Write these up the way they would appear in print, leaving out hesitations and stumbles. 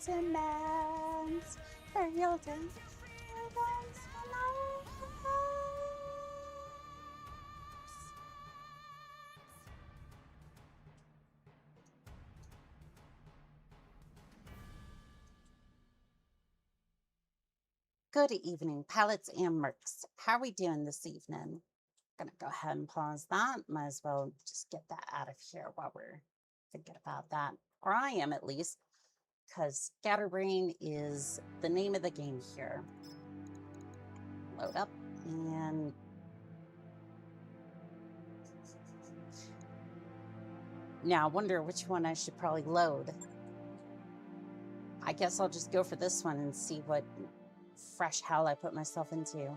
demands burial days. Good evening, palettes and mercs. How are we doing this evening? Gonna go ahead and pause that. Might as well just get that out of here while we're thinking about that. Or I am, at least, because Scatterbrain is the name of the game here. Load up, and now I wonder which one I should probably load. I guess I'll just go for this one and see what fresh hell I put myself into.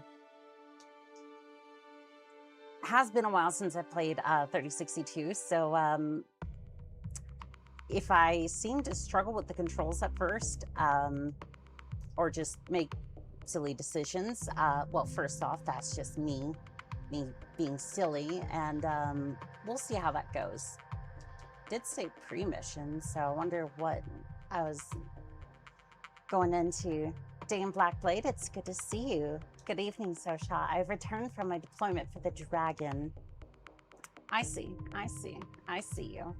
Has been a while since I played 3062, so if I seem to struggle with the controls at first, or just make silly decisions, well, first off, that's just me being silly, and we'll see how that goes. Did say pre-mission, so I wonder what I was going into. Dame Blackblade, it's good to see you. Good evening, Social. I've returned from my deployment for the Dragon. I see you.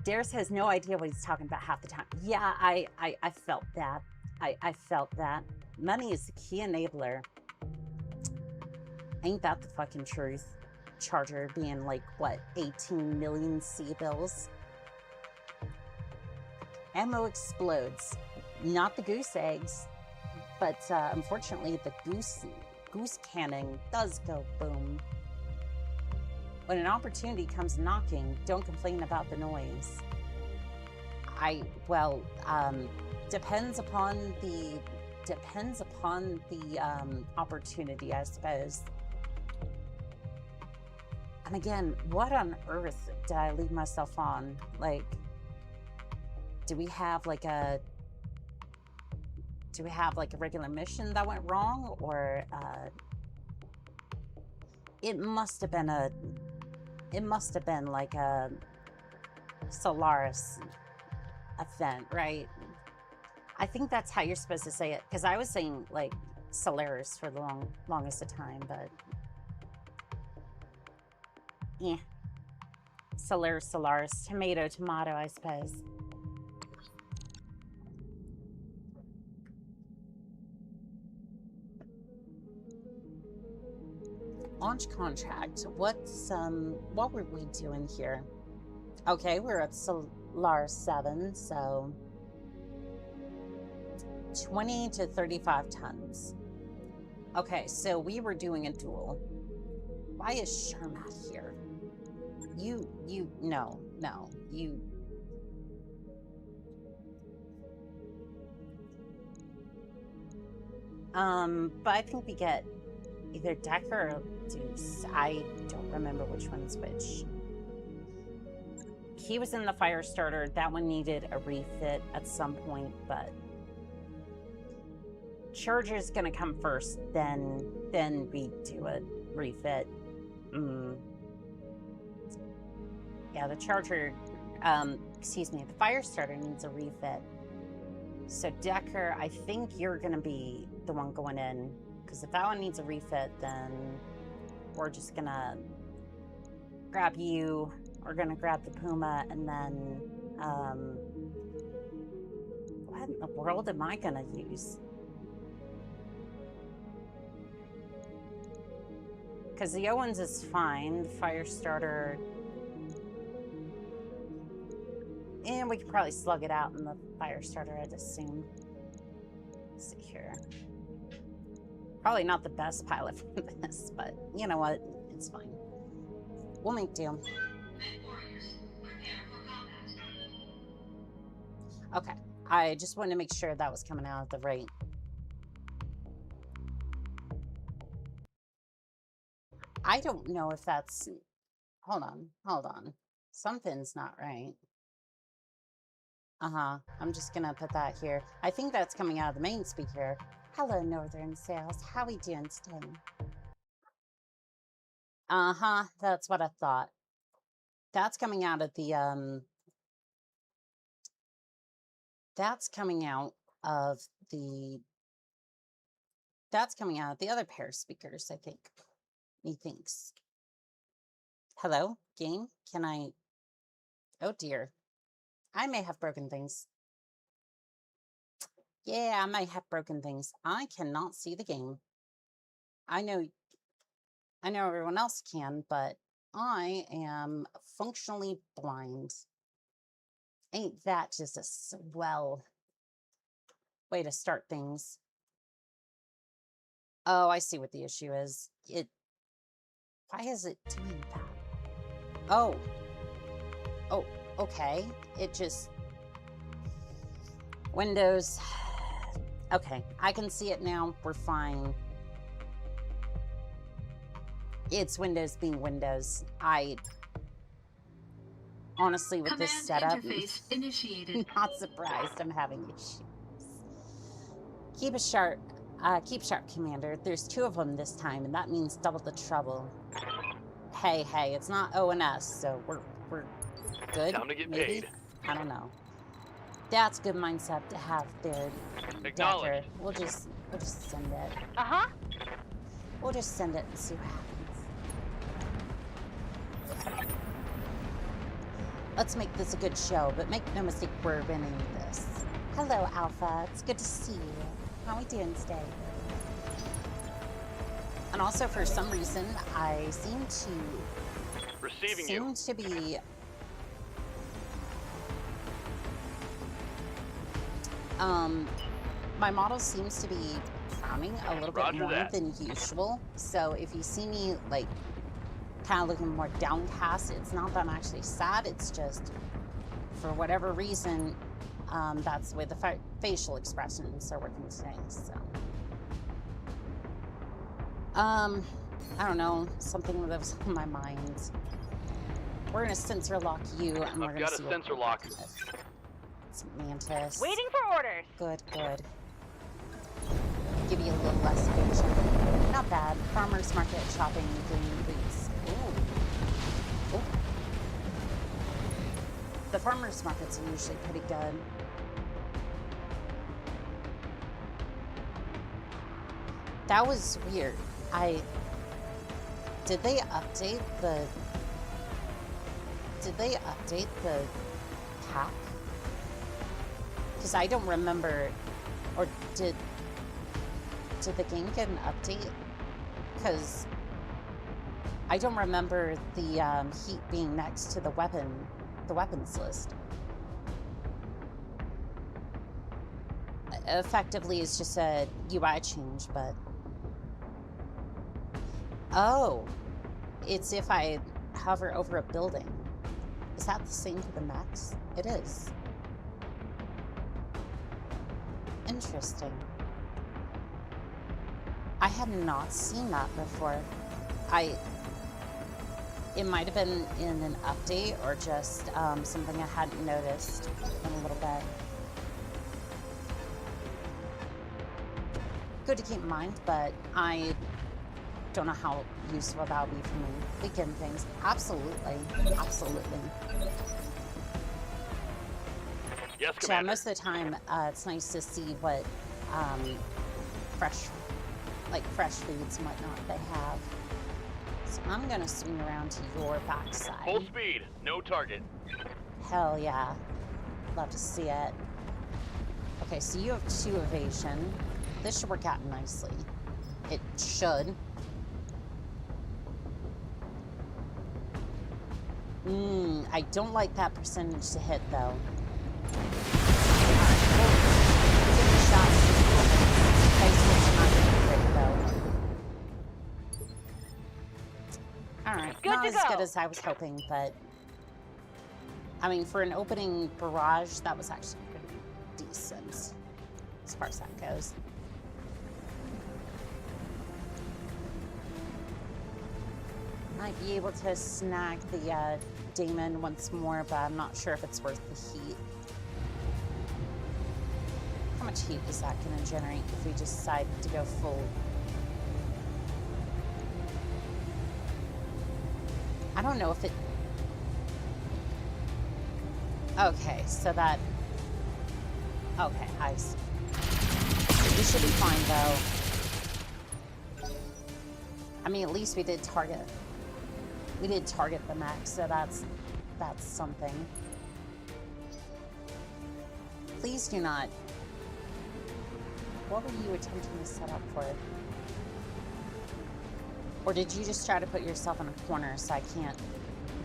Dares has no idea what he's talking about half the time. Yeah, I felt that. I felt that. Money is the key enabler. Ain't that the fucking truth? Charger being like, what, 18 million C-bills? Ammo explodes. Not the goose eggs, but unfortunately the goose cannon does go boom. When an opportunity comes knocking, don't complain about the noise. Depends upon the opportunity, I suppose. And again, what on earth did I leave myself on? Like, do we have like a regular mission that went wrong, or it must have been like a Solaris event, right? I think that's how you're supposed to say it, because I was saying like Solaris for the longest of time, but yeah, Solaris, tomato, I suppose. Launch contract. What were we doing here? Okay, we're at Solaris 7, so 20 to 35 tons. Okay, so we were doing a duel. Why is Shermat here? No, you. But I think we get either Decker or Deuce. I don't remember which one's which. He was in the fire starter. That one needed a refit at some point, but Charger's gonna come first, then we do a refit. Yeah, the Charger, the fire starter needs a refit. So Decker, I think you're gonna be the one going in, because if that one needs a refit, then we're just gonna grab you. We're gonna grab the Puma, and then what in the world am I gonna use? Because the Owens is fine. The fire starter, and we could probably slug it out in the fire starter, I'd assume. Let's see here. Probably not the best pilot for this, but you know what? It's fine. We'll make do. Okay. I just wanted to make sure that was coming out at the right. I don't know if that's... Hold on. Something's not right. I'm just gonna put that here. I think that's coming out of the main speaker. Hello, Northern Sales. How we doing today? Uh-huh, that's what I thought. That's coming out of the, that's coming out of the, that's coming out of the other pair of speakers, I think. Methinks. Hello, game? Can I... Oh dear. I may have broken things. Yeah, I might have broken things. I cannot see the game. I know everyone else can, but I am functionally blind. Ain't that just a swell way to start things? Oh, I see what the issue is. Why is it doing that? Oh. Oh, okay. It just... Windows. Okay, I can see it now. We're fine. It's Windows being Windows. Honestly, with this setup, interface initiated. Not surprised I'm having issues. Keep sharp, Commander. There's 2 of them this time, and that means double the trouble. Hey, it's not ONS, so we're good. Time to get maybe? paid. I don't know. That's a good mindset to have there. Acknowledge. We'll just send it. Uh-huh. We'll just send it and see what happens. Let's make this a good show, but make no mistake, we're winning this. Hello, Alpha. It's good to see you. How are we doing today? And also, for some reason, I seem to be my model seems to be frowning a little bit more than usual. So if you see me like kind of looking more downcast, it's not that I'm actually sad. It's just for whatever reason, that's the way the facial expressions are working today. So, I don't know, something that was on my mind. We're gonna sensor lock you, and we're gonna see what sensor lock. It's Mantis. Waiting for orders. Good. Give you a little less vision. Not bad. Farmers market, shopping, green boots. Ooh. The farmers markets are usually pretty good. That was weird. Did they update the pack? Because I don't remember, or did the game get an update? Because I don't remember the heat being next to the weapons list. Effectively, it's just a UI change, but oh, it's if I hover over a building. Is that the same for the max? It is. Interesting. I had not seen that before. It might have been in an update or just something I hadn't noticed in a little bit. Good to keep in mind, but I don't know how useful that would be for me. Begin things. Absolutely. Yes, Commander. Yeah, most of the time, it's nice to see what fresh foods and whatnot they have. So I'm gonna swing around to your backside. Full speed, no target. Hell yeah. Love to see it. Okay, so you have 2 evasion. This should work out nicely. It should. I don't like that percentage to hit, though. Alright, not as good as I was hoping, but I mean, for an opening barrage, that was actually pretty decent as far as that goes. Might be able to snag the Daemon once more, but I'm not sure if it's worth the heat. How much heat is that going to generate if we just decide to go full? I don't know if it... Okay, so that... Okay, I see. We should be fine, though. I mean, at least we did target... We did target the mech, so that's something. Please do not... What were you attempting to set up for? Or did you just try to put yourself in a corner so I can't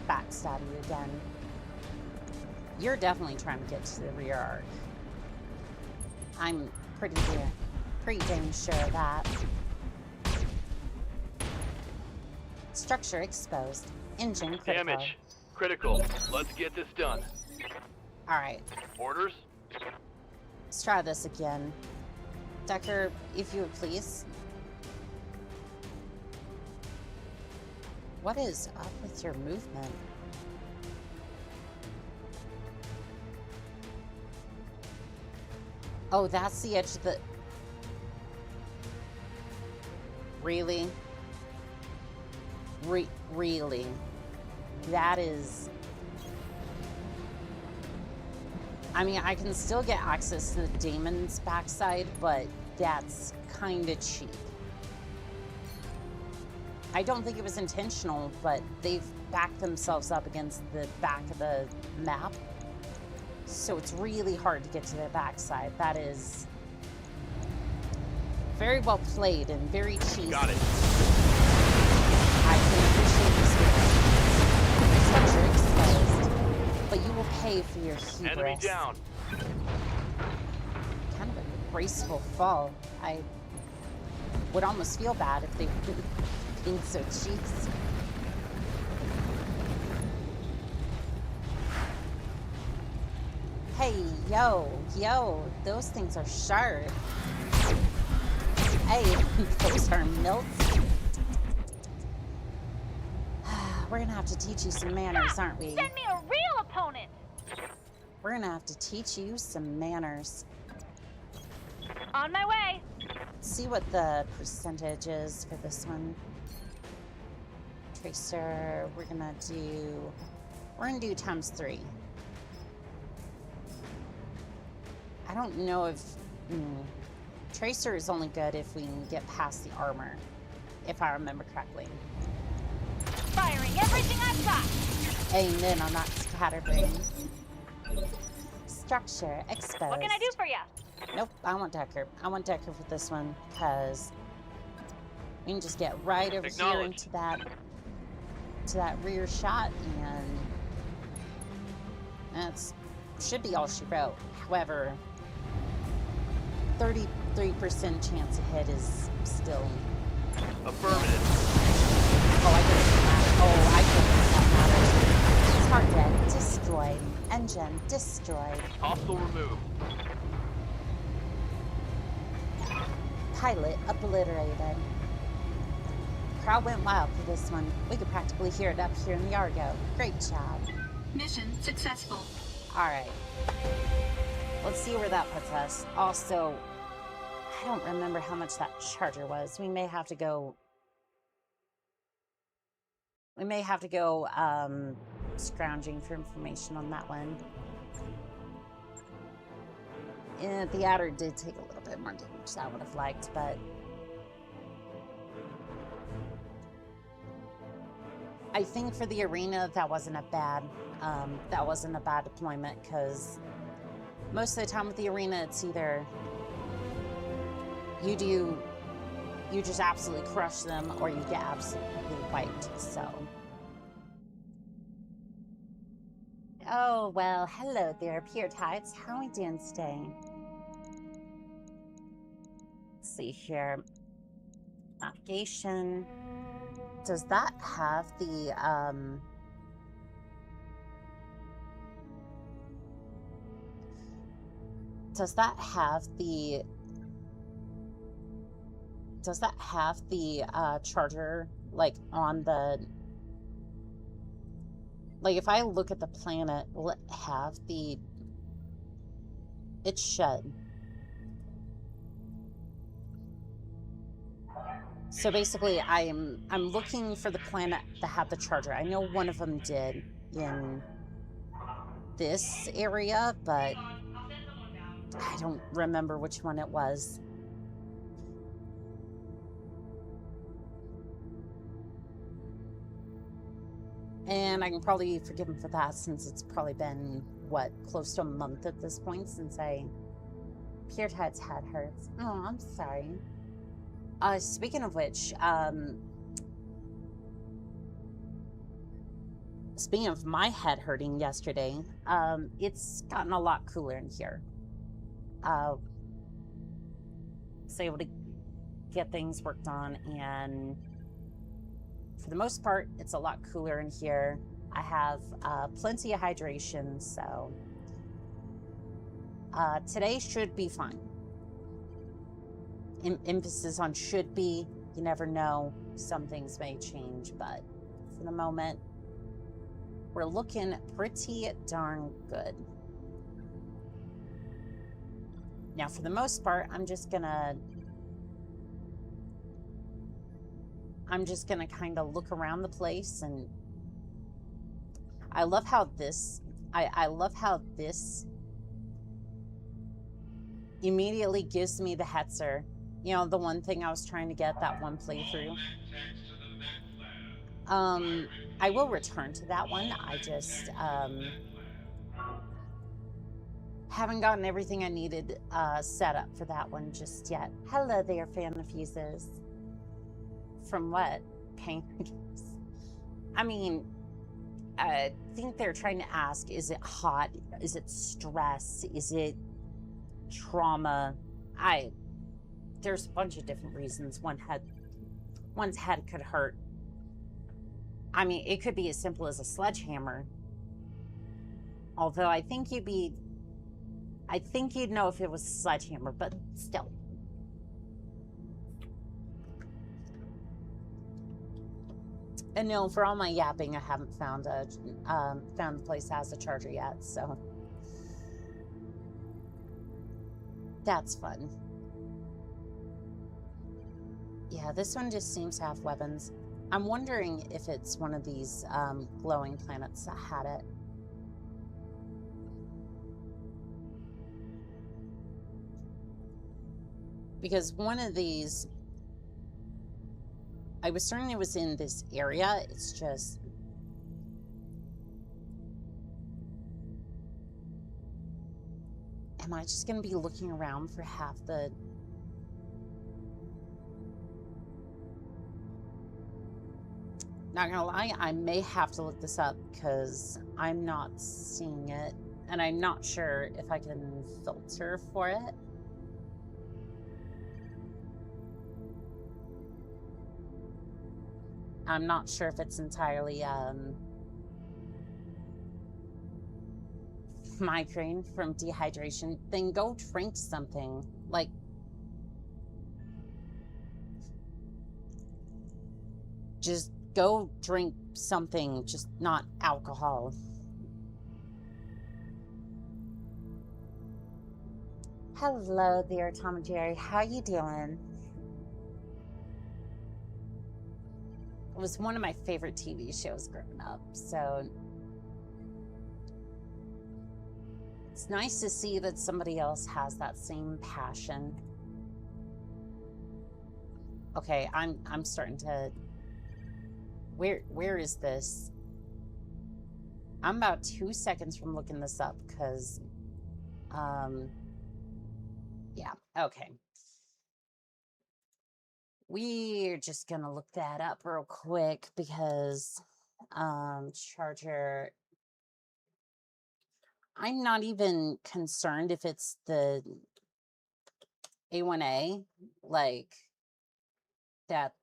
backstab you again? You're definitely trying to get to the rear arc. I'm pretty dang sure of that. Structure exposed. Engine critical. Damage. Critical. Let's get this done. Alright. Orders? Let's try this again. Decker, if you would please. What is up with your movement? Oh, that's the edge of the... Really? Really? That is... I mean, I can still get access to the Damon's backside, but that's kind of cheap. I don't think it was intentional, but they've backed themselves up against the back of the map. So it's really hard to get to their backside. That is very well played and very cheesy. Got it. I can appreciate this structure exposed, but you will pay for your hubris. Enemy down. Kind of a graceful fall. I would almost feel bad if they were being so cheesy. Hey, yo, those things are sharp. Hey, those are milts. We're gonna have to teach you some manners, aren't we? Send me a real opponent! We're gonna have to teach you some manners. On my way! Let's see what the percentage is for this one. Tracer, we're gonna do ×3. I don't know if... Tracer is only good if we can get past the armor, if I remember correctly. Firing everything I've got! Amen on that scatterbrain. Structure exposed. What can I do for you? Nope, I want Decker. I want Decker for this one, because we can just get right over here into that rear shot, and that's should be all she wrote. However, 33% chance to hit is still... Affirmative. Oh, I get that matters. Target destroyed. Engine destroyed. Hostile removed. Pilot obliterated. Crowd went wild for this one. We could practically hear it up here in the Argo. Great job. Mission successful. Alright. Let's see where that puts us. Also, I don't remember how much that charger was. We may have to go... scrounging for information on that one. And the adder did take a little bit more damage than I would have liked, but... I think for the arena, that wasn't a bad deployment, because most of the time with the arena, it's either you just absolutely crush them, or you get absolutely wiped, so. Oh, well, hello there, Pure Tides. How are we doing today? Let's see here. Navigation. Does that have the, Does that have the charger, like, on the... Like, if I look at the planet, will it have the... It should. So basically, I'm looking for the planet that had the charger. I know one of them did in this area, but I don't remember which one it was. And I can probably forgive him for that since it's probably been, what, close to a month at this point since I appeared head hurts. Oh, I'm sorry. Speaking of which, speaking of my head hurting yesterday, it's gotten a lot cooler in here. Was able to get things worked on, and for the most part, it's a lot cooler in here. I have plenty of hydration, so today should be fine. Emphasis on should be. You never know. Some things may change, but for the moment, we're looking pretty darn good. Now, for the most part, I'm just gonna kind of look around the place, and I love how this, I love how this immediately gives me the Hetzer. You know, the one thing I was trying to get that one playthrough. I will return to that one. I just haven't gotten everything I needed set up for that one just yet. Hello there, fan of fuses. From what? Pain? I mean, I think they're trying to ask, is it hot? Is it stress? Is it trauma? There's a bunch of different reasons one's head could hurt. I mean, it could be as simple as a sledgehammer. Although I think you'd know if it was a sledgehammer, but still. And no, for all my yapping, I haven't found the place that has a charger yet, so that's fun. Yeah, this one just seems to have weapons. I'm wondering if it's one of these glowing planets that had it. Because one of these, I was certain it was in this area. It's just, am I just going to be looking around for half the... Not gonna lie, I may have to look this up because I'm not seeing it, and I'm not sure if I can filter for it. I'm not sure if it's entirely migraine from dehydration. Then go drink something. Like, just go drink something, just not alcohol. Hello there, Tom and Jerry. How you doing? It was one of my favorite TV shows growing up, so it's nice to see that somebody else has that same passion. Okay, I'm starting to... Where is this? I'm about 2 seconds from looking this up because, yeah, okay. We're just gonna look that up real quick because, charger. I'm not even concerned if it's the A1A, like,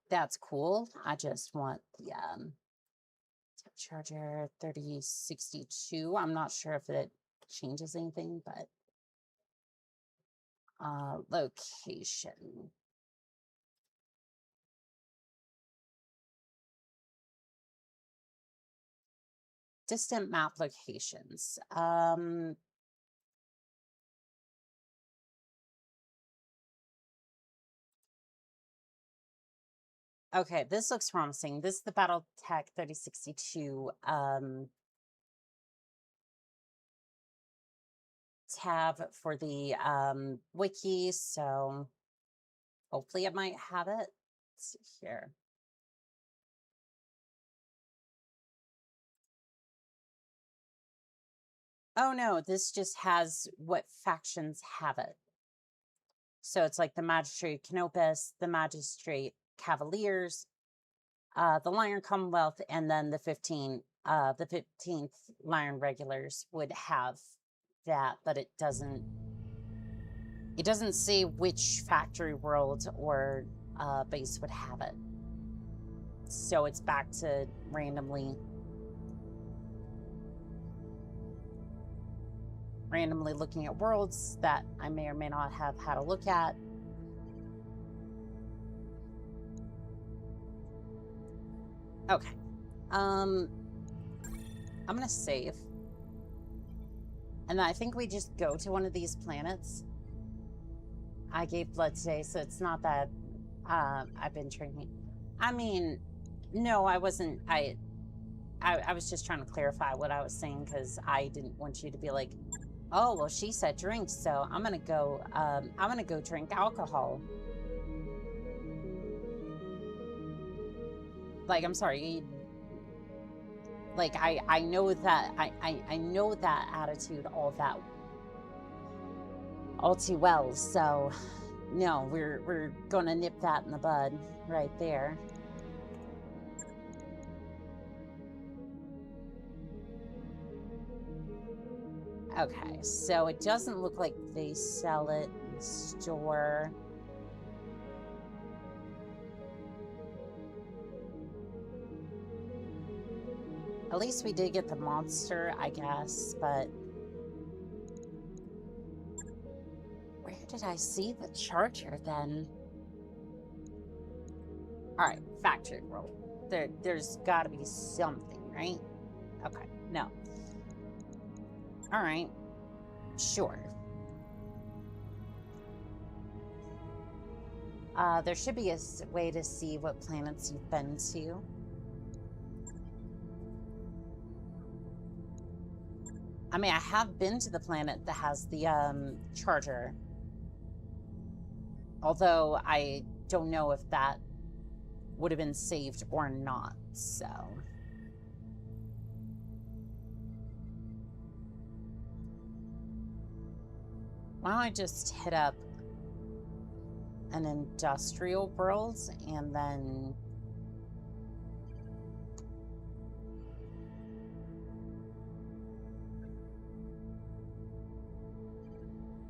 that's cool. I just want the charger 3062. I'm not sure if it changes anything, but location. Distant map locations. Okay, this looks promising. This is the Battletech 3062 tab for the wiki, so hopefully it might have it. Let's see here. Oh no, this just has what factions have it. So it's like the Magistrate Canopus, the Magistrate Cavaliers, the Lion Commonwealth, and then the 15th Lion Regulars would have that, but it doesn't say which factory world or base would have it. So it's back to randomly looking at worlds that I may or may not have had a look at. Okay. I'm gonna save. And I think we just go to one of these planets. I gave blood today, so it's not that I've been drinking. I mean, no, I wasn't. I was just trying to clarify what I was saying, because I didn't want you to be like, oh, well, she said drink, so I'm gonna go drink alcohol. Like, I'm sorry. Like, I know that I know that attitude all too well, so no, we're gonna nip that in the bud right there. Okay, so it doesn't look like they sell it in the store. At least we did get the monster, I guess, but where did I see the charger then? All right, factory world. There's got to be something, right? Okay, no. All right, sure. There should be a way to see what planets you've been to. I mean, I have been to the planet that has the charger. Although I don't know if that would have been saved or not, so. Why don't I just hit up an industrial world and then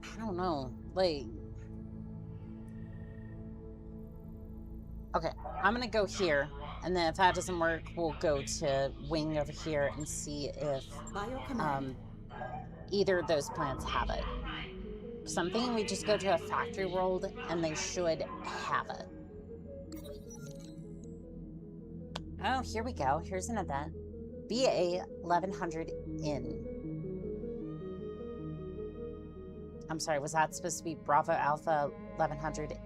I don't know, like, okay, I'm gonna go here, and then if that doesn't work, we'll go to Wing over here and see if either of those plants have it. So I'm thinking we just go to a factory world, and they should have it. Oh, here we go. Here's an event. BA 1100 in. I'm sorry, was that supposed to be Bravo Alpha 1100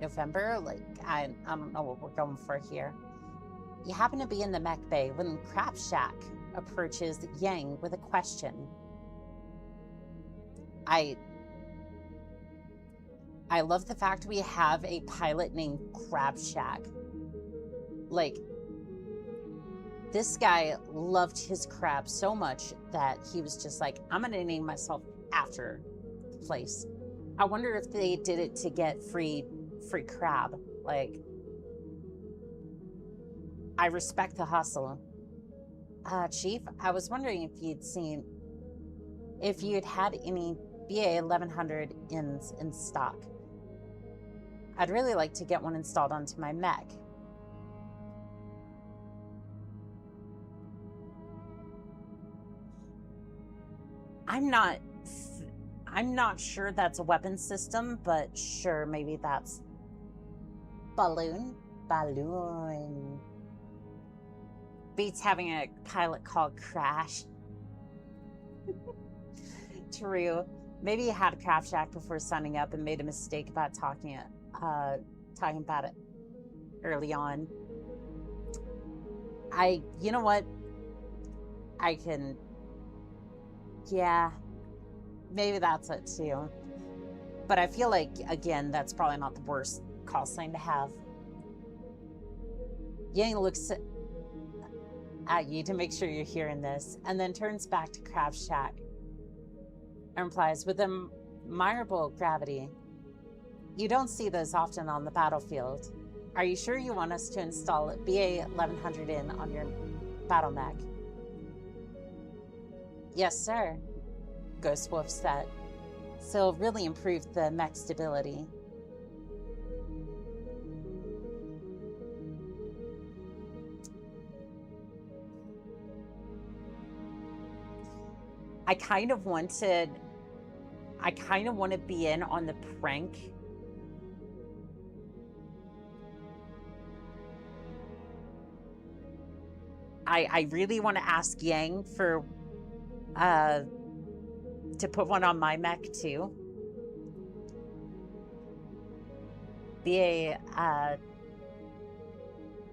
November? Like, I don't know what we're going for here. You happen to be in the mech bay when Crap Shack approaches Yang with a question. I love the fact we have a pilot named Crab Shack. Like, this guy loved his crab so much that he was just like, I'm gonna name myself after the place. I wonder if they did it to get free crab. Like, I respect the hustle. Chief, I was wondering if you'd had any BA 1100 in stock. I'd really like to get one installed onto my mech. I'm not sure that's a weapon system, but sure, maybe that's balloon. Beats having a pilot called Crash. True. Maybe he had a Craft Shack before signing up and made a mistake about talking about it. early on. You know what? I can, yeah, maybe that's it too. But I feel like, again, that's probably not the worst call sign to have. Yang looks at you to make sure you're hearing this, and then turns back to Craft Shack and replies, with admirable gravity, you don't see those often on the battlefield. Are you sure you want us to install BA 1100 in on your battle mech? Yes, sir, Ghost Wolf said. So really improved the mech stability. I kind of want to be in on the prank. I really want to ask Yang for to put one on my mech too. BA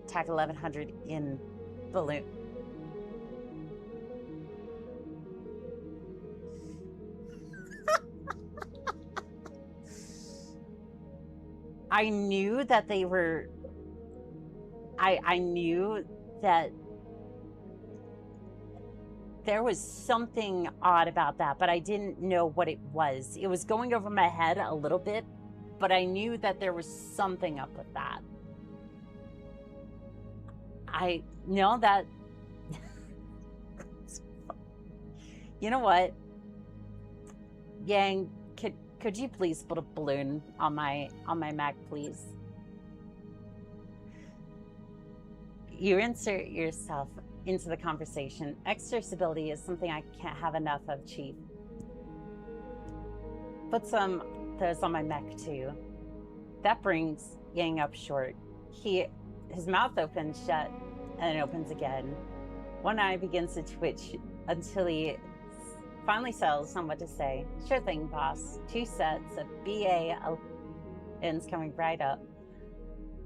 TAC 1100 in balloon. I knew that they were, I knew that there was something odd about that, but I didn't know what it was. It was going over my head a little bit, but I knew that there was something up with that. I know that, you know what, Yang, could you please put a balloon on my Mac, please? You insert yourself into the conversation. Extra stability is something I can't have enough of, Chief. Put some those on my mech too. That brings Yang up short. His mouth opens shut and then opens again. One eye begins to twitch until he finally settles on what to say. Sure thing, boss. 2 sets of BA ends coming right up.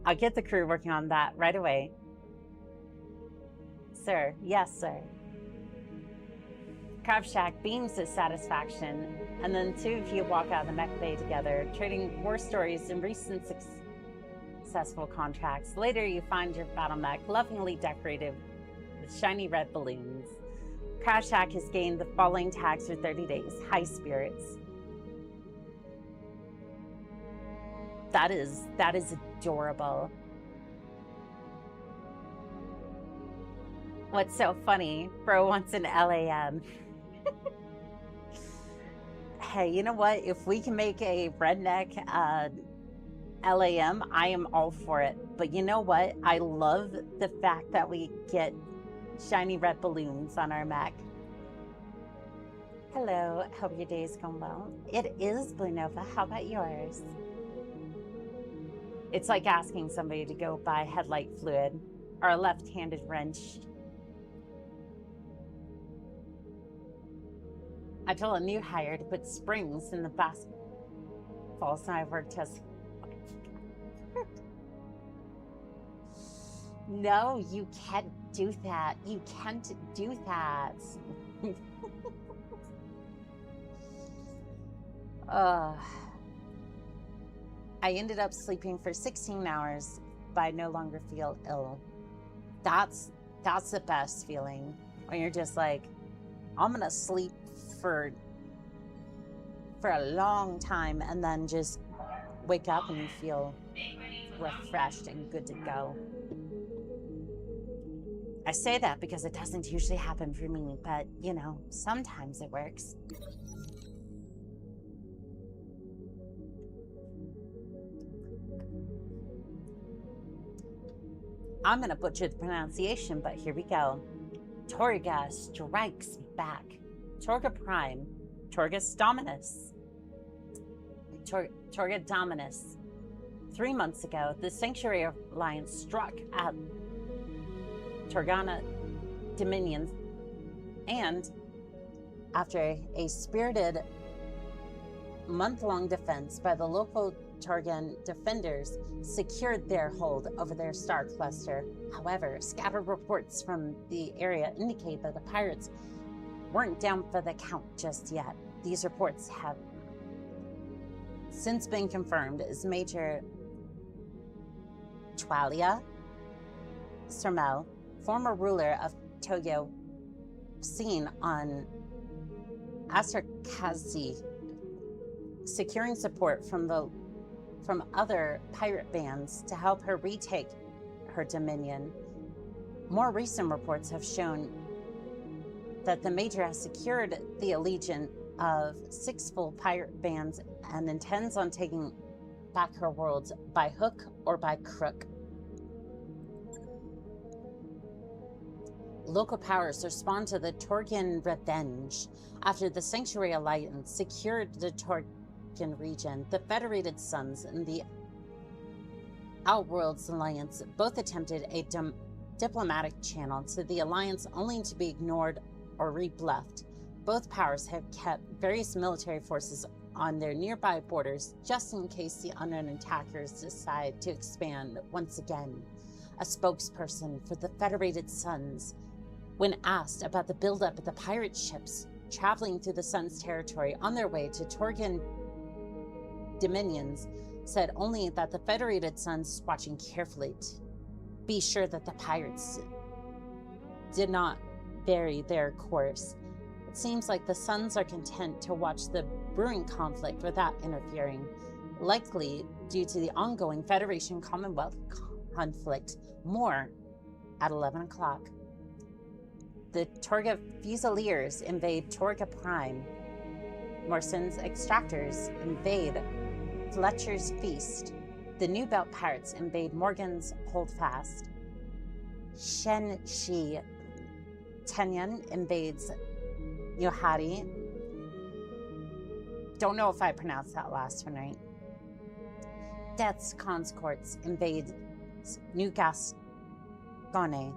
I'll get the crew working on that right away. Sir, yes, sir. Crab Shack beams his satisfaction, and then 2 of you walk out of the mech bay together, trading war stories and recent successful contracts. Later, you find your battle mech lovingly decorated with shiny red balloons. Crab Shack has gained the following tags for 30 days. High spirits. That is adorable. What's so funny? Bro wants an LAM. Hey, you know what? If we can make a redneck LAM, I am all for it. But you know what? I love the fact that we get shiny red balloons on our mech. Hello, hope your day's going well. It is, Blue Nova. How about yours? It's like asking somebody to go buy headlight fluid or a left-handed wrench. I told a new hire to put springs in the basketball, so I worked as... No, you can't do that. You can't do that. I ended up sleeping for 16 hours, but I no longer feel ill. That's the best feeling, when you're just like, I'm gonna sleep for a long time and then just wake up and you feel refreshed and good to go. I say that because it doesn't usually happen for me, but you know, sometimes it works. I'm gonna butcher the pronunciation, but here we go. Torga strikes back. Torga Prime. Torgus Dominus. Torga Dominus. 3 months ago, the Sanctuary Alliance struck at Torgana Dominion, and after a spirited month-long defense by the local Torgan defenders secured their hold over their star cluster. However, scattered reports from the area indicate that the pirates weren't down for the count just yet. These reports have since been confirmed as Major Twalia Sermel, former ruler of Toyo, seen on Asterkazi, securing support from other pirate bands to help her retake her dominion. More recent reports have shown that the Major has secured the allegiance of 6 full pirate bands and intends on taking back her worlds by hook or by crook. Local powers respond to the Torgan revenge. After the Sanctuary Alliance secured the Torgan region, the Federated Suns and the Outworlds Alliance both attempted a diplomatic channel to the Alliance, only to be ignored or rebuffed. Both powers have kept various military forces on their nearby borders just in case the unknown attackers decide to expand once again. A spokesperson for the Federated Suns, when asked about the buildup of the pirate ships traveling through the Sun's territory on their way to Torgan dominions, said only that the Federated Suns is watching carefully to be sure that the pirates did not vary their course. It seems like the Suns are content to watch the brewing conflict without interfering, likely due to the ongoing Federation Commonwealth conflict. More at 11 o'clock. The Torga Fusiliers invade Torga Prime. Morrison's Extractors invade Fletcher's Feast. The New Belt Pirates invade Morgan's Holdfast. Shen Shi Tenyan invades Yohari. Don't know if I pronounced that last one right. Death's Conscourts invade New Gascony.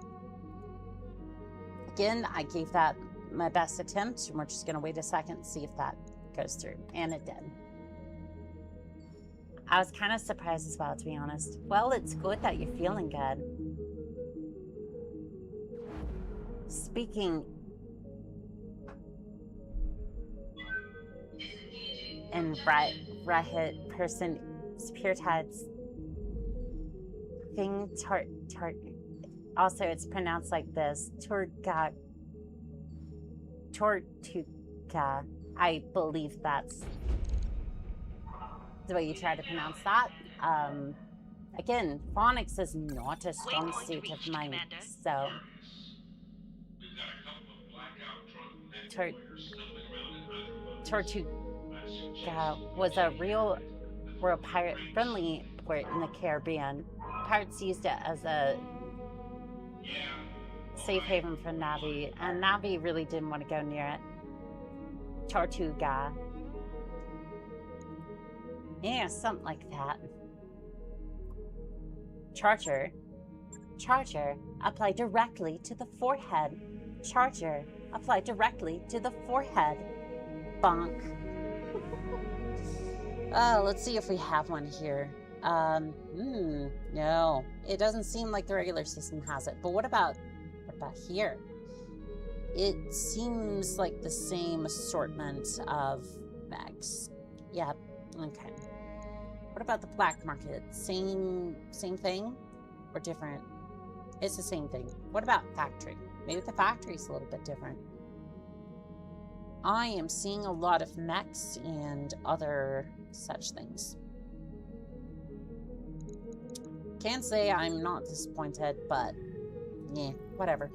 Again, I gave that my best attempt, and we're just going to wait a second and see if that goes through. And it did. I was kind of surprised as well, to be honest. Well, it's good that you're feeling good. Speaking in Rahit person, Speartide's thing, also it's pronounced like this, Tortuga. I believe that's the way you try to pronounce that. Again, phonics is not a strong suit of mine, so Tortuga was a real pirate friendly port in the Caribbean. Pirates used it as a safe haven for Navi, and Navi really didn't want to go near it. Tortuga. Yeah, something like that. Charger. Apply directly to the forehead. Charger. Apply directly to the forehead. Bonk. Let's see if we have one here. No. It doesn't seem like the regular system has it. But what about here? It seems like the same assortment of bags. Yep. Okay. What about the black market? Same thing? Or different? It's the same thing. What about factory? Maybe the factory's a little bit different. I am seeing a lot of mechs and other such things. Can't say I'm not disappointed, but yeah, whatever.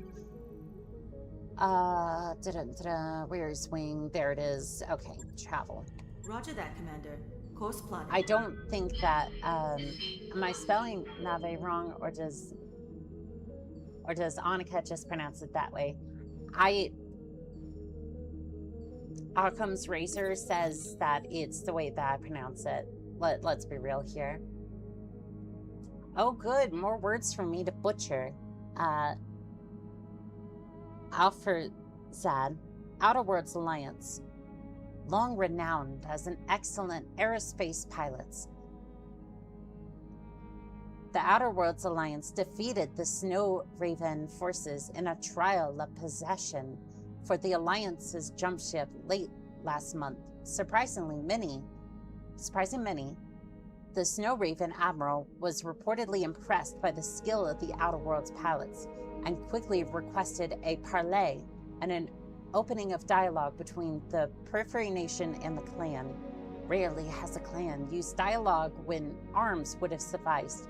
Where's wing? There it is. Okay, travel. Roger that, Commander. Course plotted. I don't think that am I spelling Nave wrong, or does Annika just pronounce it that way? Occam's Razor says that it's the way that I pronounce it. Let's be real here. Oh, good. More words for me to butcher. Alfred-Zad, Outer Worlds Alliance. Long renowned as an excellent aerospace pilot, The Outer Worlds Alliance defeated the Snow Raven forces in a trial of possession for the Alliance's jump ship late last month. Surprising many, the Snow Raven Admiral was reportedly impressed by the skill of the Outer Worlds pilots and quickly requested a parley and an opening of dialogue between the Periphery Nation and the clan. Rarely has a clan used dialogue when arms would have sufficed,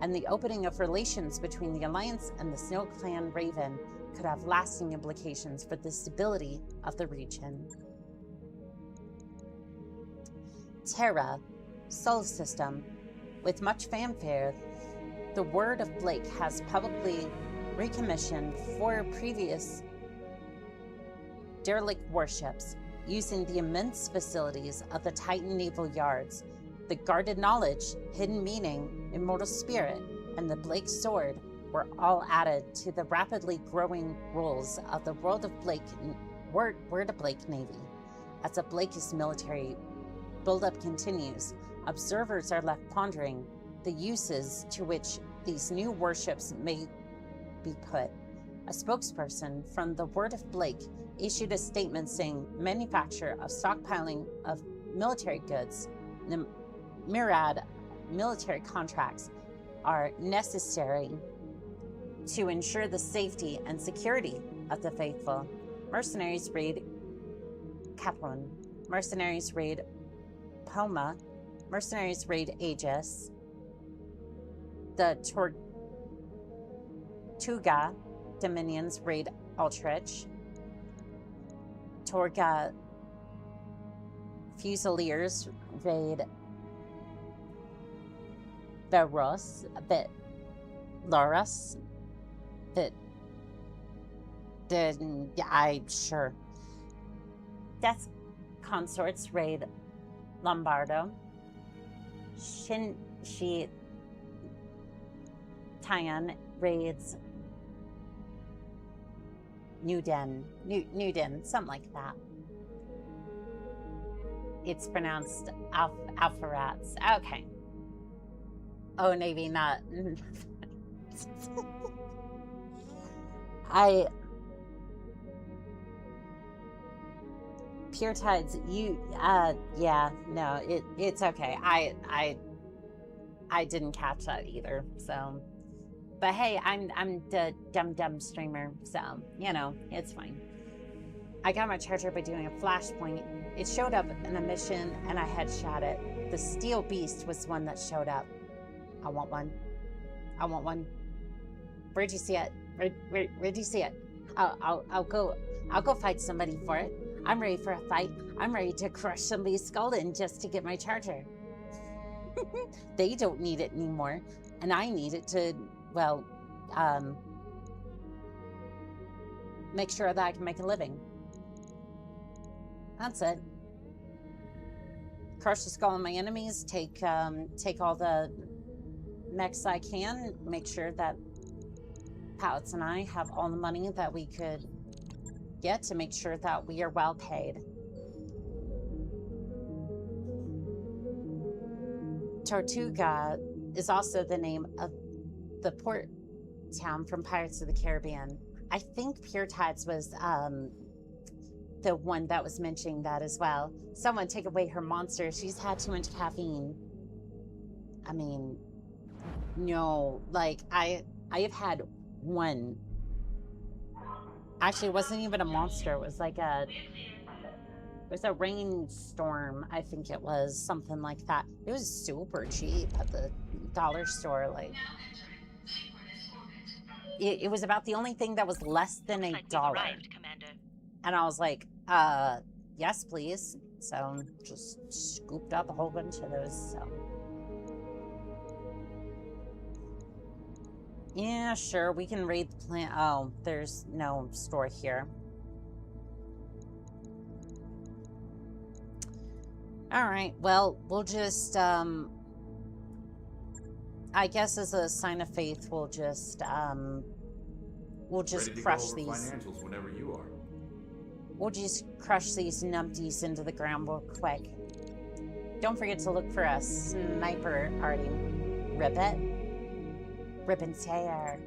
and the opening of relations between the Alliance and the Snow Clan Raven could have lasting implications for the stability of the region. Terra, Solar System. With much fanfare, the Word of Blake has publicly recommissioned 4 previous derelict warships using the immense facilities of the Titan Naval Yards. The Guarded Knowledge, Hidden Meaning, Immortal Spirit, and the Blake Sword were all added to the rapidly growing roles of the Word of Blake Navy. As the Blake's military buildup continues, observers are left pondering the uses to which these new warships may be put. A spokesperson from the Word of Blake issued a statement saying manufacture of stockpiling of military goods, the myriad military contracts are necessary to ensure the safety and security of the faithful. Mercenaries raid Patron, mercenaries raid Poma, mercenaries raid Aegis, the Tortuga Dominions raid Ultrich, Torga Fusiliers raid Beros, Loras, sure. Death Consorts raid Lombardo, Shinshi Tyan raids Newden, something like that. It's pronounced Alpharats. Okay. Oh, Navy, not. Pure Tides, yeah, no, it's okay. I didn't catch that either, so. But hey, I'm the dumb streamer, so, you know, it's fine. I got my charger by doing a flashpoint. It showed up in a mission, and I headshot it. The Steel Beast was one that showed up. I want one. Where'd you see it? Where'd you see it? I'll go fight somebody for it. I'm ready for a fight. I'm ready to crush somebody's skull in just to get my charger. They don't need it anymore, and I need it to, well, make sure that I can make a living. That's it. Crush the skull of my enemies, take all the mechs I can, make sure that Pouts and I have all the money that we could get to make sure that we are well paid. Tortuga is also the name of the port town from Pirates of the Caribbean. I think Pure Tides was the one that was mentioning that as well. Someone take away her monster. She's had too much caffeine. I mean, no, like I have had one. Actually, it wasn't even a monster. It was like it was a rainstorm. I think it was something like that. It was super cheap at the dollar store. Like it was about the only thing that was less than $1. And I was like, yes, please. So just scooped up a whole bunch of those. So. Yeah, sure, we can raid the plant. Oh, there's no store here. All right, well, we'll just, I guess as a sign of faith, we'll just crush these. Financials whenever you are. We'll just crush these numpties into the ground real quick. Don't forget to look for a sniper, Artie. Ribbit. Rip and tear.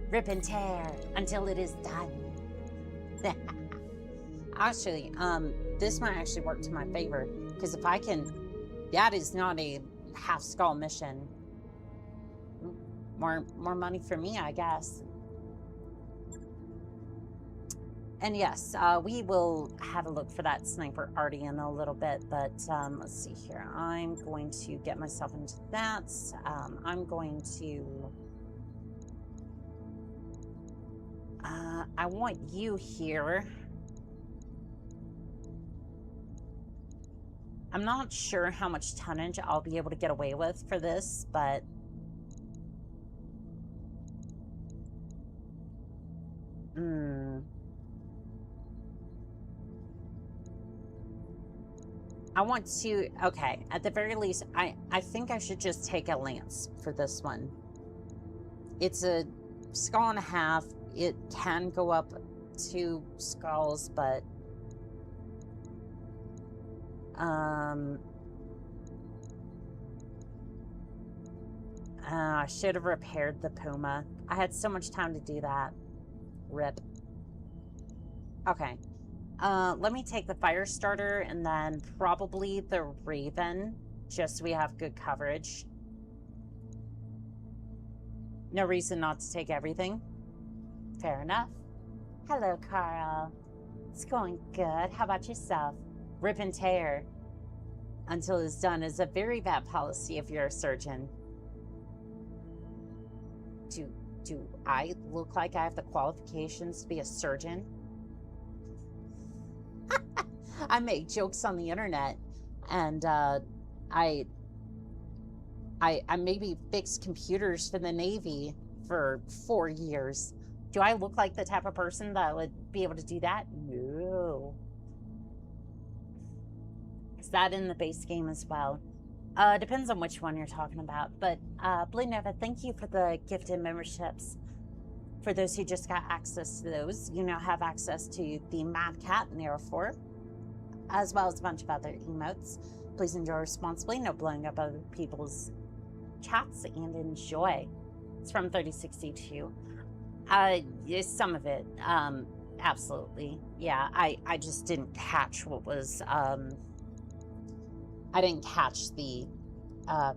Rip and tear until it is done. Actually, this might actually work to my favor, because if I can, that is not a half skull mission. More money for me, I guess. And yes, we will have a look for that sniper arty in a little bit, but let's see here. I'm going to get myself into that. I'm going to... I want you here. I'm not sure how much tonnage I'll be able to get away with for this, but... I want to... Okay, at the very least, I think I should just take a lance for this one. It's a skull and a half. It can go up 2 skulls, but... I should have repaired the Puma. I had so much time to do that. Rip. Okay. Let me take the fire starter and then probably the Raven, just so we have good coverage. No reason not to take everything. Fair enough. Hello, Carl. It's going good. How about yourself? Rip and tear until it's done is a very bad policy if you're a surgeon. Do I look like I have the qualifications to be a surgeon? I make jokes on the internet, and I maybe fixed computers for the Navy for 4 years. Do I look like the type of person that would be able to do that? No. Is that in the base game as well? Depends on which one you're talking about. But Blue Nova, thank you for the gifted memberships. For those who just got access to those, you now have access to the Mad Cat and Arrow 4, as well as a bunch of other emotes. Please enjoy responsibly, no blowing up other people's chats, and enjoy. It's from 3062. Some of it, absolutely. Yeah, I just didn't catch what was, I didn't catch the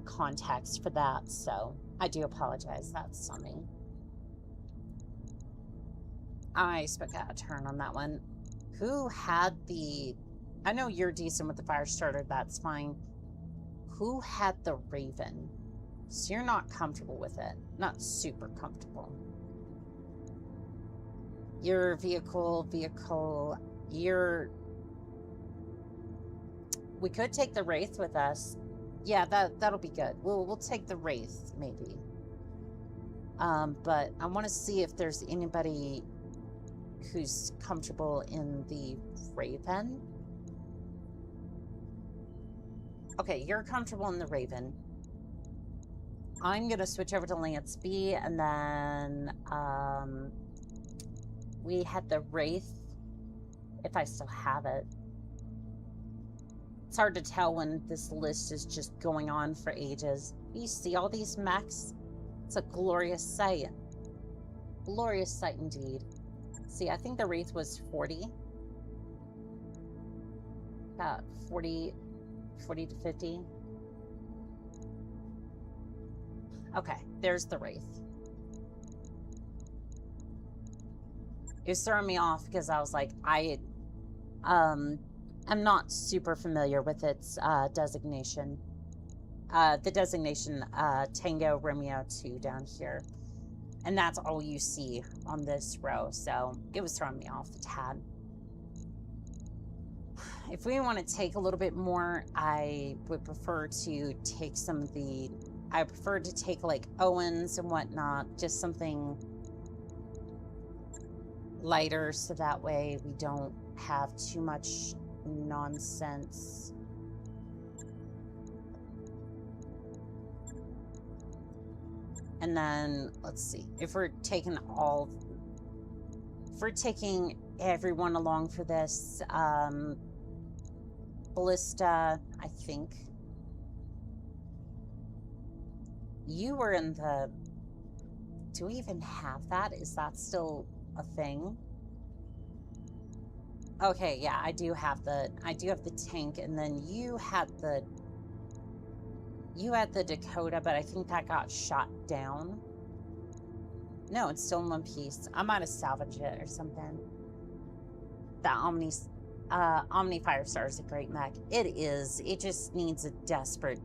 context for that, so I do apologize. That's on me. I spoke out of turn on that one. Who had the... I know you're decent with the fire starter, that's fine. Who had the Raven? So you're not comfortable with it. Not super comfortable. Your vehicle, your... We could take the Wraith with us. Yeah, that'll be good. We'll take the Wraith, maybe. But I want to see if there's anybody who's comfortable in the Raven. Okay, you're comfortable in the Raven. I'm going to switch over to Lance B, and then we had the Wraith, if I still have it. It's hard to tell when this list is just going on for ages. You see all these mechs? It's a glorious sight. Glorious sight indeed. See, I think the Wraith was 40. About 40 to 50. Okay, there's the Wraith. It was throwing me off because I was like, I'm not super familiar with its designation. The designation Tango Romeo 2 down here. And that's all you see on this row, so it was throwing me off a tad. If we want to take a little bit more, I would prefer to take some of the... I prefer to take like Owens and whatnot, just something lighter so that way we don't have too much nonsense. And then let's see if we're taking everyone along for this. Ballista, I think you were in the do we even have that? Is that still a thing? Okay, yeah, I do have the tank, and then you had the Dakota, but I think that got shot down. No, it's still in one piece. I might have salvaged it or something. The Omni Firestar is a great mech. It is. It just needs a desperate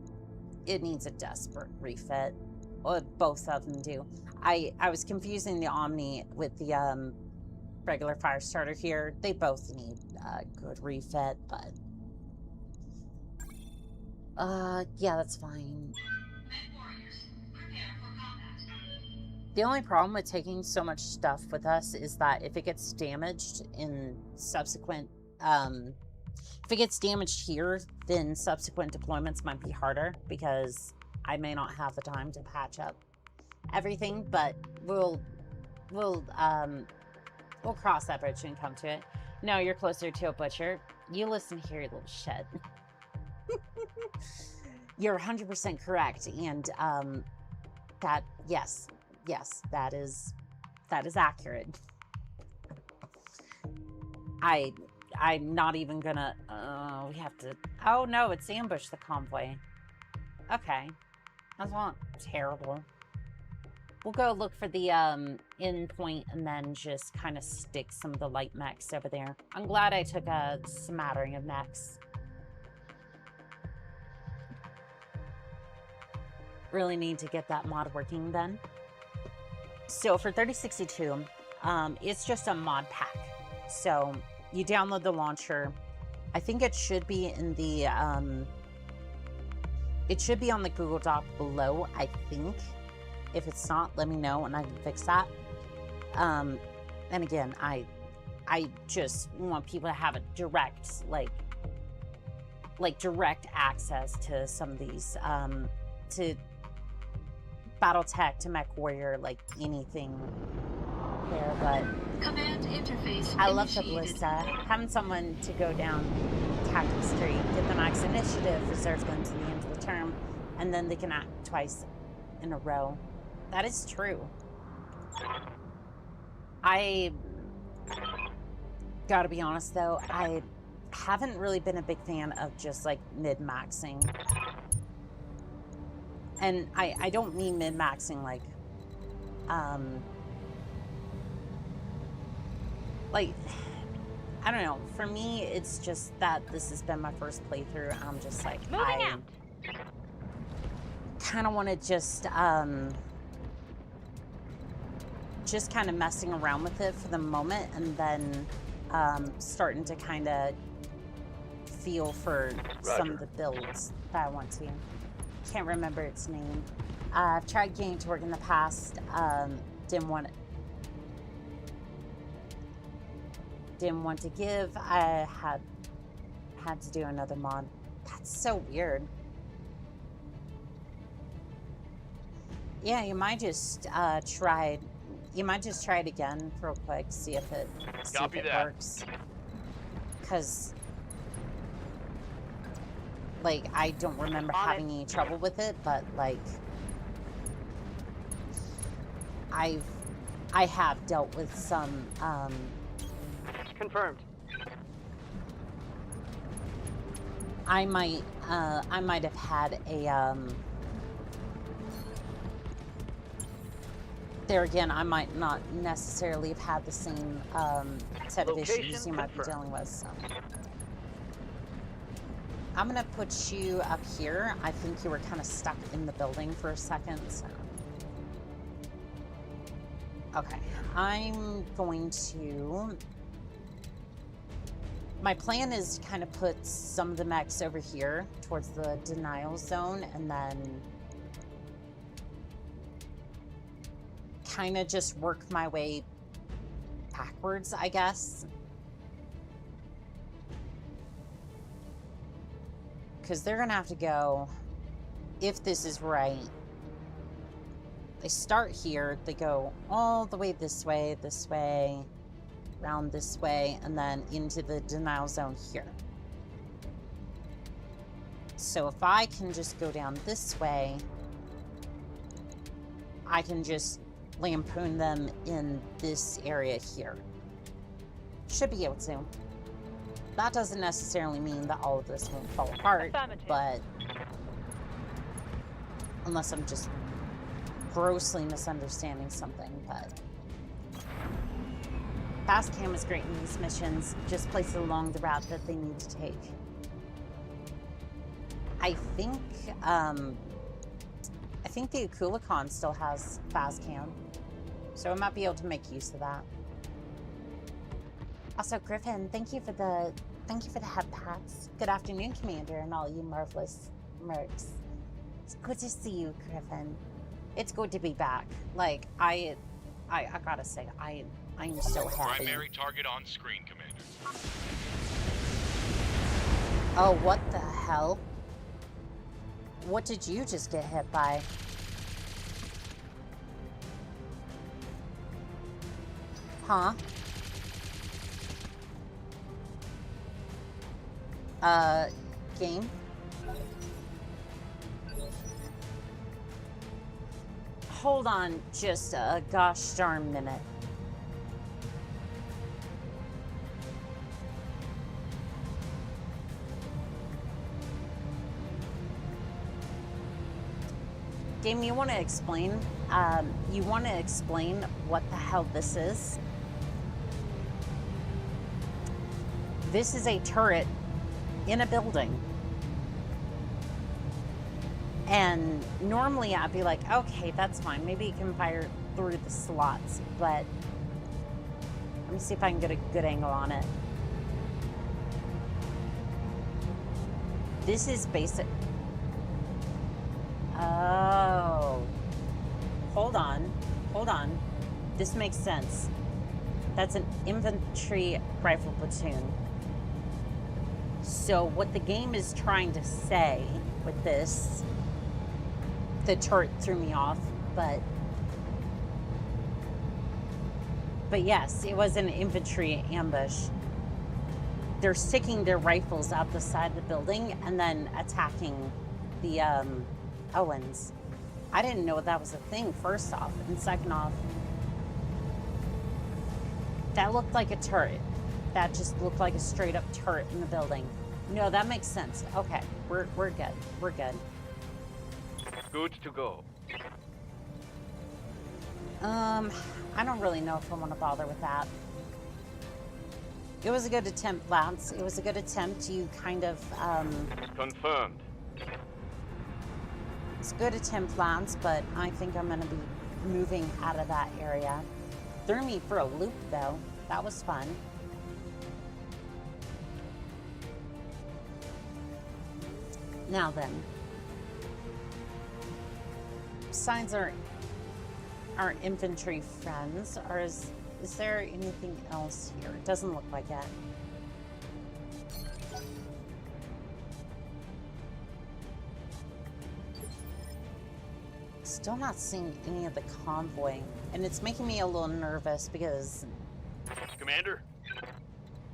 refit. Well, both of them do. I was confusing the Omni with the regular Firestarter here. They both need a good refit, but yeah, that's fine. The only problem with taking so much stuff with us is that if it gets damaged in subsequent, if it gets damaged here, then subsequent deployments might be harder because I may not have the time to patch up everything, but we'll cross that bridge and come to it. No, you're closer to a butcher. You listen here, you little shit. You're 100% correct, and that yes, that is accurate. I'm not even gonna. We have to. Oh no, it's ambush the convoy. Okay, that's not terrible. We'll go look for the end point and then just kind of stick some of the light mechs over there. I'm glad I took a smattering of mechs. Really need to get that mod working then. So for 3062, it's just a mod pack. So you download the launcher. I think it should be in the it should be on the Google Doc below, I think. If it's not, let me know and I can fix that. And again, I just want people to have a direct, like direct access to some of these, to Battletech, to Mech Warrior, like anything there. But Command interface I love the initiated. Ballista. Having someone to go down Tactics Street, get the max initiative, reserve them to the end of the term, and then they can act twice in a row. That is true. I gotta be honest though, I haven't really been a big fan of just like mid-maxing. And I don't mean mid-maxing like I don't know. For me, it's just that this has been my first playthrough. I'm just like, Moving out. kind of want to just kind of messing around with it for the moment, and then starting to kind of feel for some of the builds that I want to. Can't remember its name. I've tried getting it to work in the past. Didn't want to give. I had to do another mod. That's so weird. Yeah, you might just try. You might just try it again real quick. See if it works. Because, like, I don't remember having any trouble with it, but like, I have dealt with some. Confirmed. I might have had a there again, I might not necessarily have had the same set of issues you might be dealing with. So. I'm gonna put you up here. I think you were kind of stuck in the building for a second. So. Okay, I'm going to. My plan is to kind of put some of the mechs over here towards the denial zone, and then kind of just work my way backwards, I guess. Because they're gonna have to go, if this is right, they start here, they go all the way this way, around this way, and then into the denial zone here. So if I can just go down this way, I can just lampoon them in this area here. Should be able to. That doesn't necessarily mean that all of this won't fall apart, Affirmative. but unless I'm just grossly misunderstanding something, but fast cam is great in these missions. Just place it along the route that they need to take. I think the Oni-chan still has fast cam, so I might be able to make use of that. Also, Griffin, thank you for the head pats. Good afternoon, Commander, and all you marvelous mercs. It's good to see you, Griffin. It's good to be back. Like, I gotta say, I'm so happy. Primary target on screen, Commander. Oh, what the hell? What did you just get hit by? Huh? Game? Hold on just a gosh darn minute. Game, you want to explain? You want to explain what the hell this is? This is a turret in a building. And normally I'd be like, okay, that's fine. Maybe you can fire through the slots, but let me see if I can get a good angle on it. This is basic. Oh. Hold on. Hold on. This makes sense. That's an infantry rifle platoon. So what the game is trying to say with this, the turret threw me off, but yes, it was an infantry ambush. They're sticking their rifles out the side of the building and then attacking the Owens. I didn't know that was a thing, first off, and second off, that looked like a turret. That just looked like a straight up turret in the building. No, that makes sense. Okay, we're good. We're good. Good to go. I don't really know if I want to bother with that. It was a good attempt, Lance. It was a good attempt. You kind of, Confirmed. it's a good attempt, Lance, but I think I'm going to be moving out of that area. Threw me for a loop, though. That was fun. Now then. Besides our infantry friends, is there anything else here? It doesn't look like it. Still not seeing any of the convoy, and it's making me a little nervous because Commander?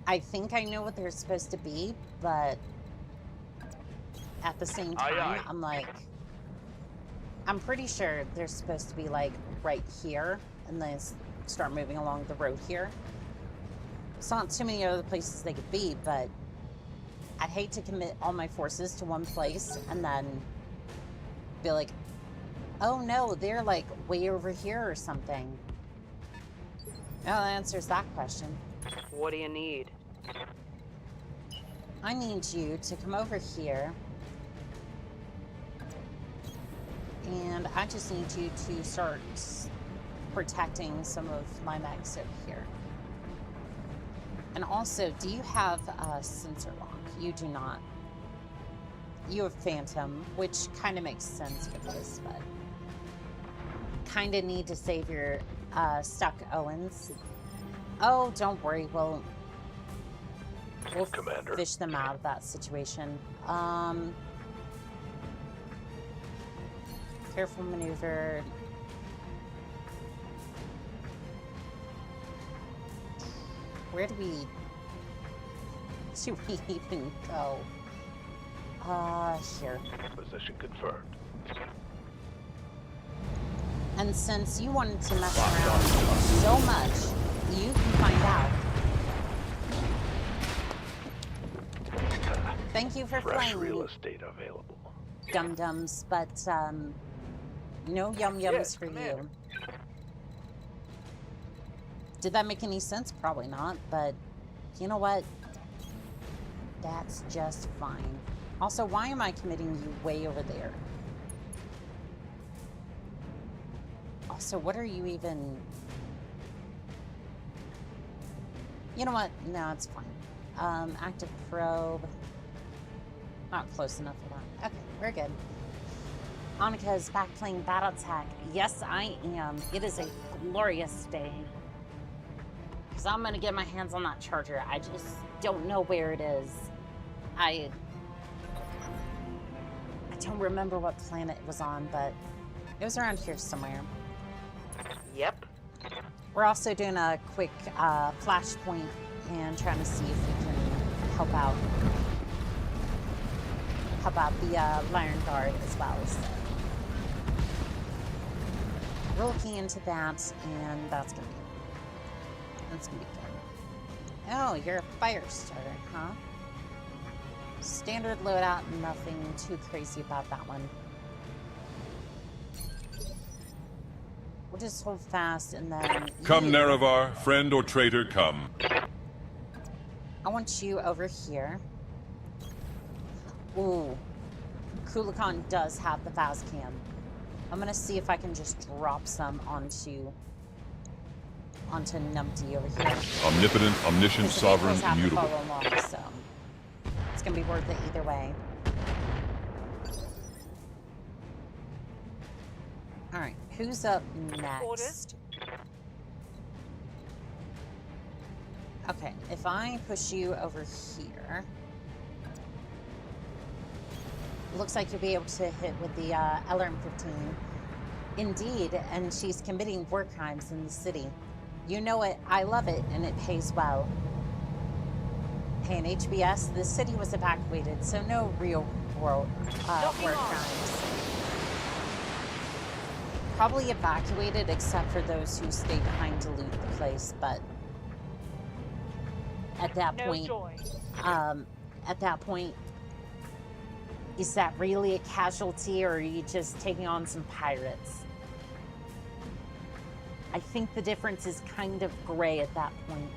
I think I know what they're supposed to be, but at the same time, Aye, aye. I'm like, I'm pretty sure they're supposed to be like right here, and then start moving along the road here. It's not too many other places they could be, but I'd hate to commit all my forces to one place and then be like, oh no, they're like way over here or something. Well, that answers that question. What do you need? I need you to come over here. And I just need you to start protecting some of my mechs over here. And also, do you have a sensor lock? You do not. You have Phantom, which kind of makes sense for this, but kind of need to save your stuck Owens. Oh, don't worry. We'll Commander. fish them out of that situation. Careful maneuver. Where do we even go? Here. Position confirmed. And since you wanted to mess around so much, you can find out. Thank you for Fresh playing, real estate available. dum-dums, but no yum-yums Yes, for Commander. you. Did that make any sense? Probably not, but you know what? That's just fine. Also, why am I committing you way over there? Also, what are you even... You know what? No, it's fine. Active probe. Not close enough for that. Okay, we're good. Annika's back playing Battletech. Yes, I am. It is a glorious day. Because I'm going to get my hands on that charger. I just don't know where it is. I don't remember what planet it was on, but it was around here somewhere. Yep. We're also doing a quick flashpoint and trying to see if we can help out the Lion Guard as well. So we're looking into that, and that's gonna be fun. Oh, you're a fire starter, huh? Standard loadout, nothing too crazy about that one. We'll just hold fast and then... Come, you- Nerevar, friend or traitor, come. I want you over here. Ooh. Kulikan does have the Fazcam. I'm gonna see if I can just drop some onto Numpty over here. Omnipotent, omniscient, Because the sovereign, vehicles have to immutable. follow along, so it's gonna be worth it either way. All right, who's up next? Orders. Okay, if I push you over here, looks like you'll be able to hit with the LRM-15. Indeed, and she's committing war crimes in the city. You know it, I love it, and it pays well. Hey, in HBS, the city was evacuated, so no real war crimes. Probably evacuated except for those who stayed behind to loot the place, but at that No point, joy. is that really a casualty, or are you just taking on some pirates? I think the difference is kind of gray at that point.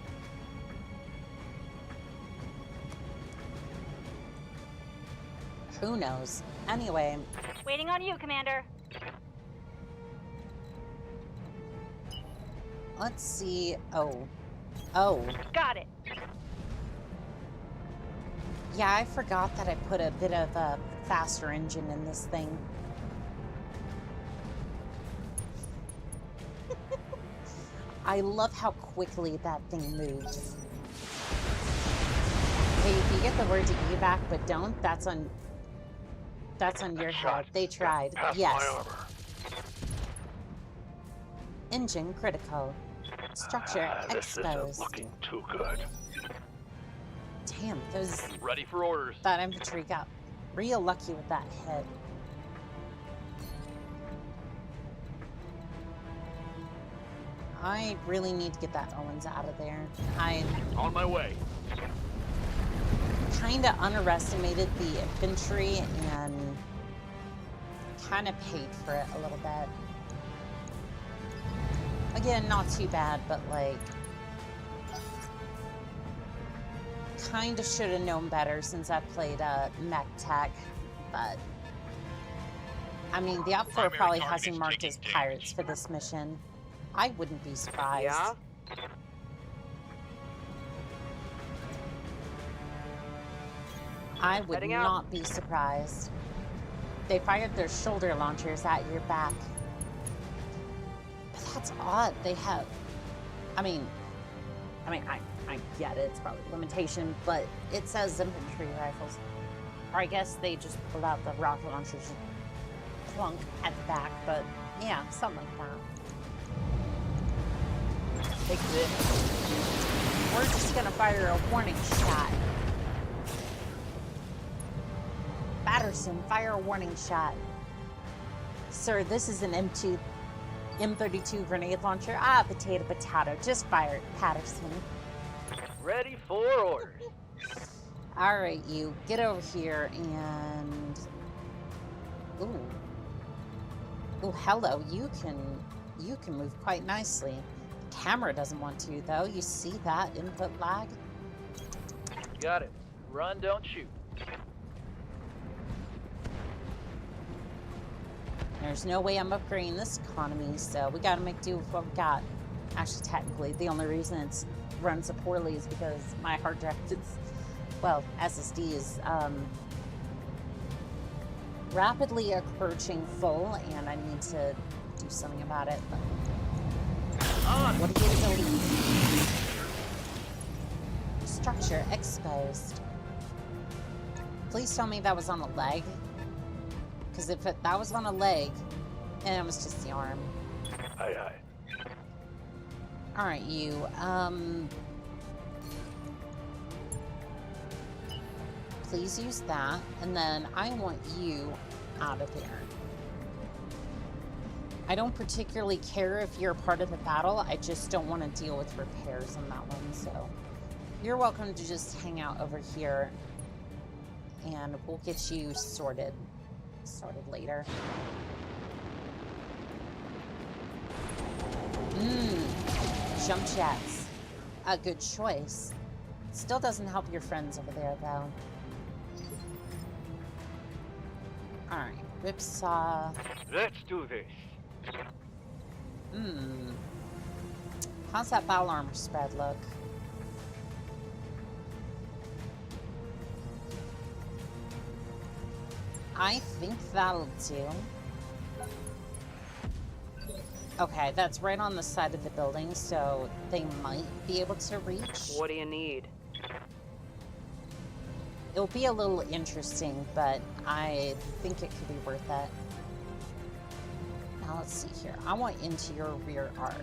Who knows? Anyway, Waiting on you, Commander. let's see. Oh. Got it. Yeah, I forgot that I put a bit of a faster engine in this thing. I love how quickly that thing moves. Hey, if you get the word to evac but don't, that's on your head. They tried. Past Yes. my armor. Engine critical. Structure This isn't exposed. looking too good. Damn, Ready for orders. that infantry got real lucky with that hit. I really need to get that Owens out of there. I On my way. kind of underestimated the infantry and kind of paid for it a little bit. Again, not too bad, but like, kind of should have known better since I played Mech Tech, but I mean, the Op 4 Primary probably target has him is marked taking as damage. pirates for this mission. I wouldn't be surprised. Yeah? I would Heading out. not be surprised. They fired their shoulder launchers at your back. But that's odd. They have... I mean, I get it. It's probably a limitation, but it says infantry rifles. Or I guess they just pulled out the rocket launchers and plunk at the back, but yeah, something like that. Take this. We're just gonna fire a warning shot. Batterson, fire a warning shot. Sir, this is an M32 grenade launcher. Ah, potato, just fire it, Patterson. Ready for orders. All right, you get over here and ooh, hello. You can move quite nicely. The camera doesn't want to though. You see that input lag? Got it. Run, don't shoot. There's no way I'm upgrading this economy, so we gotta make do with what we got. Actually, technically, the only reason it runs so poorly is because my hard drive is, well, SSD is rapidly approaching full, and I need to do something about it. But what do you delete? Structure exposed. Please tell me that was on a leg. Because if that was on a leg, and it was just the arm. Aye, aye. Alright, you, please use that, and then I want you out of there. I don't particularly care if you're a part of the battle, I just don't want to deal with repairs on that one, so you're welcome to just hang out over here, and we'll get you sorted later. Jump jets. A good choice. Still doesn't help your friends over there, though. Alright, whipsaw. Let's do this. How's that battle armor spread look? I think that'll do. Okay, that's right on the side of the building, so they might be able to reach. What do you need? It'll be a little interesting, but I think it could be worth it. Now let's see here. I want into your rear arc.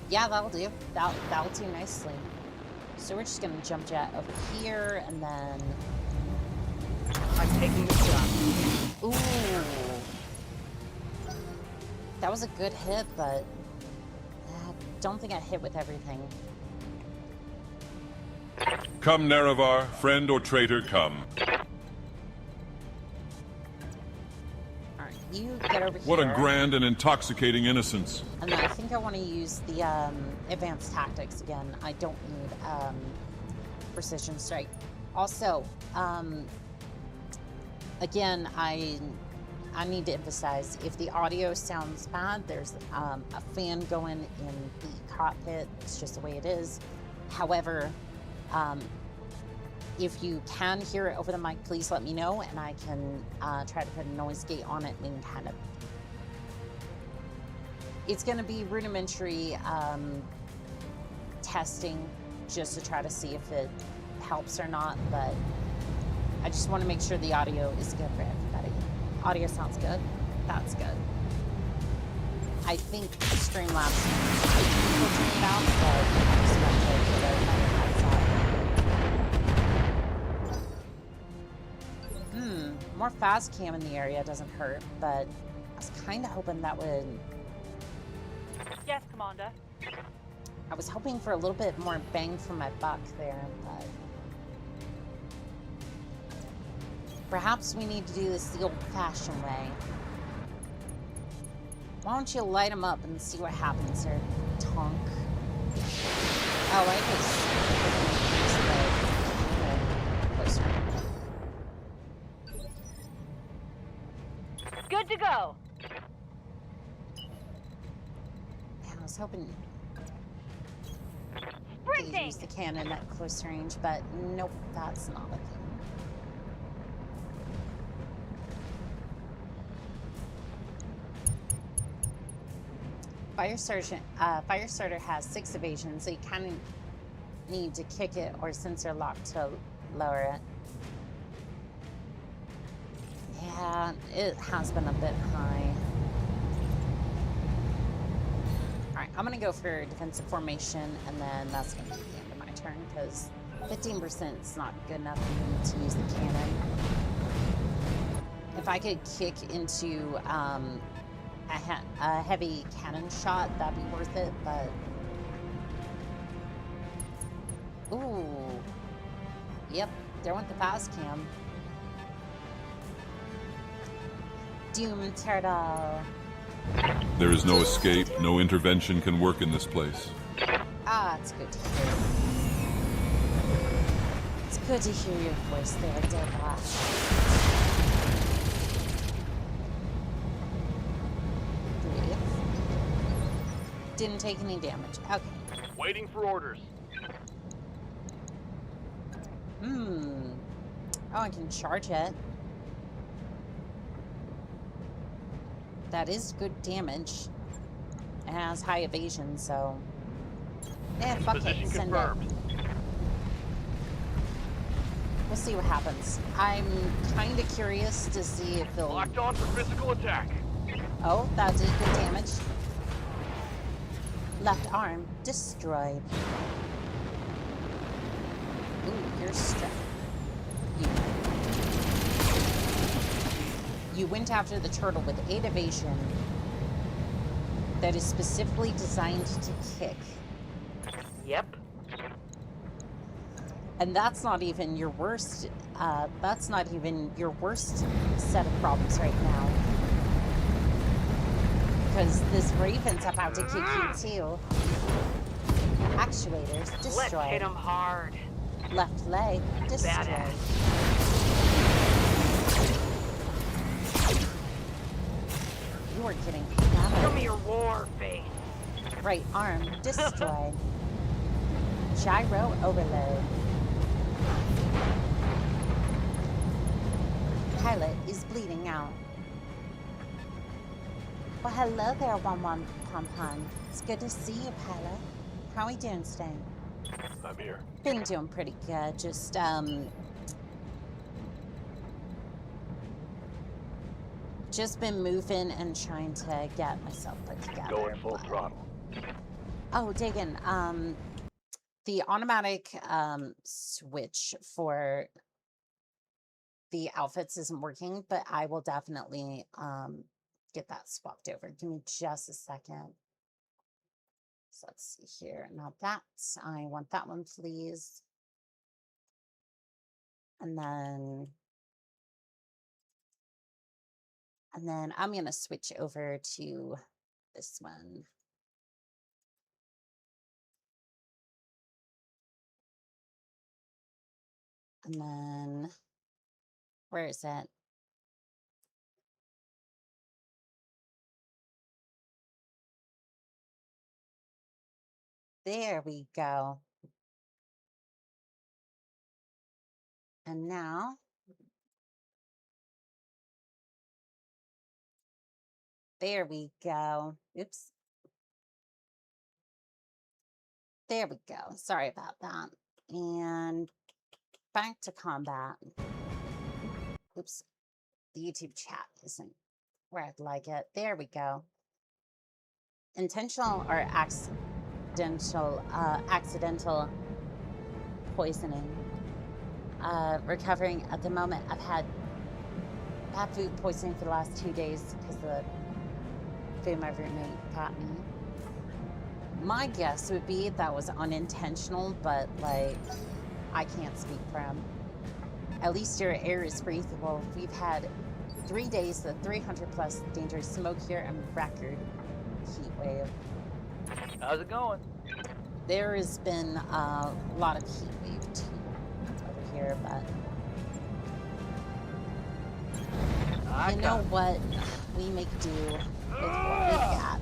Yeah, that'll do. That'll do nicely. So we're just gonna jump jet over here, and then I'm taking the shot. ooh. That was a good hit, but I don't think I hit with everything. Come, Nerevar, friend or traitor, come. Alright, you get over here. What a grand and intoxicating innocence. And then I think I want to use the advanced tactics again. I don't need precision strike. Also, again, I need to emphasize, if the audio sounds bad, there's a fan going in the cockpit. It's just the way it is. However, if you can hear it over the mic, please let me know, and I can try to put a noise gate on it and kind of... It's going to be rudimentary testing just to try to see if it helps or not, but I just want to make sure the audio is good for everybody. Audio sounds good. That's good. I think Streamlabs will turn it out, but I just want to get everybody outside. More fast cam in the area doesn't hurt, but I was kind of hoping that would... Yes, Commander. I was hoping for a little bit more bang for my buck there, but... Perhaps we need to do this the old-fashioned way. Why don't you light them up and see what happens there, Tonk? Oh, I guess... Good to go. Man, I was hoping to Sprinting. use the cannon at close range, but nope, that's not a thing. Firestarter has 6 evasion, so you kind of need to kick it or sensor lock to lower it. Yeah, it has been a bit high. Alright, I'm going to go for defensive formation, and then that's going to be the end of my turn, because 15% is not good enough for me to use the cannon. If I could kick into a heavy cannon shot, that'd be worth it, but... Ooh. Yep, there went the fast cam. Doom Turtle. There is no escape, no intervention can work in this place. Ah, it's good to hear. It's good to hear your voice there, Deborah. Didn't take any damage. Okay. Waiting for orders. Oh, I can charge it. That is good damage. It has high evasion, so... Eh, fuck it. Position Send confirmed. it. We'll see what happens. I'm kind of curious to see if they'll... Locked on for physical attack. Oh, that did good damage. Left arm destroyed. Ooh, you're struck. You went after the turtle with 8 evasion that is specifically designed to kick. Yep. And that's not even your worst, set of problems right now. Because this Raven's about to kick you too. Actuators destroyed. Let's hit him hard. Left leg destroyed. Badass. You are getting Show hammered. me your war face. Right arm destroyed. Gyro overload. Pilot is bleeding out. Well, hello there, One Pom Pom. It's good to see you, Pilot. How are we doing today? I'm here. Been doing pretty good. Just been moving and trying to get myself put together. Going full but- throttle. Oh, digging. The automatic switch for the outfits isn't working, but I will definitely get that swapped over. Give me just a second. So let's see here. Not that. I want that one, please. And then I'm going to switch over to this one. And then, where is it? There we go. And now, there we go. Oops. There we go. Sorry about that. And back to combat. Oops. The YouTube chat isn't where I'd like it. There we go. Intentional or accidental poisoning. Recovering at the moment. I've had bad food poisoning for the last 2 days because the food my roommate got me. My guess would be that was unintentional, but like, I can't speak for him. At least your air is breathable. We've had 3 days of 300 plus dangerous smoke here and record heat wave. How's it going? There has been a lot of heat wave too over here, but you know what? We make do with what we got.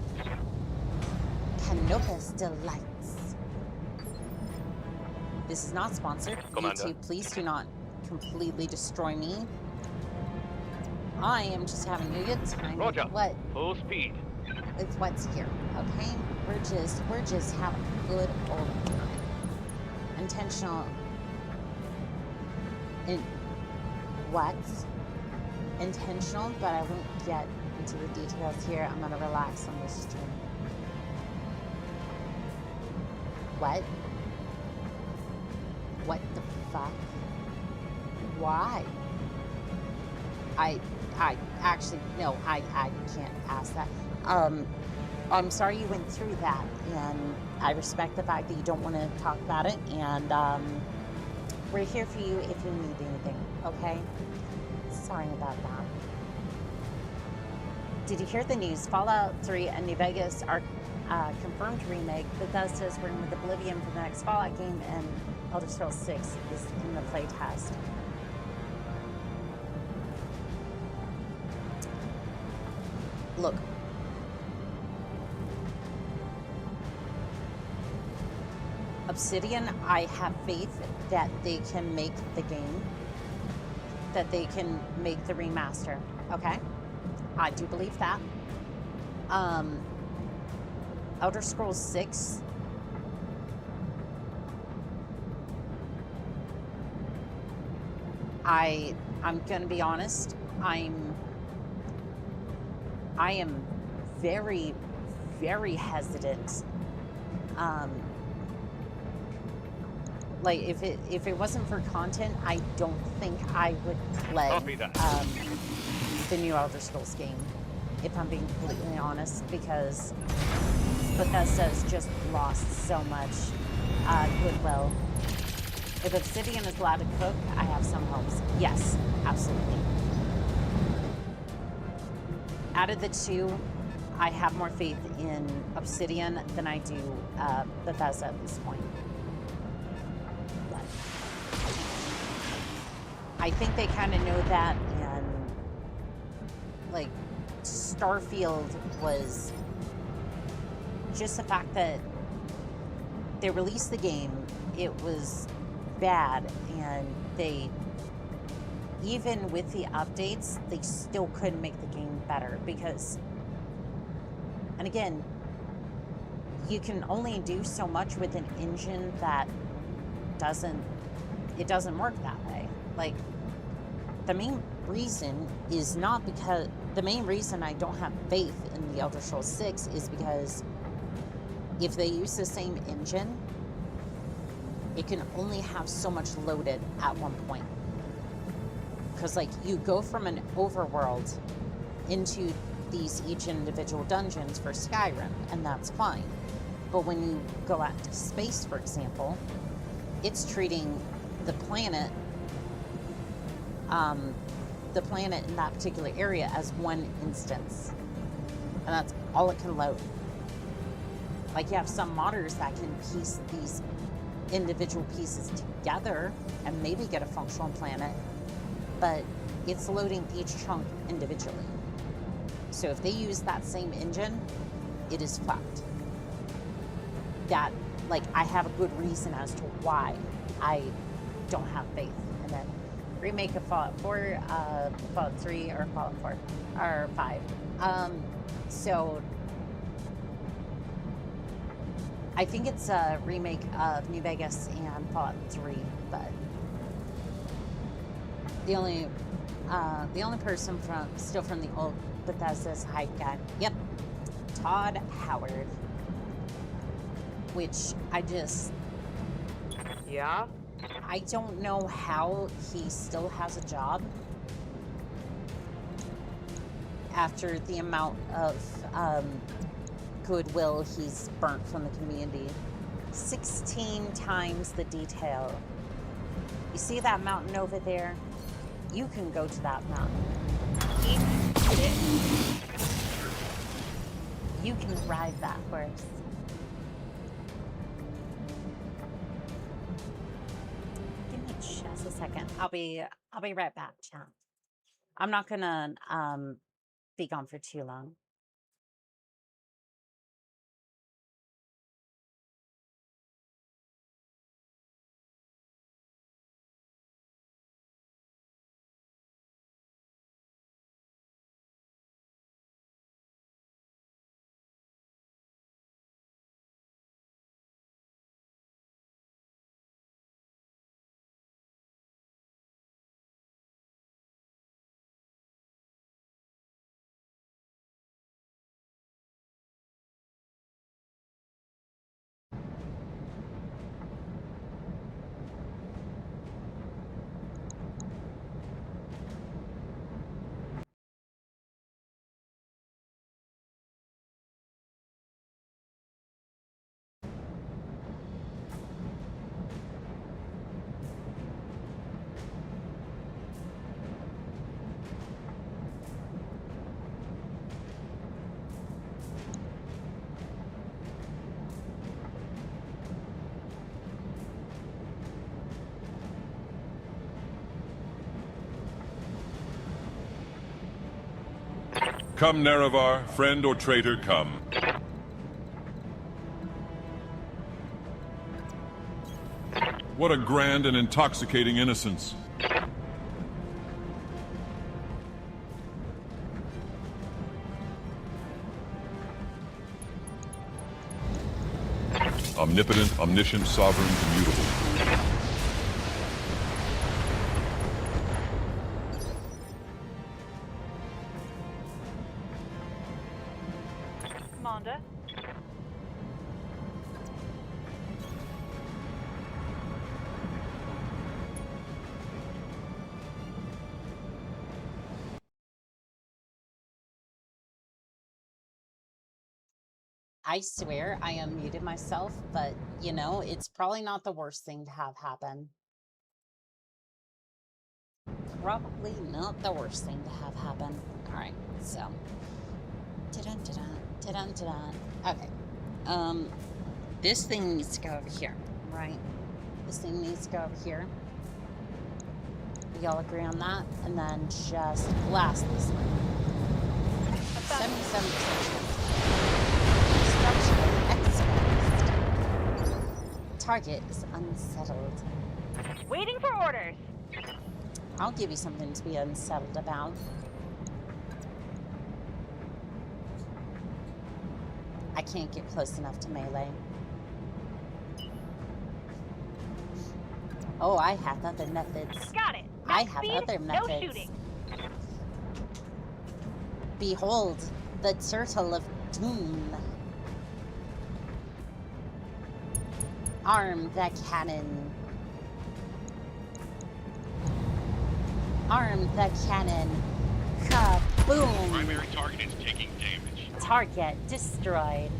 Canopus Delights. This is not sponsored. Commander. YouTube, please do not completely destroy me. I am just having a good time Roger. with what Full speed. with what's here. Okay? We're just having a good old time. Intentional what? Intentional, but I won't get into the details here. I'm gonna relax on this stream. What? What the fuck? Why? I actually, no, I can't ask that. I'm sorry you went through that, and I respect the fact that you don't want to talk about it, and we're here for you if you need anything, okay? Sorry about that. Did you hear the news? Fallout 3 and New Vegas are confirmed remake. Bethesda is working with Oblivion for the next Fallout game, and Elder Scrolls 6 is in the playtest. Look. Obsidian, I have faith that they can make the game, that they can make the remaster, okay? I do believe that. Elder Scrolls 6, I'm gonna be honest, I am very, very hesitant. Like if it wasn't for content, I don't think I would play Copy that. the new Elder Scrolls game, if I'm being completely honest, because Bethesda's just lost so much goodwill. If Obsidian is allowed to cook, I have some hopes. Yes, absolutely. Out of the two, I have more faith in Obsidian than I do Bethesda at this point. But I think they kind of know that, and like Starfield was just the fact that they released the game, it was bad, and they, even with the updates, they still couldn't make the game better because, and again, you can only do so much with an engine that doesn't work that way. Like, the main reason is not because, the main reason I don't have faith in the Elder Scrolls 6 is because if they use the same engine, it can only have so much loaded at one point. Because, like, you go from an overworld into these each individual dungeons for Skyrim, and that's fine. But when you go out to space, for example, it's treating the planet in that particular area as one instance. And that's all it can load. Like, you have some modders that can piece these individual pieces together and maybe get a functional planet, but it's loading each chunk individually. So if they use that same engine, it is fucked. That, like, I have a good reason as to why I don't have faith in it. Remake of Fallout 4, Fallout 3, or Fallout 4, or 5. So I think it's a remake of New Vegas and Fallout 3, but the only person still from the old Bethesda's hype guy. Yep, Todd Howard. Which Yeah? I don't know how he still has a job after the amount of goodwill he's burnt from the community. 16 times the detail. You see that mountain over there? You can go to that mountain. You can ride that horse. Give me just a second. I'll be right back, chat. I'm not gonna be gone for too long. Come, Nerevar, friend or traitor, come. What a grand and intoxicating innocence. Omnipotent, omniscient, sovereign, immutable. Commander. I swear I unmuted myself, but you know, it's probably not the worst thing to have happen. Probably not the worst thing to have happen. Alright, so. Ta-dun. Okay. This thing needs to go over here, right? This thing needs to go over here. We all agree on that, and then just blast this one. 77%. Exposed. Target is unsettled. Waiting for orders. I'll give you something to be unsettled about. I can't get close enough to melee. Oh, I have other methods. Got it. I Max have speed, other no methods. shooting. Behold, the turtle of doom. Arm the cannon. Arm the cannon. Kaboom! Primary target is taking damage. Target destroyed.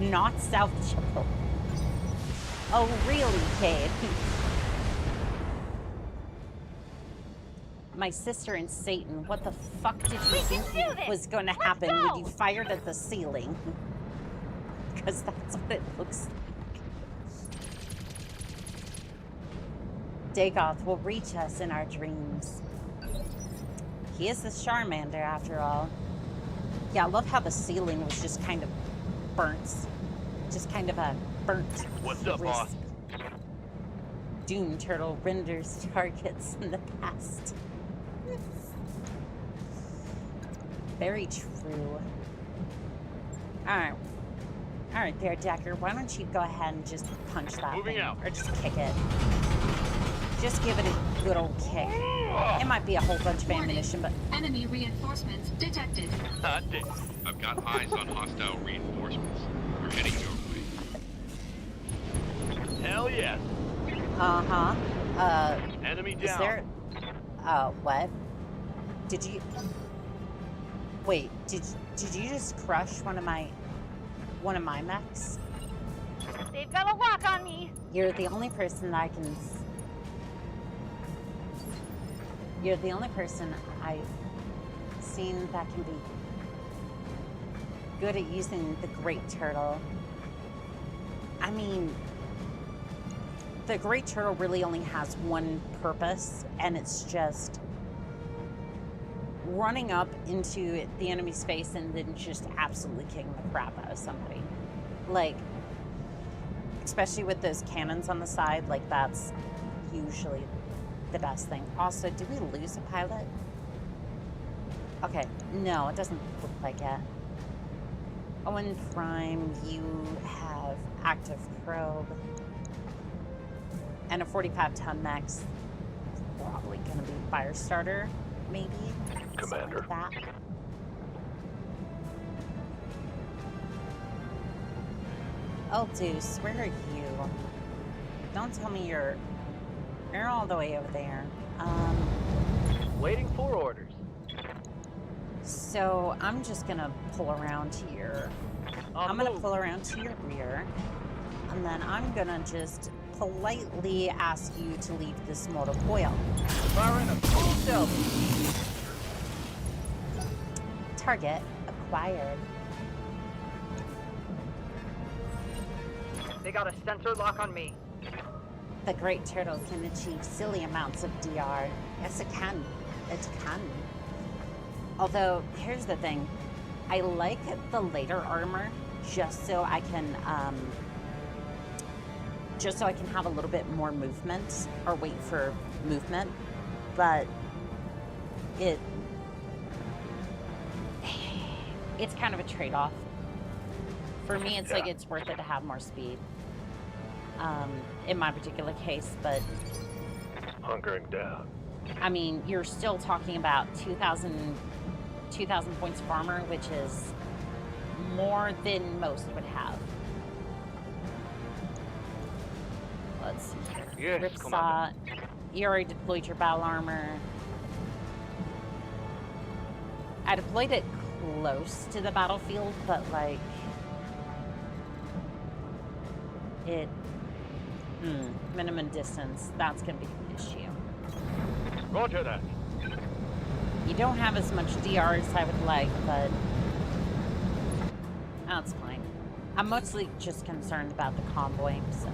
Not salvageable. Oh, really, Cade? My sister and Satan, what the fuck did you think was going to happen when you fired at the ceiling? Because that's what it looks like. Dagoth will reach us in our dreams. He is the Charmander, after all. Yeah, I love how the ceiling was just kind of burnt. Just kind of a burnt What's up, wisp. boss? Doom Turtle renders targets in the past. Very true. Alright. Alright there, Decker. Why don't you go ahead and just punch that Moving thing? out. Or just kick it. Just give it a good old kick. It might be a whole bunch of ammunition, but... Enemy reinforcements detected. Hot damn. I've got eyes on hostile reinforcements. We're heading your way. Hell yes. Uh-huh. Enemy Is down. there... what? Did you... Wait, did you just crush one of my mechs? They've got a lock on me. You're the only person that I can... You're the only person I've seen that can be good at using the Great Turtle. I mean, the Great Turtle really only has one purpose, and it's just running up into the enemy space and then just absolutely kicking the crap out of somebody. Like, especially with those cannons on the side, like that's usually the best thing. Also, did we lose a pilot? Okay, no, it doesn't look like it. Owen Prime, you have active probe and a 45-ton max. Probably gonna be fire starter, maybe. Commander. Something like that. Oh, Deuce, where are you? Don't tell me you're all the way over there. Waiting for orders. So I'm just gonna pull around here. I'm gonna pull around to your rear, and then I'm gonna just politely ask you to leave this mortal coil. Firing a full self. Target acquired. They got a sensor lock on me. The Great Turtle can achieve silly amounts of DR. Yes, it can. It can. Although, here's the thing. I like the later armor just so I can have a little bit more movement or wait for movement, but it's kind of a trade-off. For me, it's like it's worth it to have more speed in my particular case, but Hunkering down. I mean, you're still talking about 2,000 points of armor, which is more than most would have. Let's see here. Yes, Ripsaw, you already deployed your battle armor. I deployed it close to the battlefield, but like it minimum distance, that's gonna be an issue. Roger that. You don't have as much DR as I would like, but that's fine. I'm mostly just concerned about the convoy, so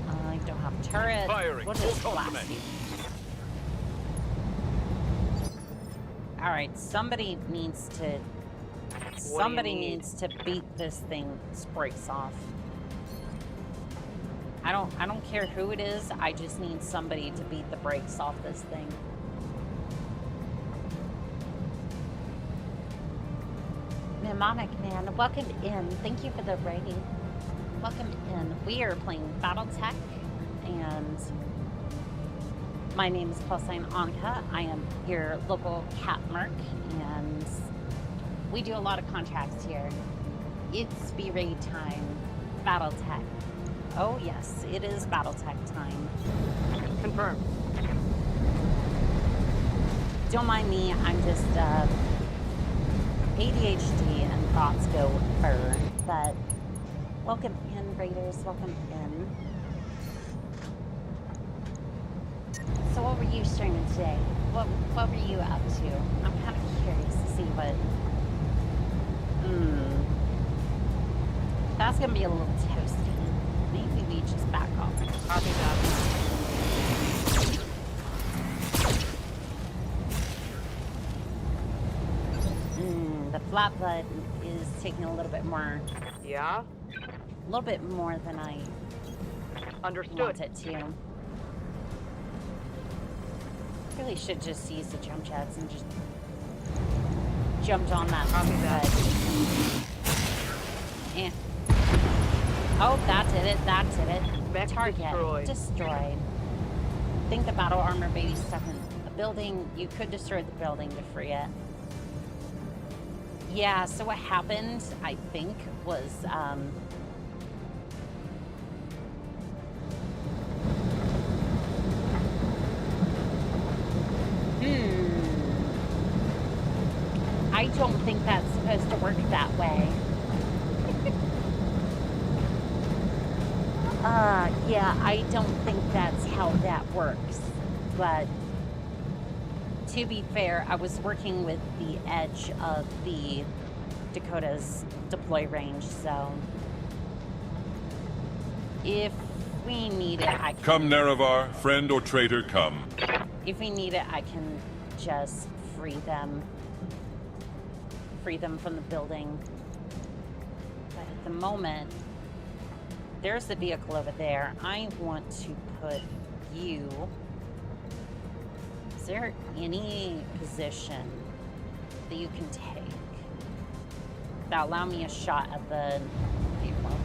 I don't have a turret. Firing. We'll just Full blast complement. you. All right, somebody needs to beat this thing's brakes off. I don't care who it is. I just need somebody to beat the brakes off this thing. Mnemonic Man, welcome in. Thank you for the rating. Welcome in. We are playing Battletech, and my name is +Annika. I am your local cat merc, and we do a lot of contracts here. It's B-Raid time. Battletech. Oh yes, it is Battletech time. Confirmed. Don't mind me, I'm just ADHD and thoughts go fur. But welcome in, Raiders, welcome in. So what were you streaming today? What were you up to? I'm kind of curious to see what... That's gonna be a little toasty. Maybe we just back off. Copy that. The flat butt is taking a little bit more... Yeah? A little bit more than I Understood. want it to. Really should just use the jump jets and just jumped on that. Copy that. Eh. Oh, that did it. That did it. Mech Target destroyed. I think the battle armor baby's stuck in the building. You could destroy the building to free it. Yeah, so what happened, I think, was I don't think that's supposed to work that way. Yeah, I don't think that's how that works. But to be fair, I was working with the edge of the Dakota's deploy range, so if we need it, I can... Come, Nerevar, friend or traitor, come. If we need it, I can just free them from the building. But at the moment, there's the vehicle over there. I want to put you... Is there any position that you can take that allow me a shot at the vehicle?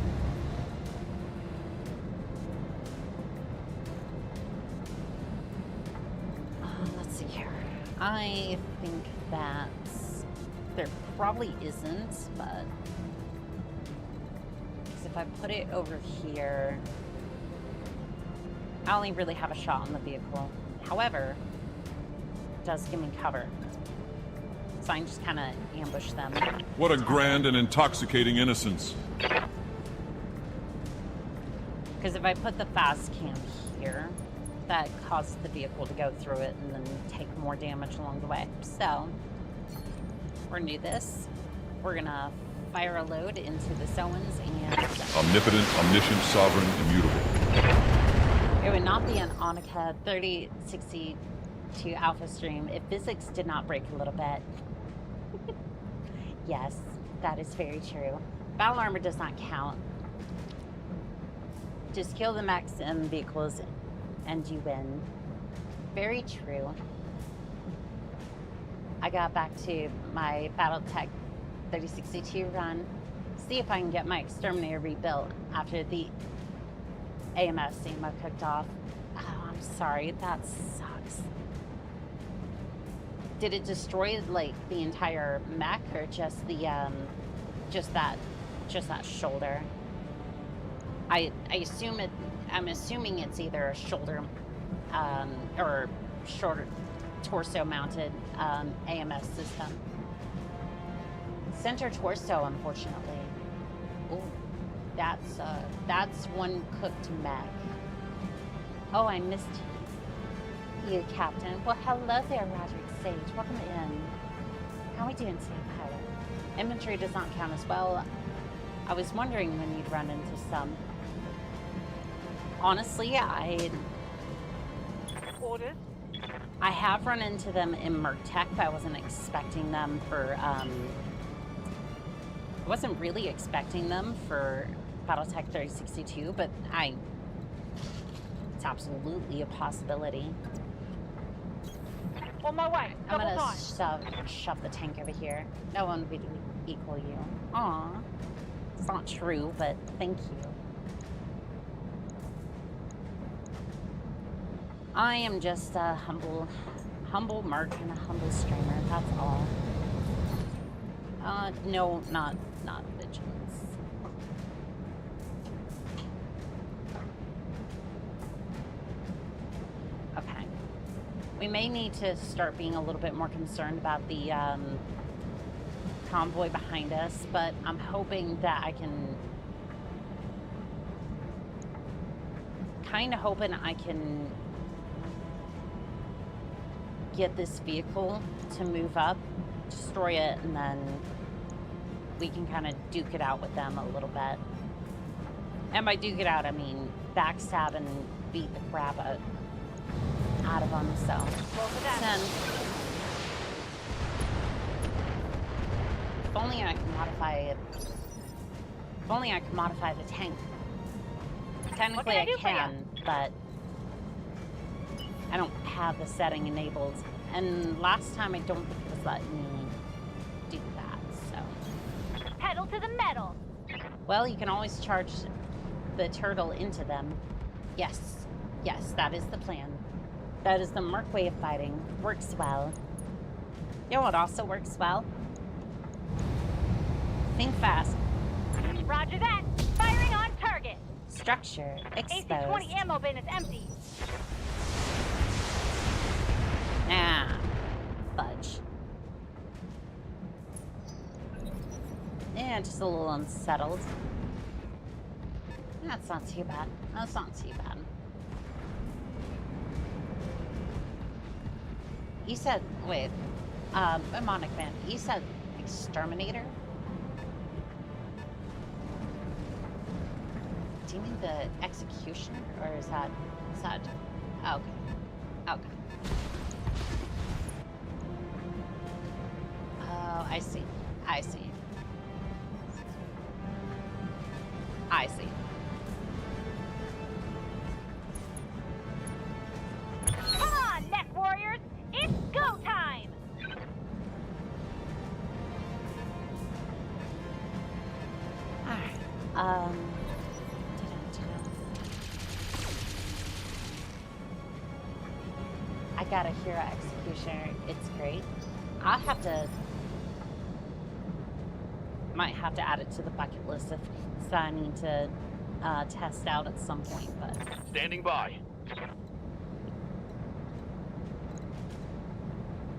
Let's see here. I think that there probably isn't, but because if I put it over here, I only really have a shot on the vehicle. However, it does give me cover, so I can just kind of ambush them. What a grand and intoxicating innocence. Because if I put the fast cam here, that causes the vehicle to go through it and then take more damage along the way. So we're gonna do this. We're gonna fire a load into the Soans and... Omnipotent, omniscient, sovereign, immutable. It would not be an Onica 3060 to Alpha Stream if physics did not break a little bit. Yes, that is very true. Battle armor does not count. Just kill the mechs and vehicles and you win. Very true. I got back to my Battletech 3062 run. See if I can get my exterminator rebuilt after the AMS ammo cooked off. Oh, I'm sorry, that sucks. Did it destroy like the entire mech or just the just that shoulder? I assume it. I'm assuming it's either a shoulder or shorter torso mounted AMS system. Center torso, unfortunately. Oh, that's one cooked mech. Oh, I missed you, Captain. Well, hello there, Roderick Sage. Welcome in. How are we doing today, pilot? Inventory does not count as well. I was wondering when you'd run into some. Honestly, Orders. I have run into them in Merc Tech, but I wasn't expecting them for, I wasn't really expecting them for Battletech 3062, but it's absolutely a possibility. On my way. I'm Double gonna time. shove the tank over here. No one would equal you. Aw. It's not true, but thank you. I am just a humble merc and a humble streamer, that's all. No, not vigilance. Okay. We may need to start being a little bit more concerned about the convoy behind us, but I'm hoping that I can... Kinda hoping I can get this vehicle to move up, destroy it, and then we can kind of duke it out with them a little bit. And by duke it out, I mean backstab and beat the crap out of them, so. Roll for that. 10. If only I could modify it. If only I could modify the tank. Technically I can, but I don't have the setting enabled. And last time I don't think it was letting me do that, so. Pedal to the metal. Well, you can always charge the turtle into them. Yes, that is the plan. That is the Merc way of fighting. Works well. You know what also works well? Think fast. Roger that. Firing on target. Structure exposed. AC-20 ammo bin is empty. Nah, fudge. Yeah, just a little unsettled. That's not too bad. That's not too bad. You said, wait, Mnemonic Man, you said exterminator? Do you mean the executioner, or is that, oh, okay, okay. Oh, I see. I see. Come on, neck warriors! It's go time! Alright. I got a hero executioner. It's great. Might have to add it to the bucket list if I need to test out at some point, but. Standing by.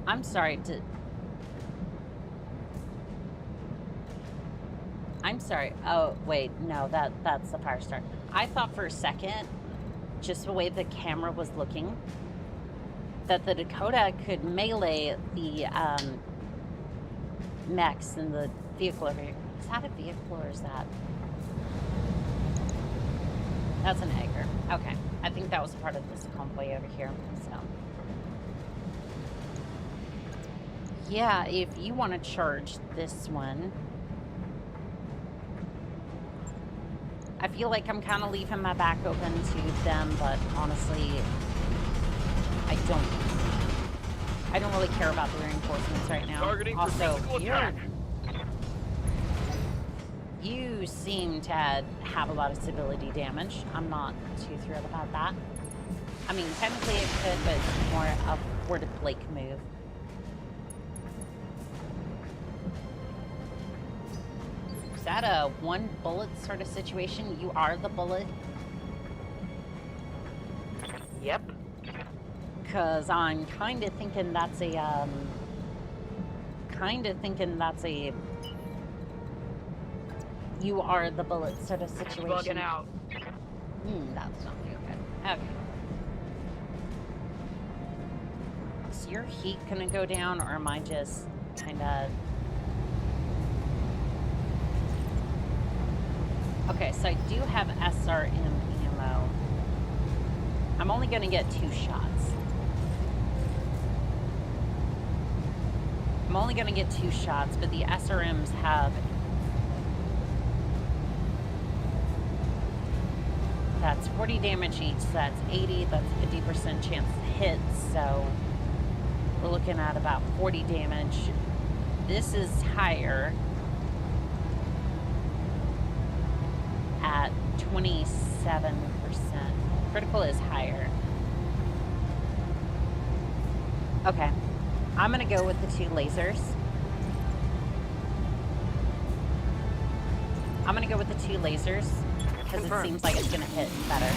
I'm sorry. Oh, wait, no, that's the power start. I thought for a second, just the way the camera was looking, that the Dakota could melee the mechs in the vehicle over here. Is that a vehicle or is that? That's an Egger. Okay. I think that was part of this convoy over here, so. Yeah, if you want to charge this one. I feel like I'm kind of leaving my back open to them, but honestly, I don't really care about the reinforcements right now. Targeting for Also, physical attack. you seem to have a lot of stability damage. I'm not too thrilled about that. I mean, technically it could, but it's more a Word of Blake move. Is that a one bullet sort of situation? You are the bullet? Yep. Because I'm kind of thinking that's a, you are the bullet sort of situation. Bugging out. That's not too good. Okay. Is your heat gonna go down, or am I just kind of... Okay, so I do have SRM ammo. I'm only gonna get 2 shots. I'm only gonna get 2 shots, but the SRMs have... That's 40 damage each, so that's 80, that's 50% chance to hit, so we're looking at about 40 damage. This is higher at 27%. Critical is higher. Okay, I'm gonna go with the 2 lasers. I'm gonna go with the 2 lasers. Because it seems like it's going to hit better.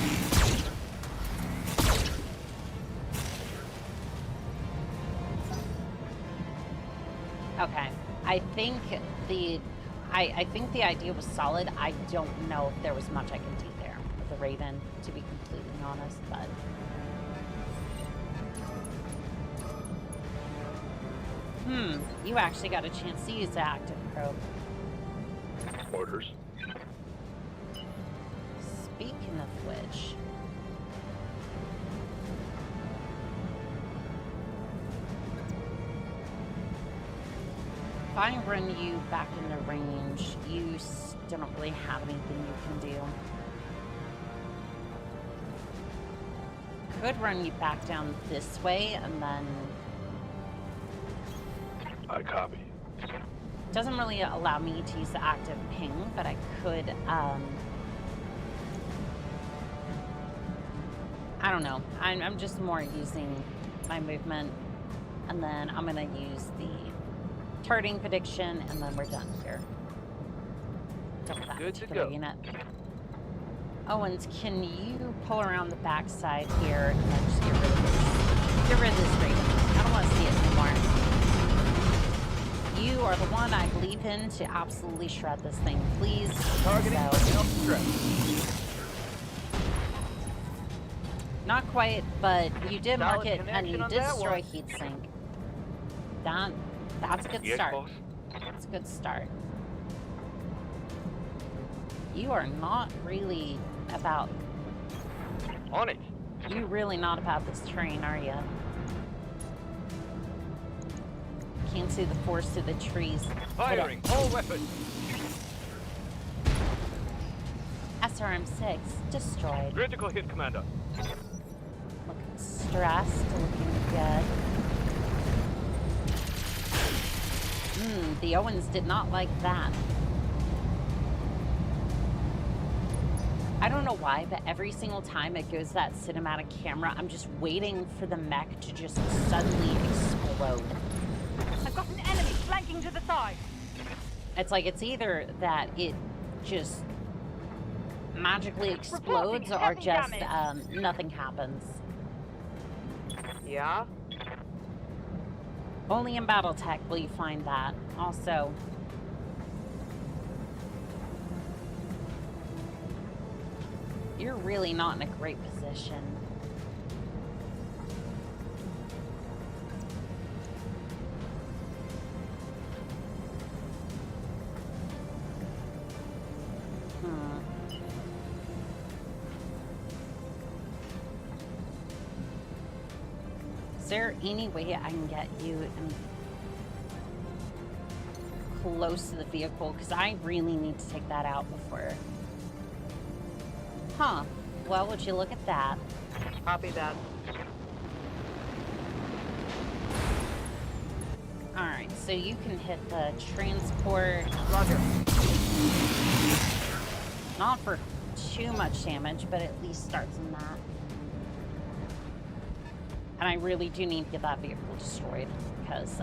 Okay. I think the idea was solid. I don't know if there was much I can do there with the Raven, to be completely honest, but... You actually got a chance to use the active probe. Orders. Speaking of which, if I run you back into range, you still don't really have anything you can do. Could run you back down this way and then... I copy. Doesn't really allow me to use the active ping, but I could, I don't know. I'm just more using my movement, and then I'm gonna use the targeting prediction, and then we're done here. Done with that Good to particular go. unit. Owens, can you pull around the backside here and then just get rid of this Raven? I don't want to see it anymore. You are the one I believe in to absolutely shred this thing, please. Targeting for self-destruct. Not quite, but you did mark Solid it and you connection on did that destroy one. heat sink. That's a good Yes, start. boss. That's a good start. You are not really about... On it. You're really not about this train, are you? Can't see the forest through the trees. Firing all weapons. SRM-6 destroyed. Critical hit, Commander. Looking stressed, looking good. The Owens did not like that. I don't know why, but every single time it goes that cinematic camera, I'm just waiting for the mech to just suddenly explode. I've got an enemy flanking to the side. It's like it's either that it just magically explodes or heavy just damage. nothing happens. Yeah? Only in Battletech will you find that. Also, you're really not in a great position. Is there any way I can get you in close to the vehicle because I really need to take that out before. Huh. Well, would you look at that? Copy that. Alright, so you can hit the transport. Roger. Not for too much damage, but at least starts in that. And I really do need to get that vehicle destroyed because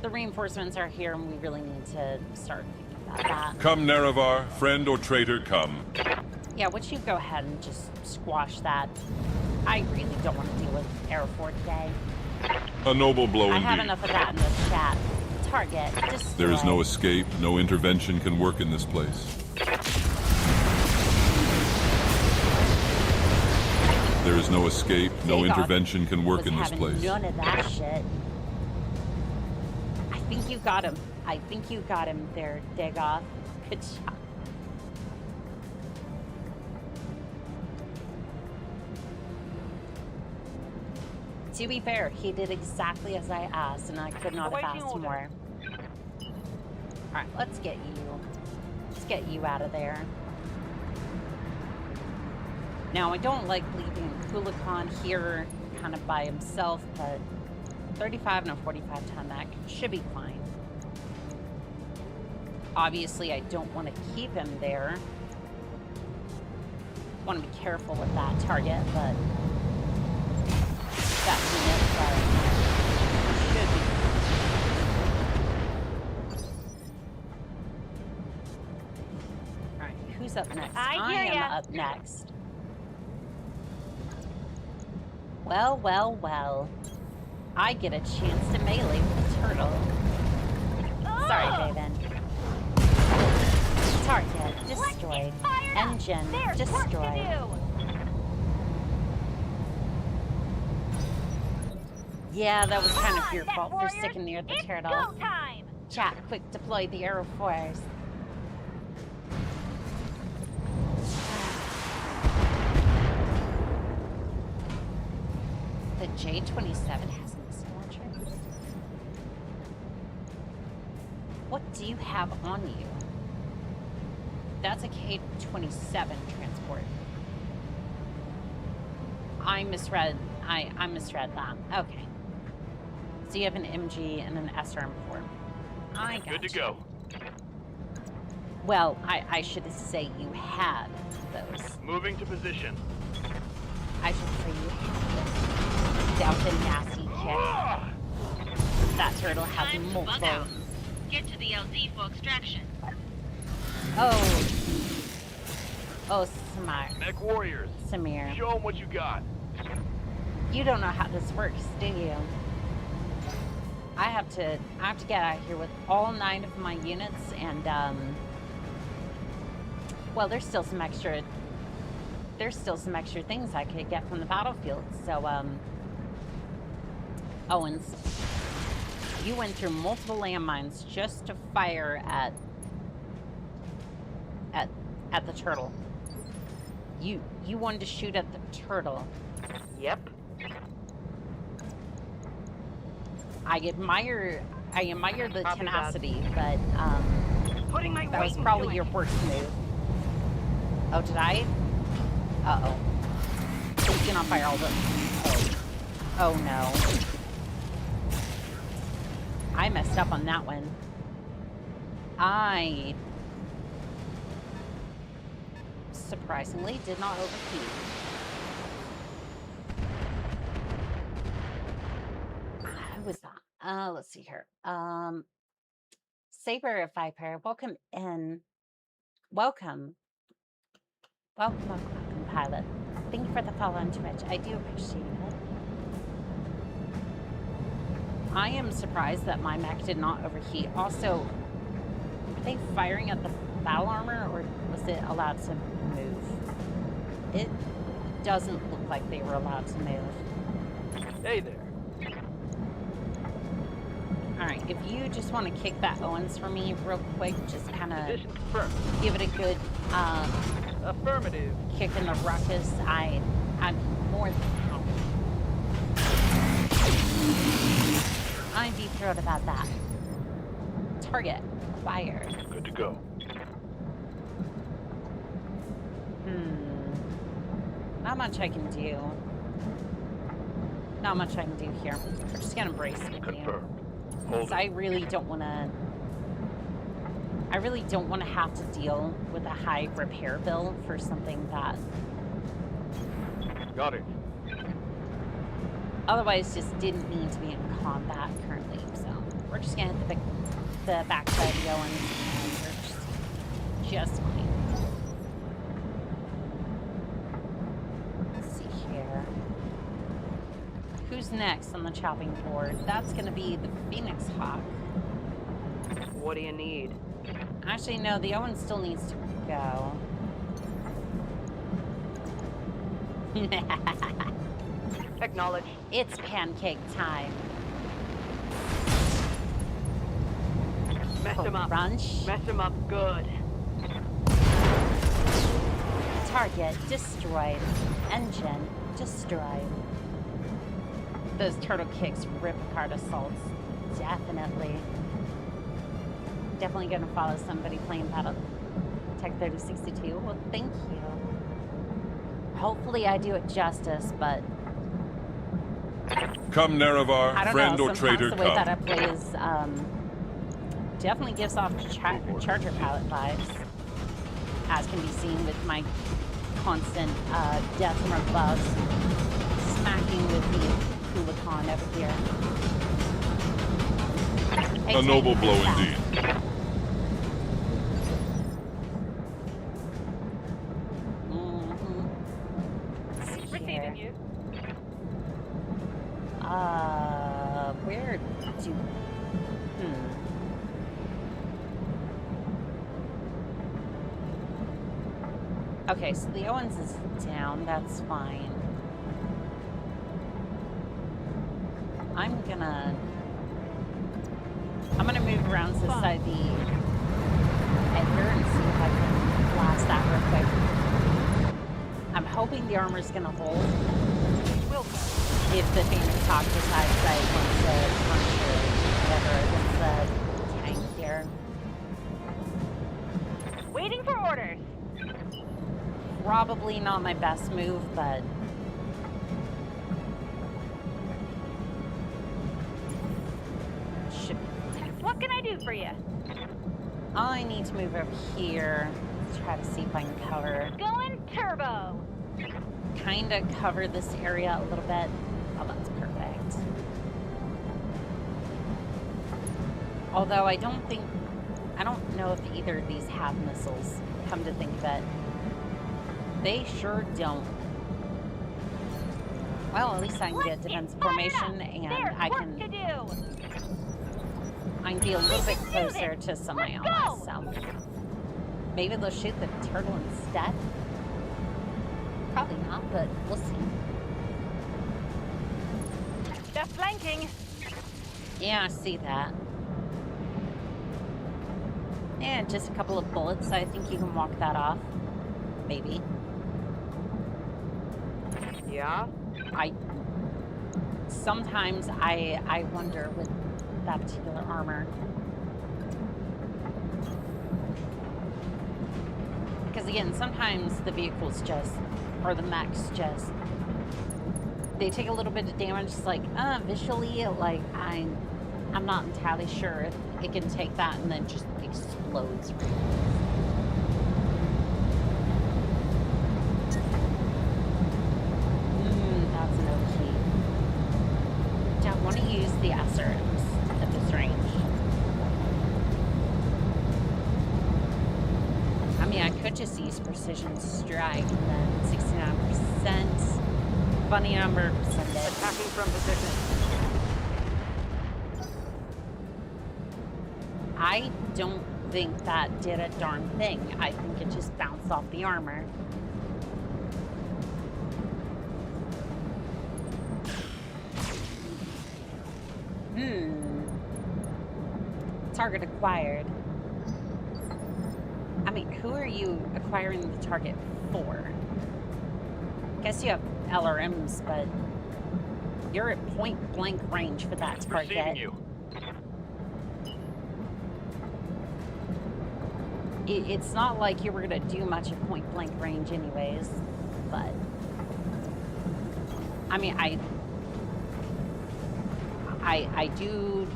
the reinforcements are here and we really need to start thinking about that. Come, Nerevar, friend or traitor, come. Yeah, would you go ahead and just squash that? I really don't want to deal with Air 4 today. A noble blow I indeed. have enough of that in this chat. Target, destroy. There is no escape, no intervention can work in this place. There is no escape, no intervention can work in this place. None of that shit. I think you got him. I think you got him there, Dagoth. Good job. To be fair, he did exactly as I asked, and I could not have asked more. Alright, let's get you out of there. Now, I don't like leaving Kulikan here kind of by himself, but 35 and a 45 ton, that should be fine. Obviously, I don't want to keep him there. Want to be careful with that target, but that unit, should be. Alright, who's up next? I hear am ya. up next. Well, well, well. I get a chance to melee with the turtle. Sorry, David. Target destroyed. Engine There's work to destroyed. do. Yeah, that was kind of your Net fault for warriors, sticking near the it's turtle. go time. Chat, quick deploy the Aero Force. The J-27 has a missile launcher. What do you have on you? That's a K-27 transport. I misread that. Okay. So you have an MG and an SRM4. I got Good to go. Well, I should say you had those. Moving to position. I should say you had dealt a nasty kick. That turtle has Time to bug multiple. out. Get to the LZ for extraction. Oh. Oh, smart. Mech warriors. Samir. Show them what you got. You don't know how this works, do you? I have to get out of here with all 9 of my units, and well, there's still some extra things I could get from the battlefield. So Owens, you went through multiple landmines just to fire at the turtle. You wanted to shoot at the turtle. Yep. I admire the Copy tenacity, but Putting my that weight was into probably it. your worst move. Oh, did I? Uh-oh. He's gonna fire all the... Oh no. I messed up on that one. I surprisingly did not overheat. Who was that? Let's see here. Saber Viper, welcome in. Welcome, pilot. Thank you for the follow on Twitch. I do appreciate it. I am surprised that my mech did not overheat. Also, were they firing at the battle armor, or was it allowed to move? It doesn't look like they were allowed to move. Hey there. Alright, if you just want to kick that Owens for me real quick, just kind of Position confirmed. give it a good Affirmative. kick in the ruckus, I'm more than happy. I'd be thrilled about that. Target acquired. Good to go. Not much I can do. Not much I can do here. We're just gonna brace with you. Confirmed. 'Cause Hold I it. really don't wanna... I really don't want to have to deal with a high repair bill for something that Got it. otherwise just didn't need to be in combat currently. So we're just gonna hit the backside of the Owens and we're just fine. Let's see here. Who's next on the chopping board? That's gonna be the Phoenix Hawk. What do you need? Actually, no, the Owen still needs to go. Acknowledge. It's pancake time. Mess him up. Crunch. Mess him up good. Target destroyed. Engine destroyed. Those turtle kicks rip apart assaults. Definitely. Definitely gonna follow somebody playing Battletech 3062. Well, thank you. Hopefully I do it justice, but Come, Nerevar, I don't friend know. or Sometimes traitor, the way that I come. play is definitely gives off Charger Pilot vibes, as can be seen with my constant death from above smacking with the Hulacan over here. Hey, A noble tank, blow back. indeed. Receiving you. Where do... Okay, so the Owens is down. That's fine. I'm gonna move around to the side of the Edgar and see if I can blast that real quick. I'm hoping the armor's gonna hold. If the Phoenix Hawk decides that it wants to punch or whatever against the tank here. Waiting for orders. Probably not my best move, but should be fine. What can I do for you? I need to move over here to try to see if I can cover, Going turbo. kind of cover this area a little bit. Oh, that's perfect. Although I don't know if either of these have missiles, come to think of it. They sure don't. Well, at least I can get defensive formation and There's I work can to do. be a little bit can do closer this. to some of my Let's allies, go. so maybe they'll shoot the turtle instead. Probably not, but we'll see. They're flanking. Yeah, I see that. And just a couple of bullets, I think you can walk that off. Maybe. Yeah? Sometimes I wonder with that particular armor. Because again, sometimes the vehicles just, or the mechs just, they take a little bit of damage. It's like, visually, like, I'm not entirely sure if it can take that and then just explodes. That's an OP. Don't want to use the SRMs at this range. I mean, I could just use Precision Strike and then 69%. Funny number percentage. Attacking from position. I don't think that did a darn thing. I think it just bounced off the armor. Target acquired. I mean, who are you acquiring the target for? Guess you have LRMs, but you're at point blank range for that Receiving target. you. It's not like you were gonna do much at point blank range anyways, but I mean, I do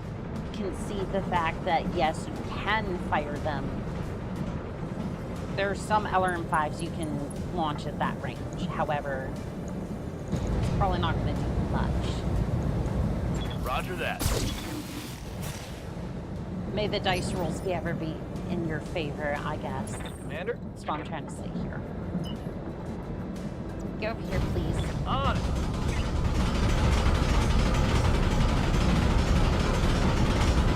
concede the fact that yes, you can fire them. There are some LRM-5s you can launch at that range. However, it's probably not going to do much. Roger that. May the dice rolls be ever be in your favor, I guess. Commander? That's what I'm trying to say here. Get over here, please. On it.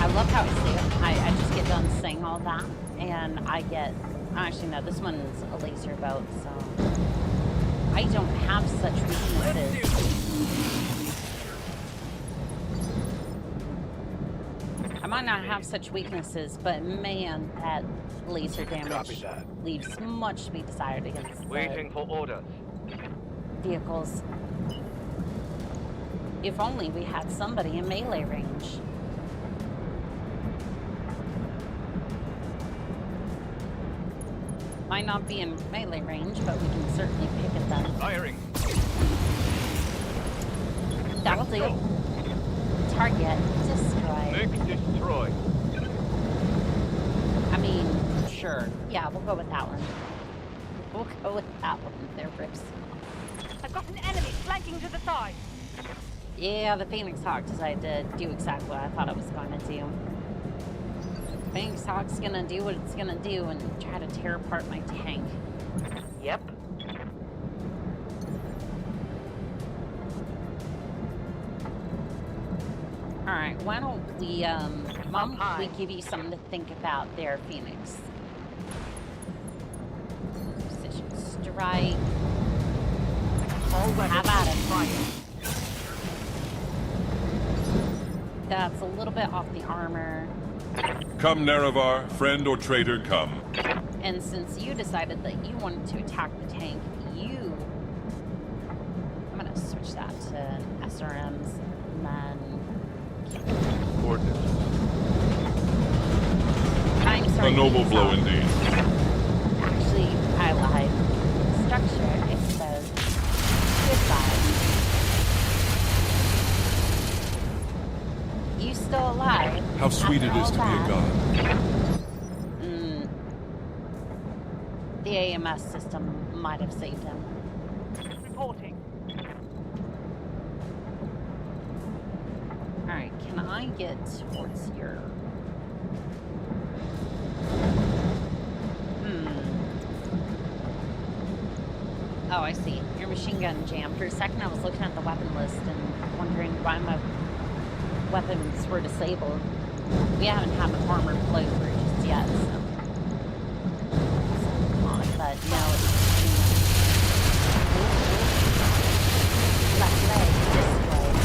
I love how I say it. I just get done saying all that, and I get... Actually, no, this one's a laser boat, so... I don't have such weaknesses. I might not have such weaknesses, but man, that laser damage leaves much to be desired against Waiting for orders. vehicles. If only we had somebody in melee range. Might not be in melee range, but we can certainly pick at them. Firing. That'll do. Target destroy. Make destroy. I mean, sure. Yeah, we'll go with that one. We'll go with that one. There, Rips. I've got an enemy flanking to the side. Yeah, the Phoenix Hawk decided to do exactly what I thought it was going to do. Phoenix Hawk's gonna do what it's gonna do and try to tear apart my tank. Yep. Alright, why don't we, we give you something to think about there, Phoenix. Precision strike. How about it? That's a little bit off the armor. Come, Nerevar, friend or traitor, come. And since you decided that you wanted to attack the tank, I'm gonna switch that to SRMs and then... Coordinates. I'm sorry. A noble blow indeed. Actually, I lied. Structure exposed. Goodbye. You still alive? How sweet it is to be a god. The AMS system might have saved him. Reporting. Alright, can I get towards your... Oh, I see. Your machine gun jammed. For a second I was looking at the weapon list and wondering why my weapons were disabled. We haven't had an armor flow through just yet, so... But no, it's... Left leg destroyed.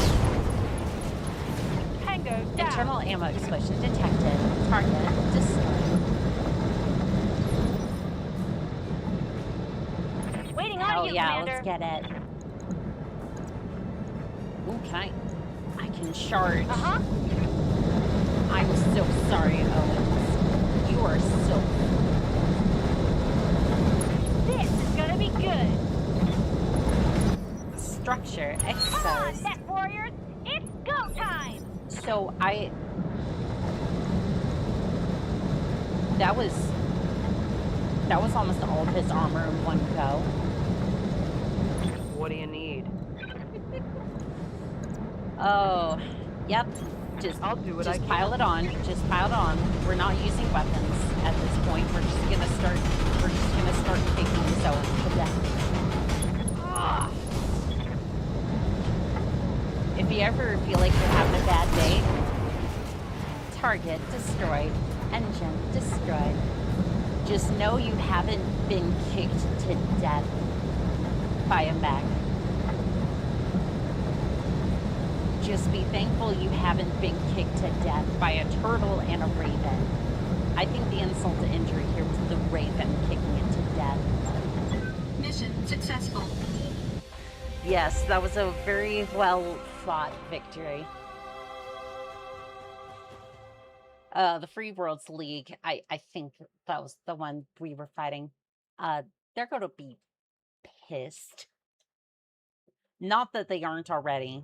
Tango down. Internal ammo explosion detected. Target destroyed. Waiting on Oh you, yeah, Commander. let's get it. Ooh, I can charge. Uh-huh. I'm so sorry, Owens. You are so... This is gonna be good. Structure Come on, exposed. Net Warriors. It's go time. So that was almost all of his armor in one go. What do you need? Oh, yep. I'll do what I Just can. pile it on. Just pile it on. We're not using weapons at this point. We're just gonna start kicking Zoe to death. Ah. If you ever feel like you're having a bad day, target destroyed, engine destroyed. Just know you haven't been kicked to death by a mech. Just be thankful you haven't been kicked to death by a turtle and a raven. I think the insult to injury here was the raven kicking it to death. Mission successful. Yes, that was a very well fought victory. The Free Worlds League, I think that was the one we were fighting. They're going to be pissed. Not that they aren't already.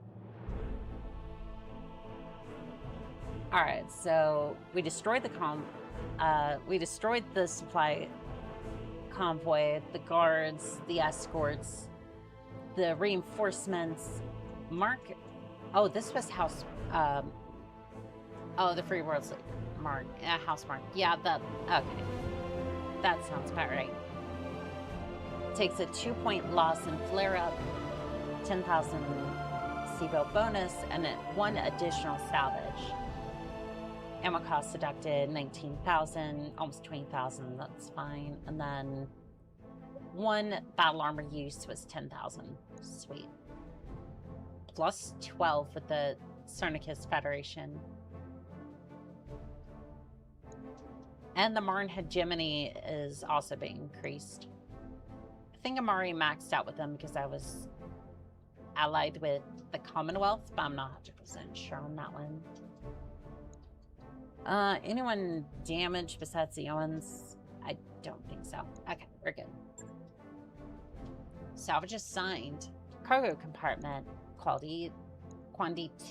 All right, so we destroyed the supply convoy, the guards, the escorts, the reinforcements. Oh, this was House. Oh, the Free Worlds League. House Mark. Yeah, okay. That sounds about right. Takes a 2-point loss in flare-up, 10,000 seatbelt bonus, and 1 additional salvage. Ammo cost deducted, 19,000, almost 20,000, that's fine. And then 1 battle armor use was 10,000. Sweet. Plus 12 with the Sarnicus Federation. And the Marn hegemony is also being increased. I think I'm already maxed out with them because I was allied with the Commonwealth, but I'm not 100% sure on that one. Anyone damaged besides the Owens? I don't think so. Okay, we're good. Salvage assigned. Cargo compartment. Quantity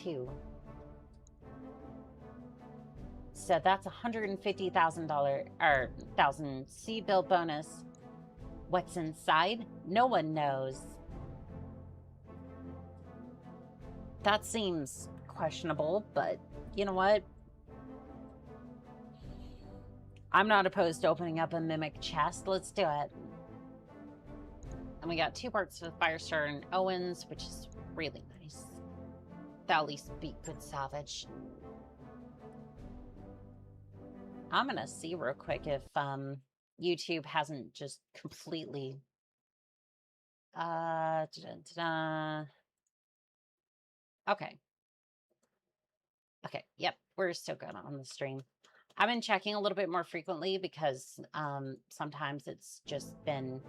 2. So that's $150,000 or 1,000 C-bill bonus. What's inside? No one knows. That seems questionable, but you know what? I'm not opposed to opening up a mimic chest. Let's do it. And we got 2 parts of the Firestar and Owens, which is really nice. That'll at least be good salvage. I'm gonna see real quick if YouTube hasn't just completely Okay. Okay, yep, we're still good on the stream. I've been checking a little bit more frequently because sometimes it's just been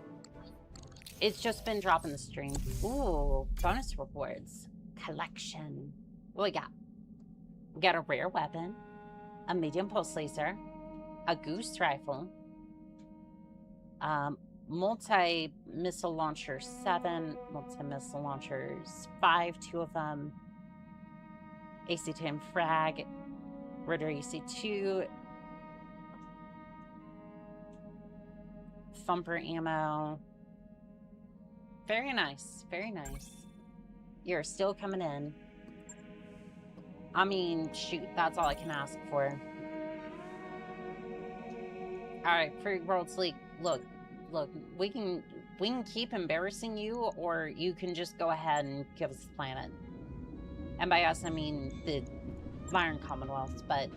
dropping the stream. Ooh, bonus rewards. Collection. What we got? We got a rare weapon, a medium pulse laser, a goose rifle, multi-missile launcher 7, multi-missile launchers 5, 2 of them, AC-10 frag, Rotary AC-2, thumper ammo. Very nice, very nice. You're still coming in. I mean, shoot, that's all I can ask for. All right, Free Worlds League, look, we can keep embarrassing you, or you can just go ahead and give us the planet. And by us, I mean the Iron Commonwealth, but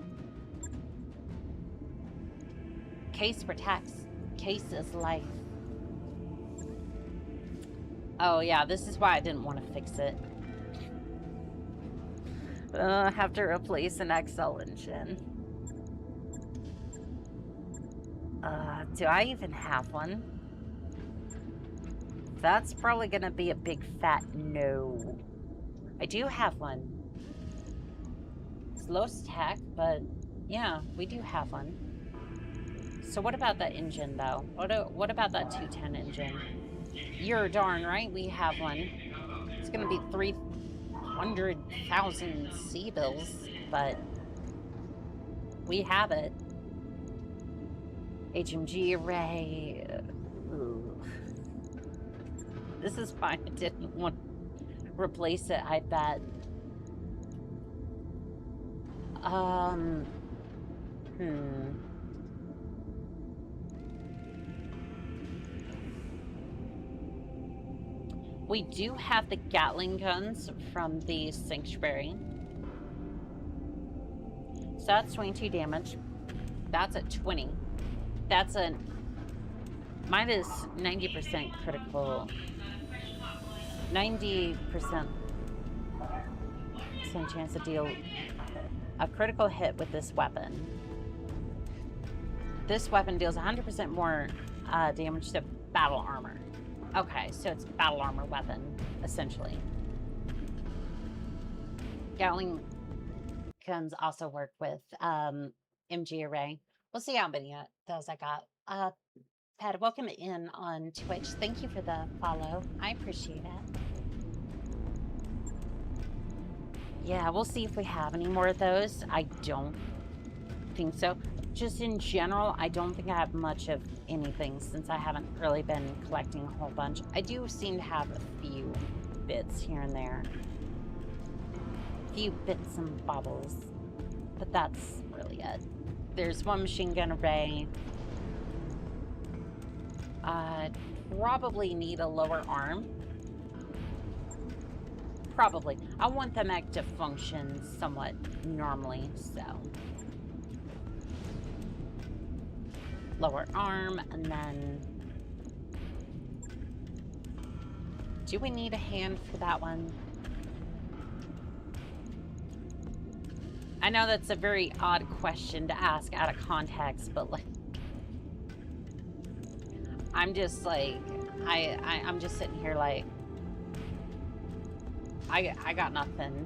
case protects. Case is life. Oh yeah, this is why I didn't want to fix it. I have to replace an XL engine. Do I even have one? That's probably gonna be a big fat no. I do have one. It's low tech, but yeah, we do have one. So what about that engine though? What about that 210 engine? You're darn right we have one. It's gonna be 300,000 C-bills, but we have it. HMG array. Ooh. This is fine. I didn't want to replace it, I bet. We do have the Gatling guns from the Sanctuary. So that's 22 damage. That's at 20. That's a minus 90% critical. 90% chance to deal a critical hit with this weapon. This weapon deals 100% more damage to battle armor. Okay, so it's a battle armor weapon, essentially. Gatling guns also work with MG array. We'll see how many of those I got. Pat, welcome in on Twitch. Thank you for the follow. I appreciate it. Yeah, we'll see if we have any more of those. I don't think so. Just in general, I don't think I have much of anything since I haven't really been collecting a whole bunch. I do seem to have a few bits here and there. A few bits and bobbles. But that's really it. There's one machine gun array. Probably need a lower arm. Probably. I want the mech to function somewhat normally, so. Lower arm, and then... Do we need a hand for that one? I know that's a very odd question to ask out of context, but like... I'm just like... I'm just sitting here like... I got nothing.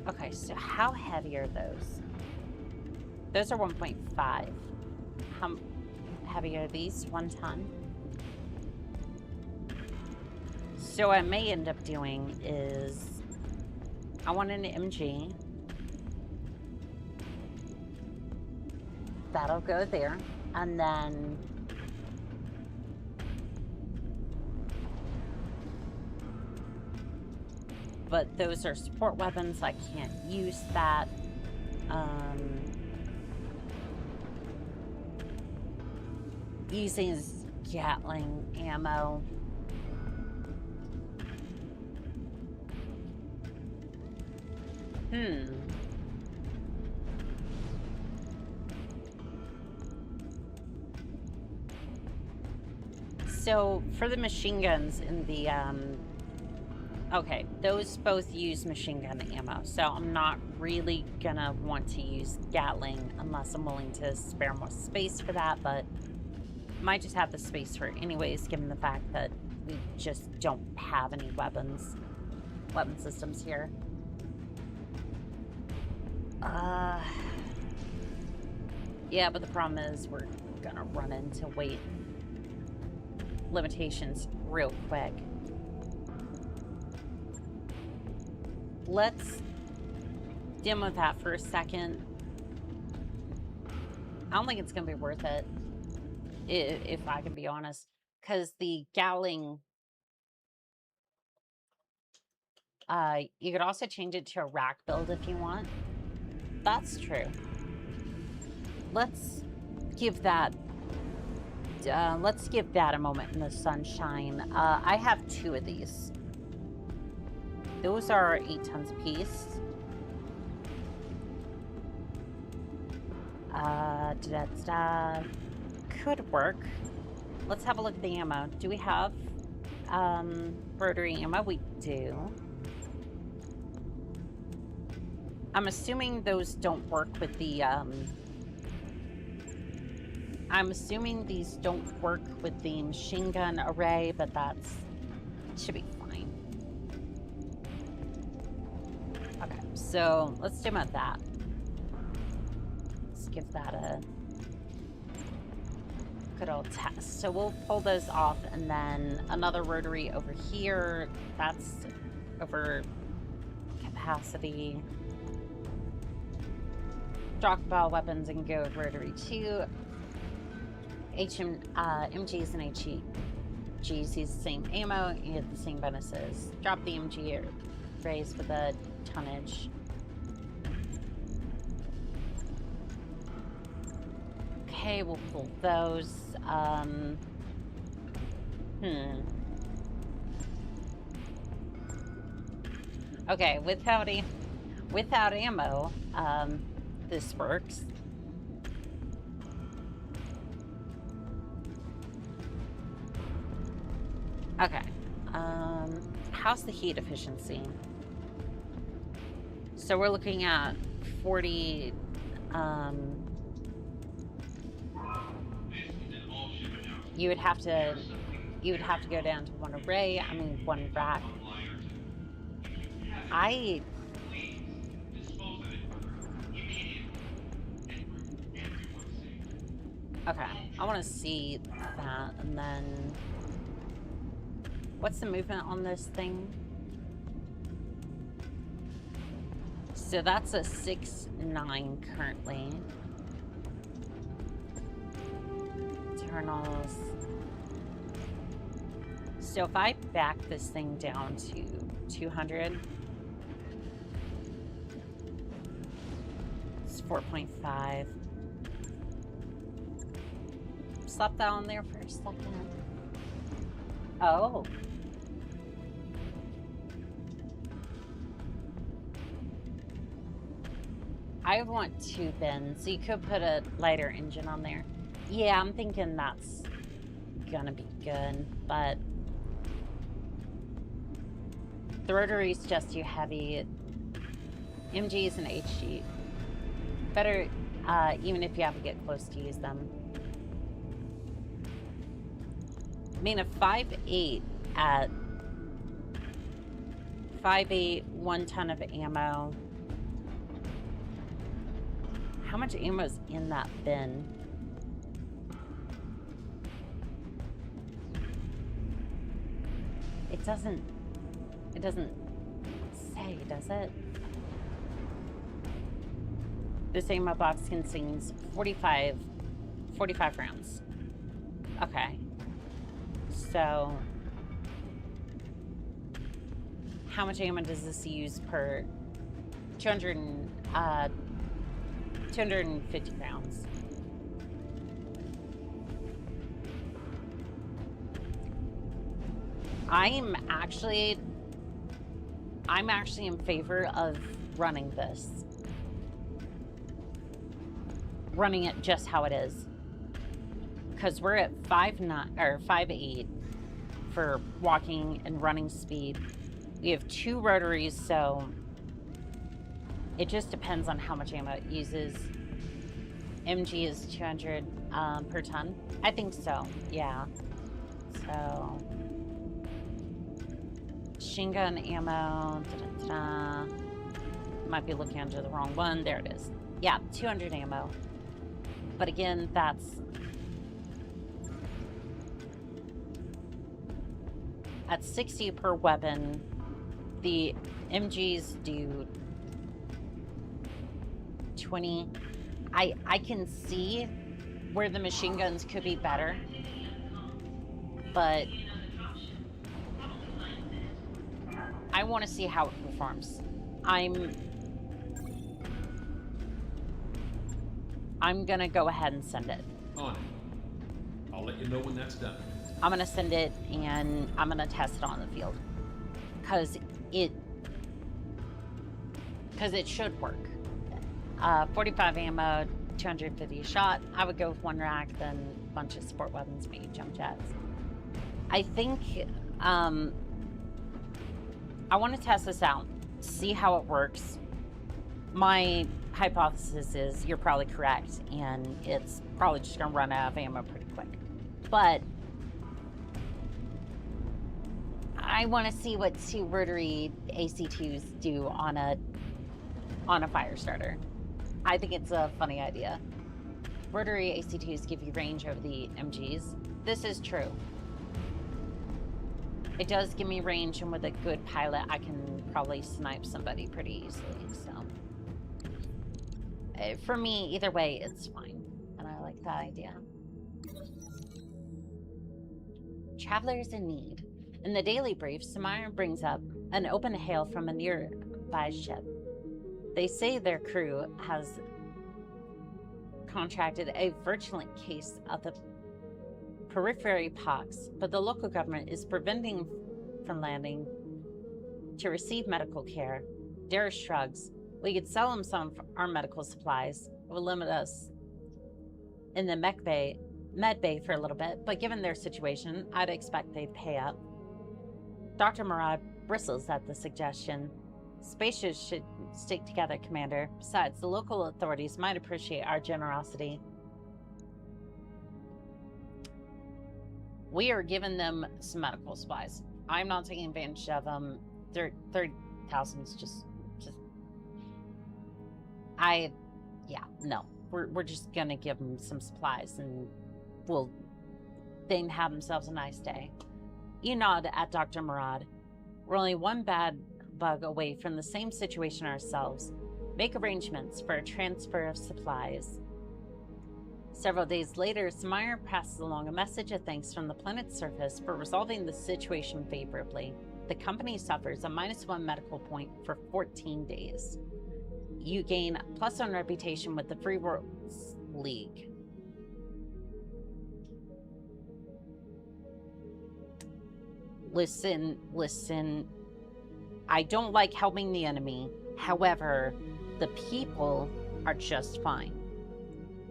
Okay, so how heavy are those? Those are 1.5. How heavy are these? 1 ton? So what I may end up doing is... I want an MG. That'll go there. And then... But those are support weapons. I can't use that. Using Gatling ammo. So for the machine guns in the okay, those both use machine gun ammo, so I'm not really gonna want to use Gatling unless I'm willing to spare more space for that, but might just have the space for it anyways, given the fact that we just don't have any weapon systems here. Yeah, but the problem is we're gonna run into weight limitations real quick. Let's demo that for a second. I don't think it's gonna be worth it, if I can be honest, because the Gatling, you could also change it to a rack build if you want. That's true. Let's give that a moment in the sunshine. I have 2 of these. Those are 8 tons apiece. Could work. Let's have a look at the ammo. Do we have rotary ammo? We do. I'm assuming those don't work with the I'm assuming these don't work with the machine gun array, but should be fine. Okay, so let's demo that. Let's give that a good old test. So we'll pull those off, and then another rotary over here. That's over capacity. Stockpile weapons and go with rotary 2. MGs and HEGs use the same ammo, you get the same bonuses. Drop the MG or raise for the tonnage. Okay, we'll pull those. Okay, without ammo, this works. Okay, how's the heat efficiency? So we're looking at 40, you would have to go down to 1 array, 1 rack. Okay, I want to see that, and then... What's the movement on this thing? So that's a 6-9 currently. Internals. So if I back this thing down to 200, it's 4.5. Slap that on there for a second. Oh. I want 2 bins, so you could put a lighter engine on there. Yeah, I'm thinking that's gonna be good, but the rotary's just too heavy. MGs and HG. Better, even if you have to get close to use them. I mean, a 5.8 at 5.8, 1 ton of ammo. How much ammo is in that bin? It doesn't say, does it? This ammo box contains 45 rounds. Okay. So, how much ammo does this use per 250 rounds? I'm actually in favor of running this. Running it just how it is. Because we're at 5.9 or 5.8 for walking and running speed. We have 2 rotaries, so it just depends on how much ammo it uses. MG is 200 per ton. I think so, yeah. So, machine gun ammo. Might be looking under the wrong one. There it is. Yeah, 200 ammo. But again, that's at 60 per weapon. The MGs do 20. I can see where the machine guns could be better, but I want to see how it performs. I'm gonna go ahead and send it. On it. I'll let you know when that's done. I'm gonna send it and I'm gonna test it on the field. Cause it should work. 45 ammo, 250 a shot. I would go with 1 rack, then a bunch of sport weapons, maybe jump jets. I think I want to test this out, see how it works. My hypothesis is you're probably correct, and it's probably just gonna run out of ammo pretty quick. But I want to see what 2 rotary AC2s do on a fire starter. I think it's a funny idea. Rotary AC2s give you range over the MGs. This is true. It does give me range, and with a good pilot, I can probably snipe somebody pretty easily, so. For me, either way, it's fine. And I like that idea. Travelers in need. In the daily brief, Samara brings up an open hail from a nearby ship. They say their crew has contracted a virulent case of the periphery pox, but the local government is preventing from landing to receive medical care. Dara shrugs. We could sell them some of our medical supplies. It will limit us in the med bay for a little bit, but given their situation, I'd expect they'd pay up. Dr. Murad bristles at the suggestion. Spaces should stick together, Commander. Besides, the local authorities might appreciate our generosity. We are giving them some medical supplies. I'm not taking advantage of them. 30,000 is just, no. we're just gonna give them some supplies and they can have themselves a nice day. You nod at Dr. Murad. We're only one bad bug away from the same situation ourselves. Make arrangements for a transfer of supplies. Several days later, Samire passes along a message of thanks from the planet's surface for resolving the situation favorably. The company suffers a -1 medical point for 14 days. You gain +1 reputation with the Free Worlds League. Listen. I don't like helping the enemy. However, the people are just fine.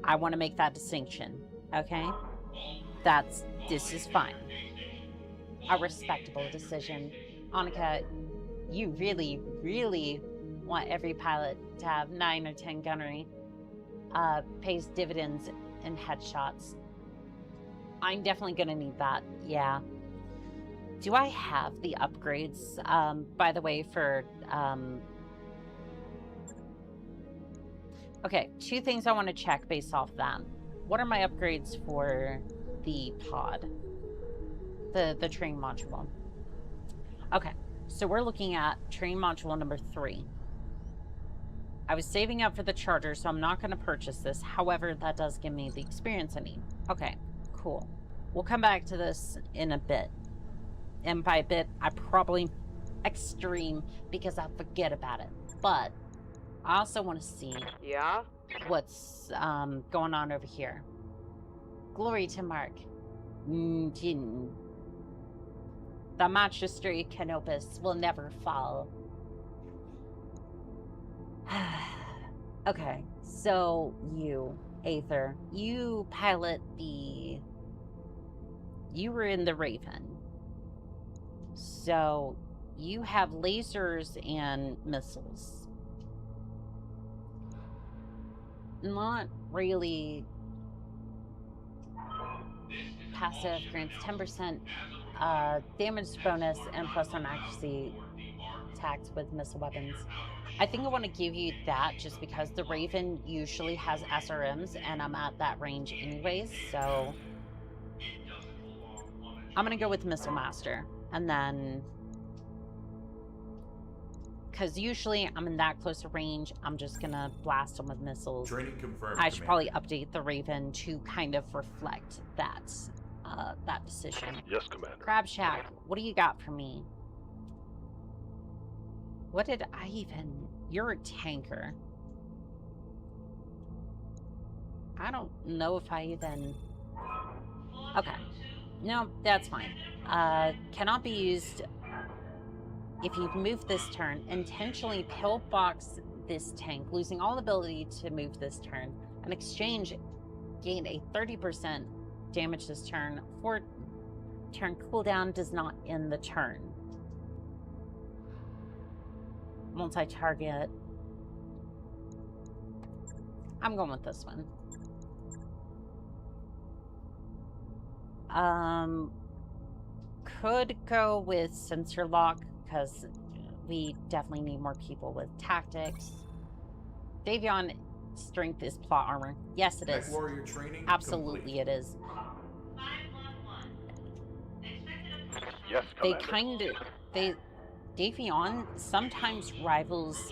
I want to make that distinction, okay? This is fine. A respectable decision. Annika, you really, really want every pilot to have 9 or 10 gunnery. Pays dividends in headshots. I'm definitely gonna need that, yeah. Do I have the upgrades, by the way, for, Okay, 2 things I want to check based off that. What are my upgrades for the pod? The train module. Okay, so we're looking at train module number 3. I was saving up for the charger, so I'm not going to purchase this. However, that does give me the experience I need. Okay, cool. We'll come back to this in a bit. And by a bit, I probably extreme because I'll forget about it. But I also want to see what's going on over here. Glory to Mark. The Magistry Canopus will never fall. Okay, so you, Aether, you pilot the... You were in the Raven. So you have lasers and missiles. Not really passive, grants 10% damage bonus and +1 accuracy attacks with missile weapons. I think I want to give you that just because the Raven usually has SRMs and I'm at that range anyways, so I'm gonna go with Missile Master. And then, because usually I'm in that close a range, I'm just gonna blast them with missiles. Training confirmed. I should probably update the Raven to kind of reflect that decision. Yes, Commander. Crab Shack, what do you got for me? What did I even... You're a tanker. I don't know if I even... Okay. No, that's fine. Cannot be used if you've moved this turn. Intentionally pillbox this tank, losing all ability to move this turn. In exchange, gain a 30% damage this turn. 4 turn cooldown does not end the turn. Multi-target. I'm going with this one. Could go with sensor lock because we definitely need more people with tactics. Davion, strength is plot armor. Yes, it is. Warrior training absolutely complete. It is. 511. Yes, They Commander. Davion sometimes rivals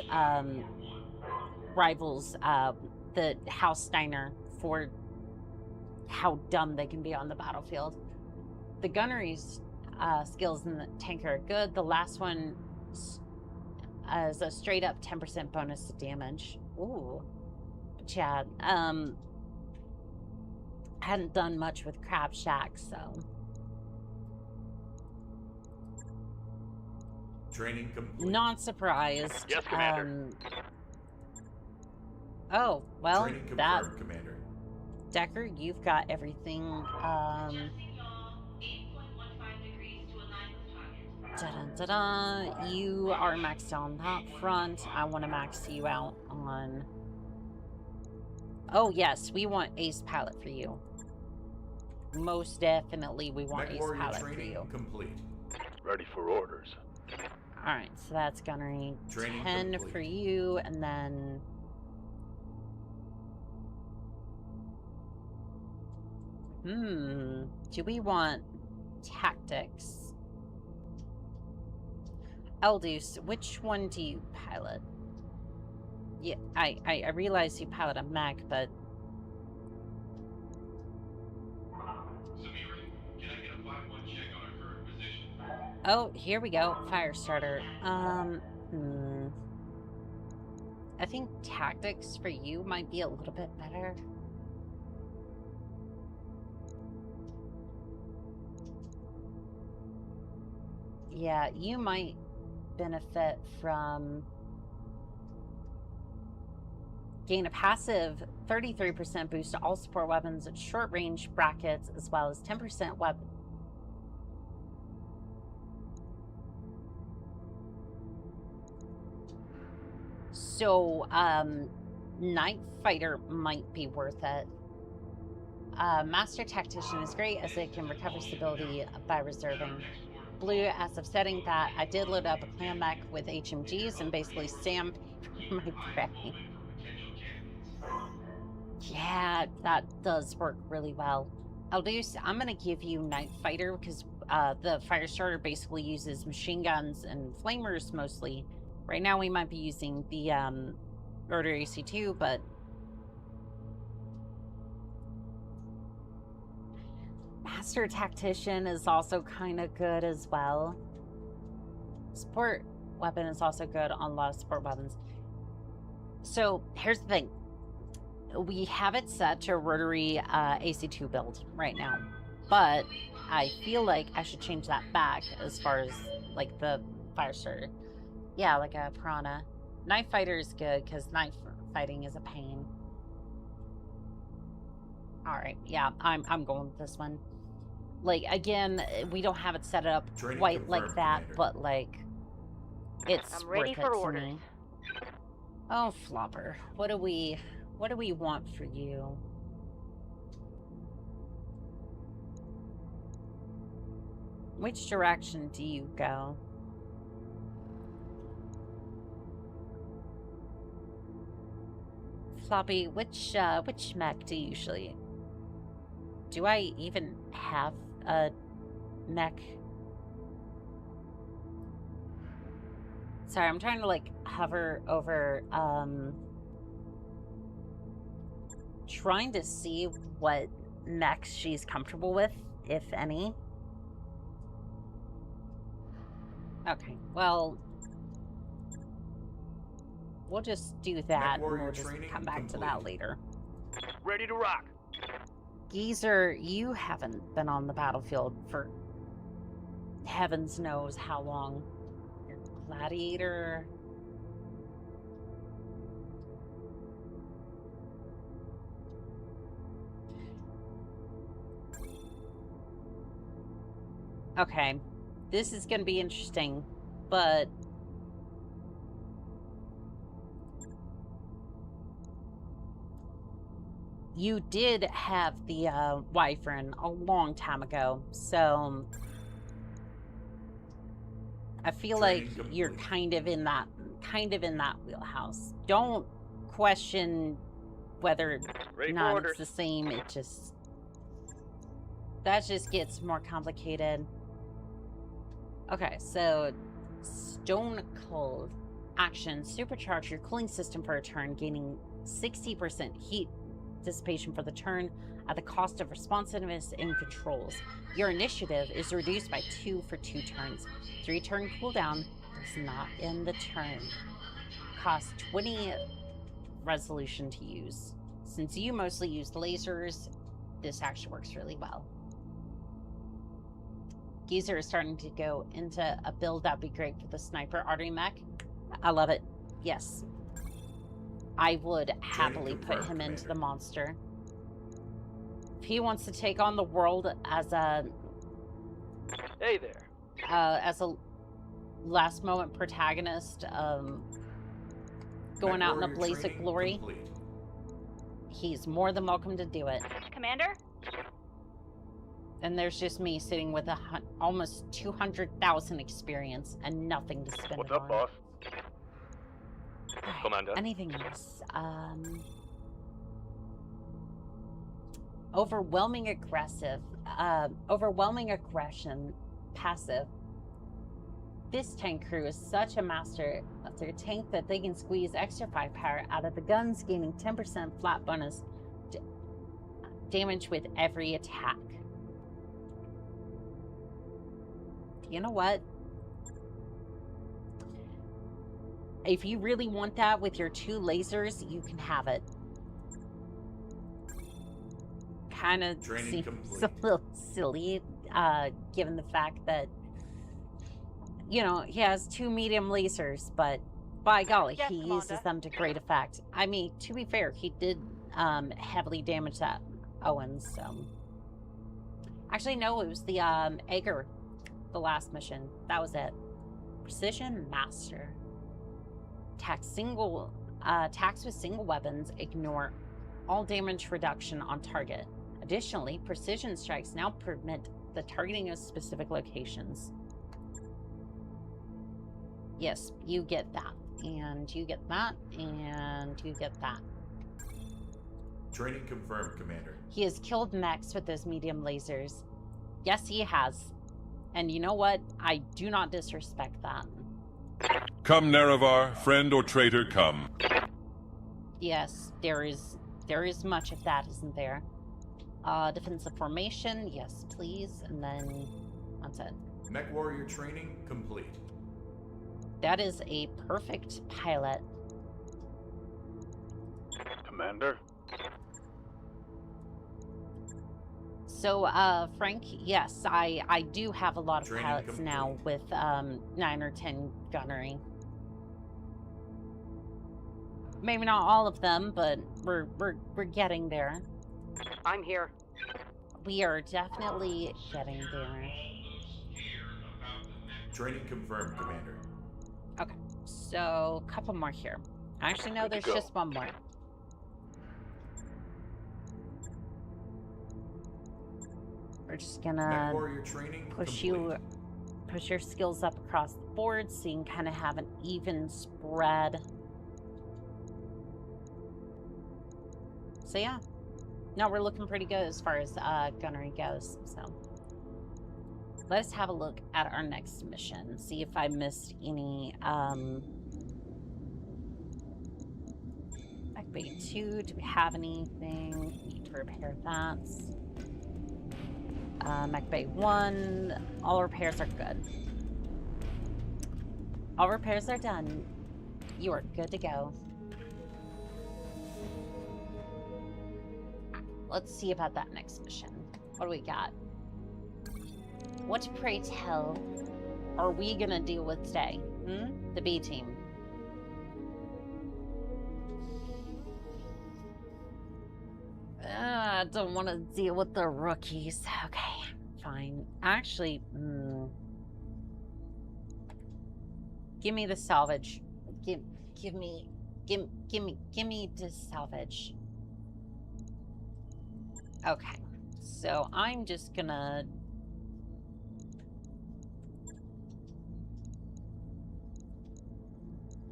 the House Steiner for how dumb they can be on the battlefield. The gunnery's skills in the tanker are good. The last one is a straight up 10% bonus to damage. Ooh. But yeah, hadn't done much with Crab Shack, so. Training complete. Not surprised. Yes, Commander. Oh, well, Training that... confirmed, Commander. Decker, you've got everything. You are maxed out on that front. I want to max you out on... Oh, yes, we want ace pilot for you. Most definitely we want ace pilot for you. Complete. Ready for orders. Alright, so that's gunnery. Training 10 complete. for you, and then... Do we want tactics? Eldus, which one do you pilot? Yeah, I realize you pilot a mech, but... Samira, can I get a 5-1 check on our current position? Oh, here we go. Firestarter. I think tactics for you might be a little bit better. Yeah, you might benefit from gain a passive 33% boost to all support weapons at short range brackets, as well as 10% weapon. So, Night Fighter might be worth it. Master Tactician is great as it can recover stability by reserving. Blue, as of setting that, I did load up a clan mech with HMGs and basically sandpapered my brain. Yeah, that does work really well. Eldus, I'm going to give you Night Fighter because the Firestarter basically uses machine guns and flamers mostly. Right now we might be using the Rotary AC2, but Master Tactician is also kind of good as well. Support weapon is also good on a lot of support weapons. So here's the thing. We have it set to a Rotary AC2 build right now, but I feel like I should change that back as far as like the Firestarter. Yeah, like a Piranha. Night Fighter is good because night fighting is a pain. All right, yeah, I'm going with this one. Like again, we don't have it set up Training quite like that, Commander. but like it's I'm ready worth for it to orders. me. Oh, Flopper, what do we want for you? Which direction do you go? Floppy, which mech do you usually... Do I even have a mech? Sorry, I'm trying to like hover over, trying to see what mechs she's comfortable with, if any. Okay, well, we'll just do that, and warrior we'll just training come back to that later. Ready to rock. Geezer, you haven't been on the battlefield for heavens knows how long. You're Gladiator. Okay, this is going to be interesting, but you did have the Wyvern a long time ago, so I feel like Training you're complete. kind of in that wheelhouse. Don't question whether Ready or for not orders. it's the same. That just gets more complicated. Okay, so Stone Cold action. Supercharge your cooling system for a turn, gaining 60% heat dissipation for the turn at the cost of responsiveness and controls. Your initiative is reduced by 2 for 2 turns. 3-turn cooldown does not end the turn. Cost 20 resolution to use. Since you mostly use lasers, this actually works really well. Geezer is starting to go into a build that'd be great for the sniper artery mech. I love it. Yes. I would happily put him into the monster. If he wants to take on the world as a Hey there. last moment protagonist, going out in a blaze of glory, he's more than welcome to do it. Commander? And there's just me sitting with almost 200,000 experience and nothing to spend What's it up, on. boss? Alright, Commander? anything else? overwhelming aggression, passive. This tank crew is such a master of their tank that they can squeeze extra firepower out of the guns, gaining 10% flat bonus damage with every attack. You know what? If you really want that with your 2 lasers, you can have it. Kind of seems a little silly, given the fact that, you know, he has 2 medium lasers, but by golly, Yes, he Commander. uses them to great effect. I mean, to be fair, he did heavily damage that Owens, so. Actually, no, it was the Ager, the last mission. That was it. Precision Master. Attacks with single weapons ignore all damage reduction on target. Additionally, precision strikes now permit the targeting of specific locations. Yes, you get that, and you get that, and you get that. Training confirmed, Commander. He has killed mechs with those medium lasers. Yes, he has. And you know what? I do not disrespect that. Come, Nerevar, friend or traitor, come. Yes, there is much of that, isn't there? Defensive formation, yes, please, and then that's it. Mech warrior training complete. That is a perfect pilot. Commander? So, Frank, yes, I do have a lot of Training pilots complete. now with 9 or 10 gunnery. Maybe not all of them, but we're getting there. I'm here. We are definitely getting there. Training confirmed, Commander. Okay, so a couple more here. Actually, no, Good to there's go. just one more. We're just Mech gonna warrior training push complete. push your skills up across the board so you can kind of have an even spread. So yeah, no, we're looking pretty good as far as gunnery goes. So let's have a look at our next mission. See if I missed any. Back bay 2. Do we have anything? Need to repair that. Mech Bay 1, all repairs are good. All repairs are done. You are good to go. Let's see about that next mission. What do we got? What, pray tell, are we gonna deal with today? The B team. I don't want to deal with the rookies. Okay, fine. Actually, give me the salvage. Give me the salvage. Okay, so I'm just gonna.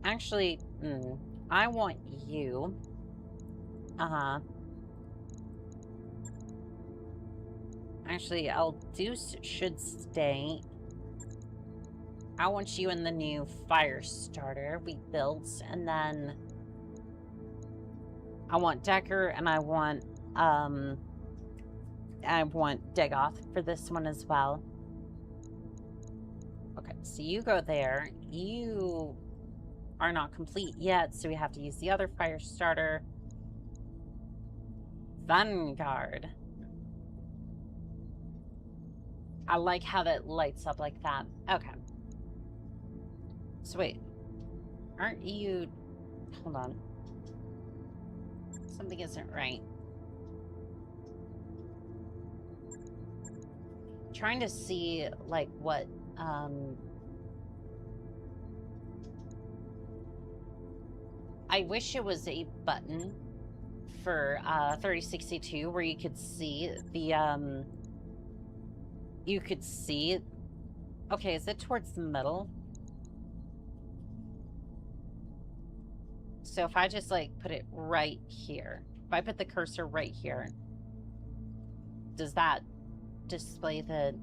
Actually, I want you. Actually, should stay. I want you in the new fire starter we built, and then I want Decker, and I want Dagoth for this one as well. Okay, so you go there. You are not complete yet, so we have to use the other fire starter. Vanguard. I like how that lights up like that. Okay. So wait. Aren't you... Hold on. Something isn't right. Trying to see, like, what, I wish it was a button for 3062 where you could see the you could see. Okay, is it towards the middle? So if I just like put it right here, if I put the cursor right here, does that display the...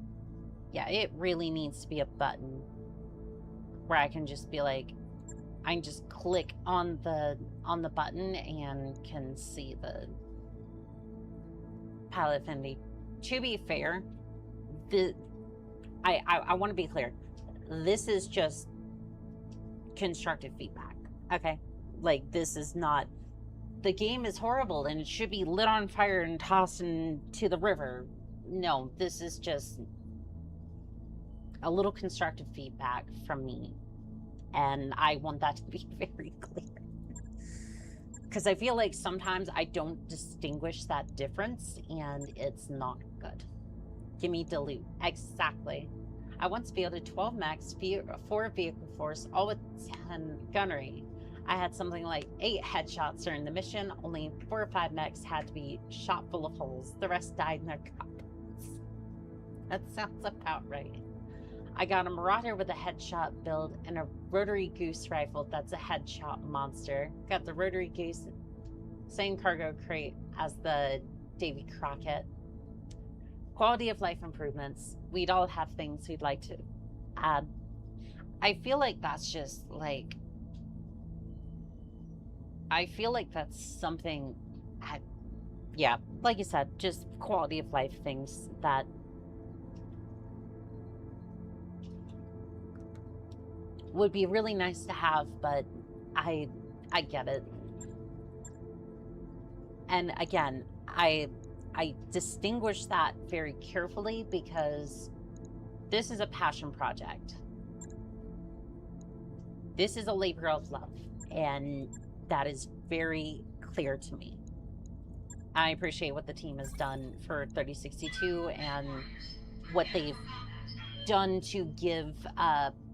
Yeah, it really needs to be a button where I can just be like, I can just click on the button and can see the palette affinity. To be fair, I want to be clear. This is just constructive feedback, okay? Like, this is not... The game is horrible and it should be lit on fire and tossed into the river. No, this is just a little constructive feedback from me. And I want that to be very clear. Because I feel like sometimes I don't distinguish that difference and it's not good. Give me dilute. Exactly. I once fielded 12 mechs, 4 vehicle force, all with 10 gunnery. I had something like 8 headshots during the mission. Only 4 or 5 mechs had to be shot full of holes. The rest died in their cockpits. That sounds about right. I got a Marauder with a headshot build and a rotary goose rifle that's a headshot monster. Got the rotary goose, same cargo crate as the Davy Crockett. Quality of life improvements. We'd all have things we'd like to add. I feel like that's just like... I feel like that's something... yeah, like you said, just quality of life things that... would be really nice to have, but I get it. And again, I distinguish that very carefully because this is a passion project. This is a labor of love, and that is very clear to me. I appreciate what the team has done for 3062 and what they've done to give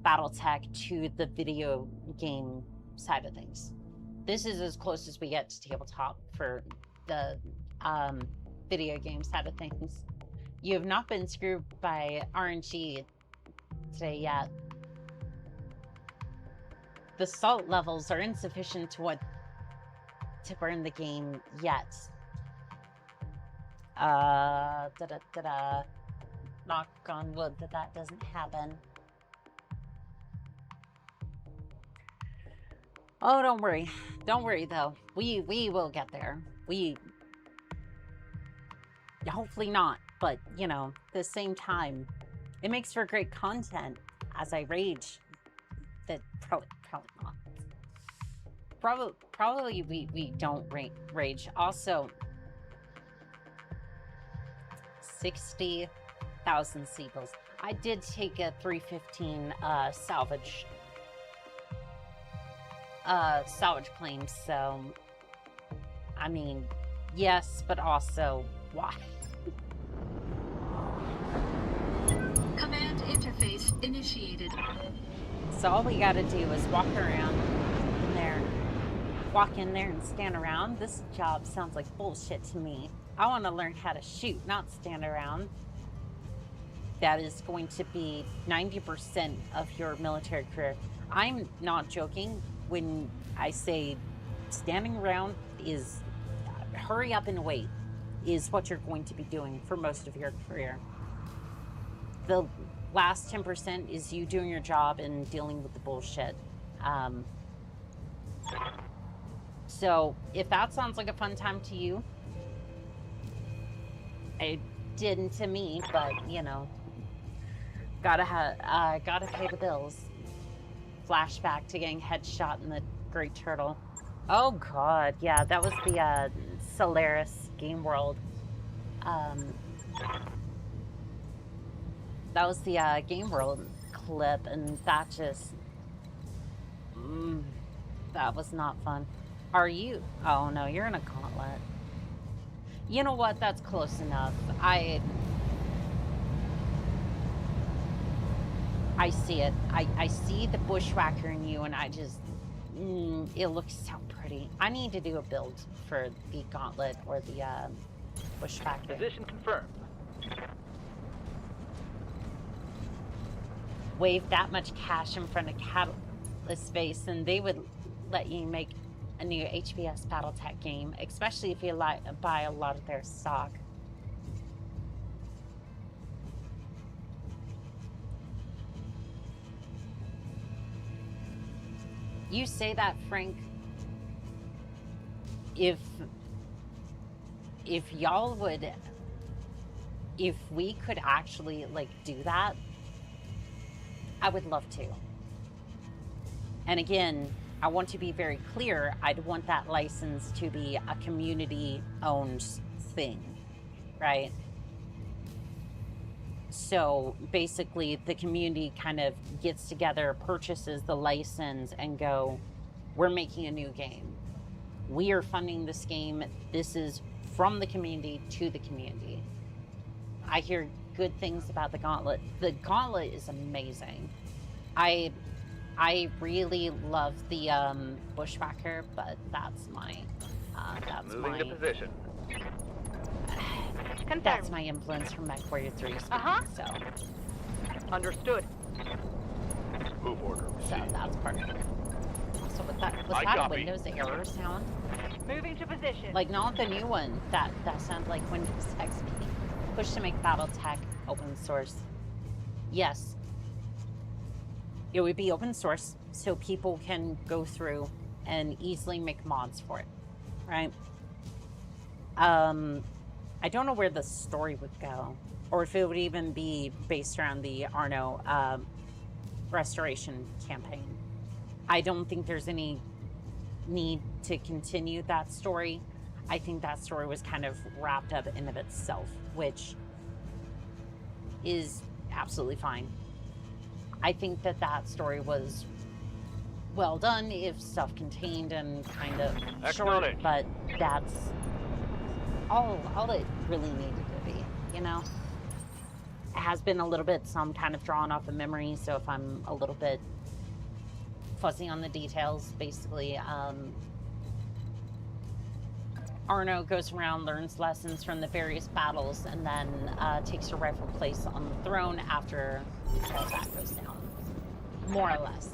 Battletech to the video game side of things. This is as close as we get to tabletop for the video game side of things. You have not been screwed by RNG today yet. The salt levels are insufficient to burn the game yet. Knock on wood that doesn't happen. Oh, don't worry. Don't worry, though. We will get there. Hopefully not, but, you know, at the same time, it makes for great content as I rage. That probably not. Probably we don't rage. Also, 60,000 seagulls. I did take a 315 salvage claim, so I mean, yes, but also why? Command interface initiated. So all we gotta do is walk in there and stand around. This job sounds like bullshit to me. I want to learn how to shoot, not stand around. That is going to be 90% of your military career. I'm not joking when I say standing around is hurry up and wait is what you're going to be doing for most of your career. The last 10% is you doing your job and dealing with the bullshit. So if that sounds like a fun time to you, it didn't to me, but you know, gotta pay the bills. Flashback to getting headshot in the Great Turtle. Oh god, yeah, that was the Solaris game world. That was the game world clip, and that just that was not fun. Are you? Oh no, you're in a gauntlet. You know what? That's close enough. I see it. I see the bushwhacker in you, and I just it looks so pretty. I need to do a build for the gauntlet or the bushwhacker. Position confirmed. Wave that much cash in front of Catalyst face, and they would let you make a new HBS Battletech game, especially if you buy a lot of their stock. You say that, Frank. If y'all would, if we could actually like do that, I would love to. And again, I want to be very clear. I'd want that license to be a community-owned thing, right? So basically, the community kind of gets together, purchases the license, and go, we're making a new game. We are funding this game. This is from the community to the community. I hear good things about the Gauntlet. The Gauntlet is amazing. I really love the Bushwhacker, but that's my Moving to position. That's my influence from MechWarrior 3 speaking, so Understood. Move order so received. that's part of it. Also, was that a copy. Windows error sound? Moving to position. Like, not the new one. That sounds like Windows XP. Push to make Battletech open source. Yes. It would be open source, so people can go through and easily make mods for it, right? I don't know where the story would go, or if it would even be based around the Arno restoration campaign. I don't think there's any need to continue that story. I think that story was kind of wrapped up in of itself, which is absolutely fine. I think that story was well done, if self-contained and kind of short, but that's all it really needed to be, you know? It has been a little bit, some kind of drawn off of memory, so if I'm a little bit fuzzy on the details, basically, Arno goes around, learns lessons from the various battles, and then takes her rightful place on the throne after all that goes down. More or less.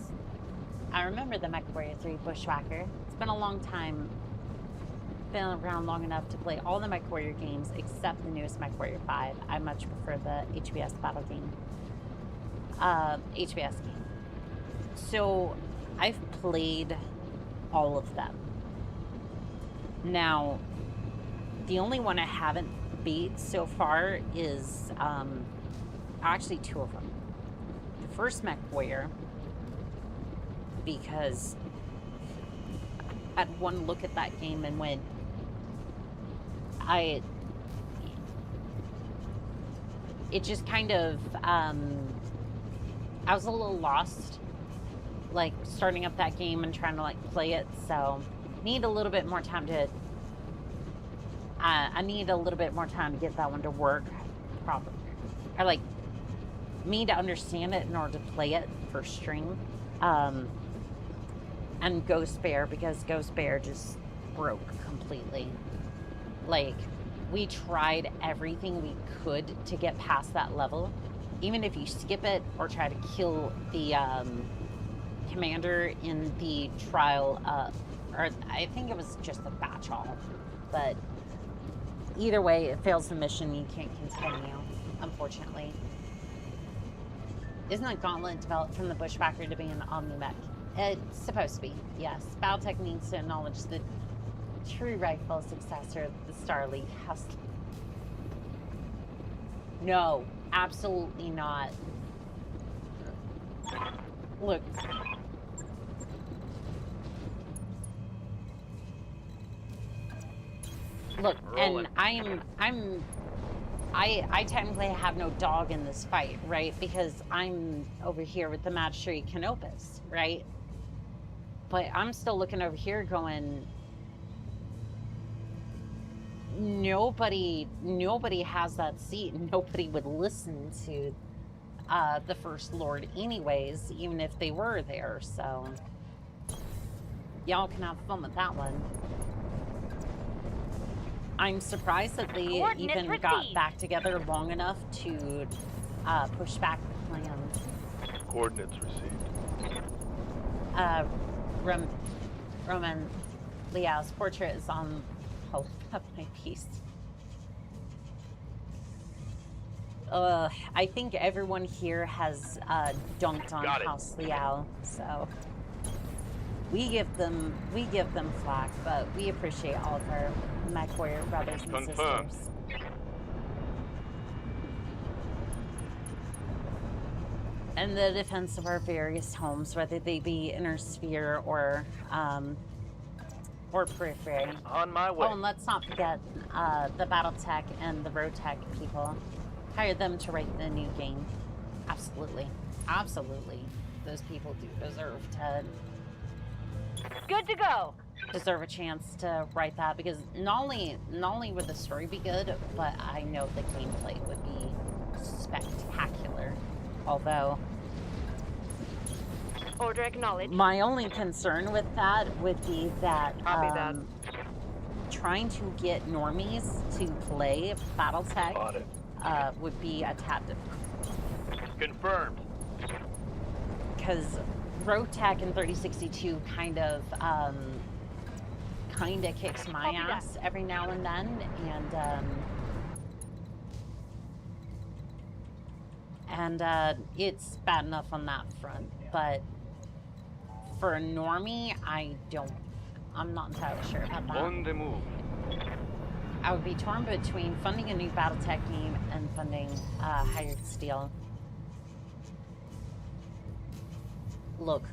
I remember the MechWarrior 3 Bushwhacker. It's been a long time. Been around long enough to play all the MechWarrior games except the newest MechWarrior 5. I much prefer the HBS battle game. HBS game. So I've played all of them. Now, the only one I haven't beat so far is actually two of them. The first MechWarrior, because I had one look at that game and went, it just kind of, I was a little lost, like, starting up that game and trying to, like, play it, so need a little bit more time to, I need a little bit more time to get that one to work properly. Or, like, me to understand it in order to play it for stream. And Ghost Bear, because Ghost Bear just broke completely. Like, we tried everything we could to get past that level. Even if you skip it or try to kill the commander in the trial, or I think it was just a batch all, but either way, it fails the mission, you can't continue, unfortunately. Isn't that Gauntlet developed from the Bushwhacker to be an Omni-Mech? It's supposed to be, yes. Battletech needs to acknowledge the true rightful successor of the Starleaf House. No, absolutely not. Look. Look, Rolling. and I technically have no dog in this fight, right? Because I'm over here with the Magistrate Canopus, right? But I'm still looking over here going, nobody has that seat. Nobody would listen to the First Lord anyways, even if they were there. So y'all can have fun with that one. I'm surprised that they even got back together long enough to push back the plans. Coordinates received. Roman Liao's portrait is on hold up my piece. I think everyone here has dunked on House Liao, so we give them flack, but we appreciate all of our mech warrior brothers and Confirmed. sisters. And the defense of our various homes, whether they be inner sphere or periphery. On my way. Oh, and let's not forget the Battletech and the Roadtech people. Hire them to write the new game. Absolutely. Absolutely. Those people do deserve Good to go. a chance to write that, because not only would the story be good, but I know the gameplay would be spectacular. Although Order acknowledged. my only concern with that would be that, Copy that. trying to get normies to play Battletech On it. would be a tad difficult. Confirmed. Because Roadtech and 3062 kind of kicks my Copy that. ass every now and then, and it's bad enough on that front. But for a normie, I'm not entirely sure about that. On the move. I would be torn between funding a new Battletech game and funding Hired Steel. Look,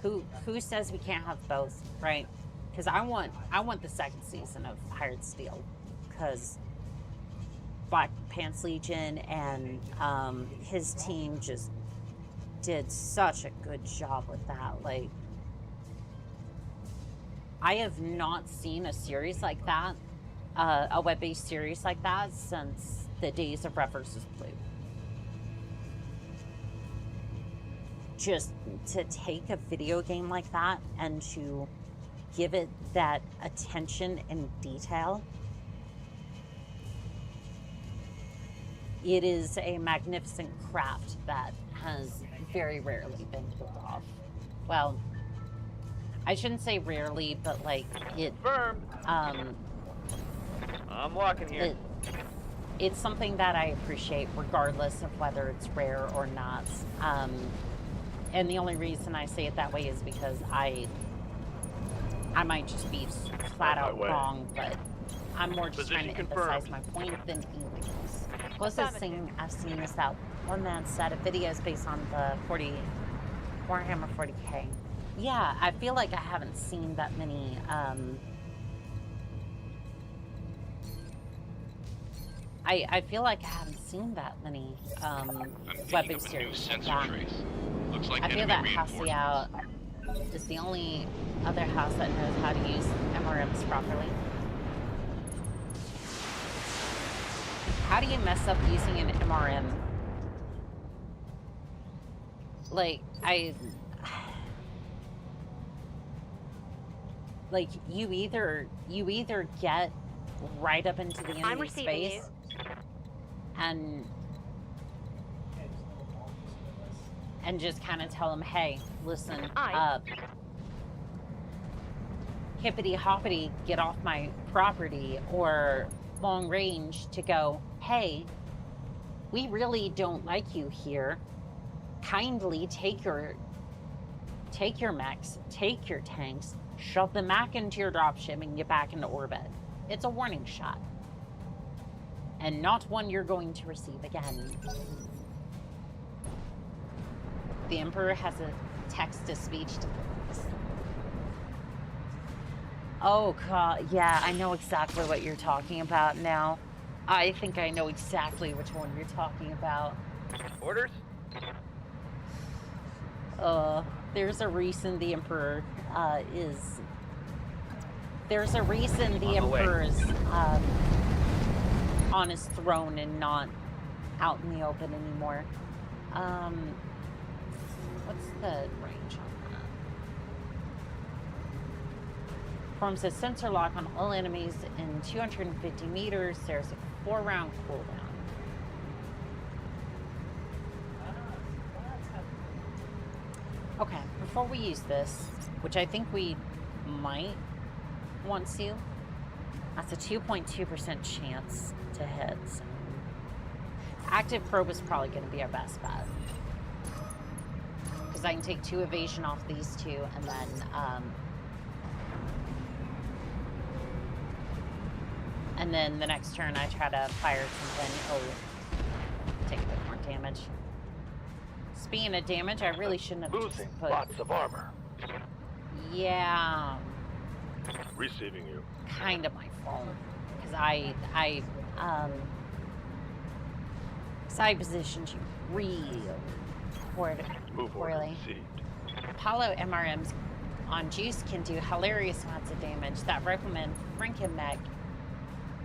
who says we can't have both, right? Because I want the second season of Hired Steel, because Black Pants Legion and his team just did such a good job with that. Like, I have not seen a series like that, a web-based series like that, since the days of Red vs. Blue. Just to take a video game like that and to give it that attention and detail, it is a magnificent craft that has very rarely been pulled off. Well, I shouldn't say rarely, but like it. Confirmed. I'm walking here. It's something that I appreciate, regardless of whether it's rare or not. And the only reason I say it that way is because I might just be flat out wrong, but I'm more just trying to emphasize my point than anything else. Closest thing I've seen is that one man set of videos based on the Warhammer 40K. Yeah, I feel like I haven't seen that many. I feel like I haven't seen that many web-based series like that. Looks like I feel enemy that Haseout is the only other house that knows how to use MRMs properly. How do you mess up using an MRM? Like, you either get right up into the enemy space and just kind of tell them, hey, listen, hippity hoppity, get off my property, or long range to go, hey, we really don't like you here. Kindly take your mechs, take your tanks, shove them back into your dropship and get back into orbit. It's a warning shot. And not one you're going to receive again. The Emperor has a text-to-speech device. Oh, God. Yeah, I know exactly what you're talking about now. I think I know exactly which one you're talking about. Orders? There's a reason the Emperor There's a reason the Emperor's on his throne and not out in the open anymore. What's the range on that? Forms a sensor lock on all enemies in 250 meters. There's a 4-round cooldown. Okay, before we use this, which I think we might want to, that's a 2.2% chance to hit. So active probe is probably going to be our best bet. because I can take 2 evasion off these 2, and then the next turn I try to fire something. Oh, take a bit more damage. Speaking of damage, I really shouldn't have Losing just put. lots of armor. Yeah, Receiving you. kind of my fault because I side positioned you real Move order poorly. received. Apollo MRMs on Juice can do hilarious amounts of damage. That Rifleman Frankenmech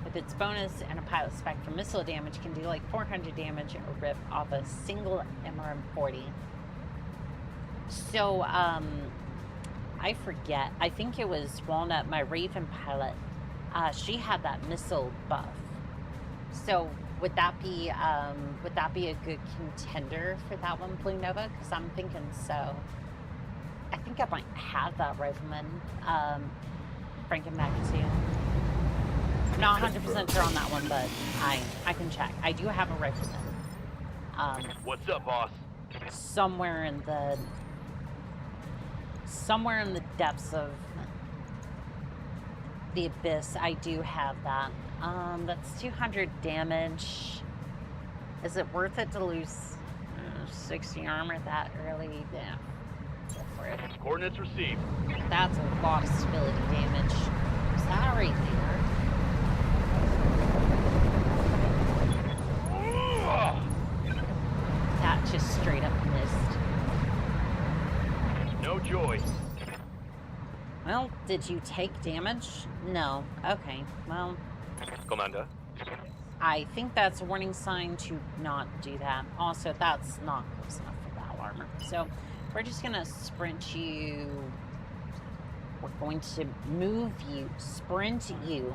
with its bonus and a pilot spec for missile damage can do like 400 damage or rip off a single MRM-40. So, I forget. I think it was Walnut, my Raven pilot. She had that missile buff. So would that be a good contender for that one, Blue Nova? Because I'm thinking so. I think I might have that Rifleman, Frankenmech too. I'm not 100% sure on that one, but I can check. I do have a Rifleman. What's up, boss? Somewhere in the depths of the abyss, I do have that. That's 200 damage. Is it worth it to lose 60 armor that early? Yeah, go for it. Coordinates received. That's a lot of stability damage. Is that right there? That just straight up missed. No joy. Well, did you take damage? No. Okay, well, Commander. I think that's a warning sign to not do that. Also, that's not close enough for battle armor. So, we're just gonna sprint you. We're going to move you, sprint you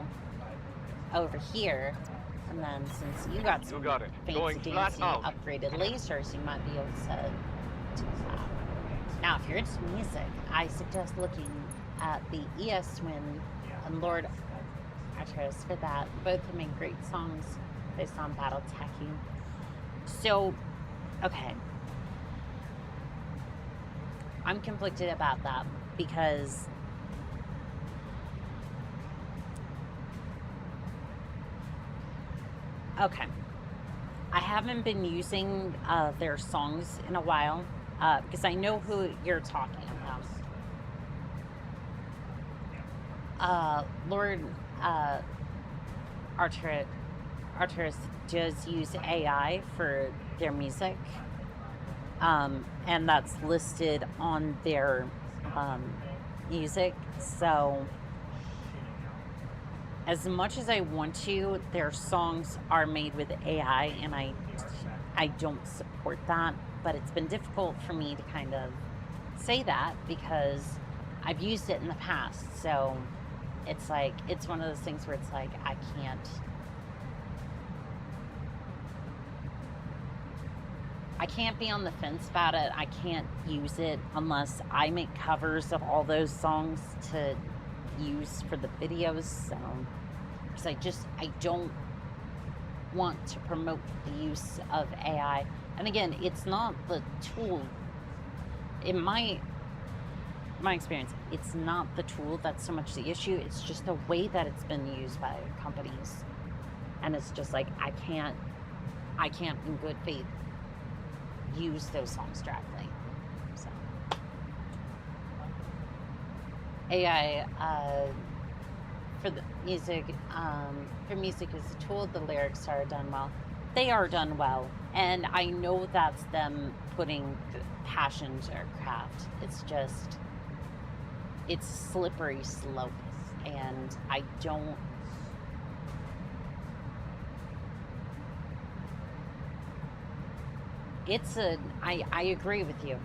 over here. And then since you got some got it. Going fancy flat dancy out. upgraded lasers, you might be able to do that. Now, if you're into music, I suggest looking at the ES Twin and Lord Arteris for that. Both have made great songs based on Battletech. So, okay. I'm conflicted about that because okay. I haven't been using their songs in a while because I know who you're talking about. Lord Arteris does use AI for their music, and that's listed on their music. So as much as I want to, their songs are made with AI, and I don't support that. But it's been difficult for me to kind of say that because I've used it in the past. So it's like, it's one of those things where it's like, I can't be on the fence about it. I can't use it unless I make covers of all those songs to use for the videos. So, because I don't want to promote the use of AI. And again, it's not the tool. In my experience, it's not the tool that's so much the issue. It's just the way that it's been used by companies. And it's just like, I can't in good faith use those songs directly. So AI for the music, for music as a tool, the lyrics are done well. They are done well, and I know that's them putting passion to their craft. It's just, it's slippery slope, and I don't. I agree with you.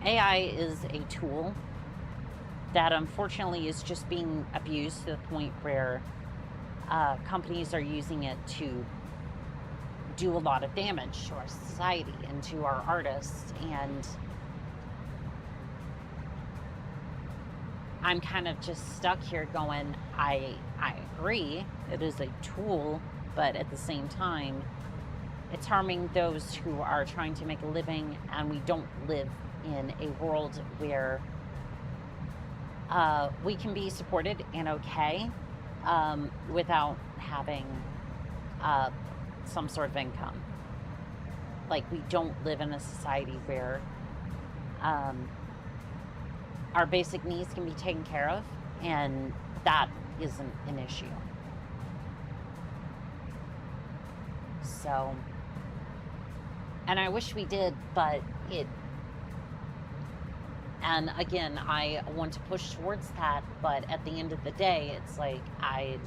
AI is a tool that unfortunately is just being abused to the point where companies are using it to do a lot of damage to our society and to our artists. And I'm kind of just stuck here going, I agree, it is a tool, but at the same time, it's harming those who are trying to make a living, and we don't live in a world where we can be supported and okay without having some sort of income. Like, we don't live in a society where our basic needs can be taken care of, and that isn't an issue. So, and I wish we did, but and again, I want to push towards that, but at the end of the day, it's like, I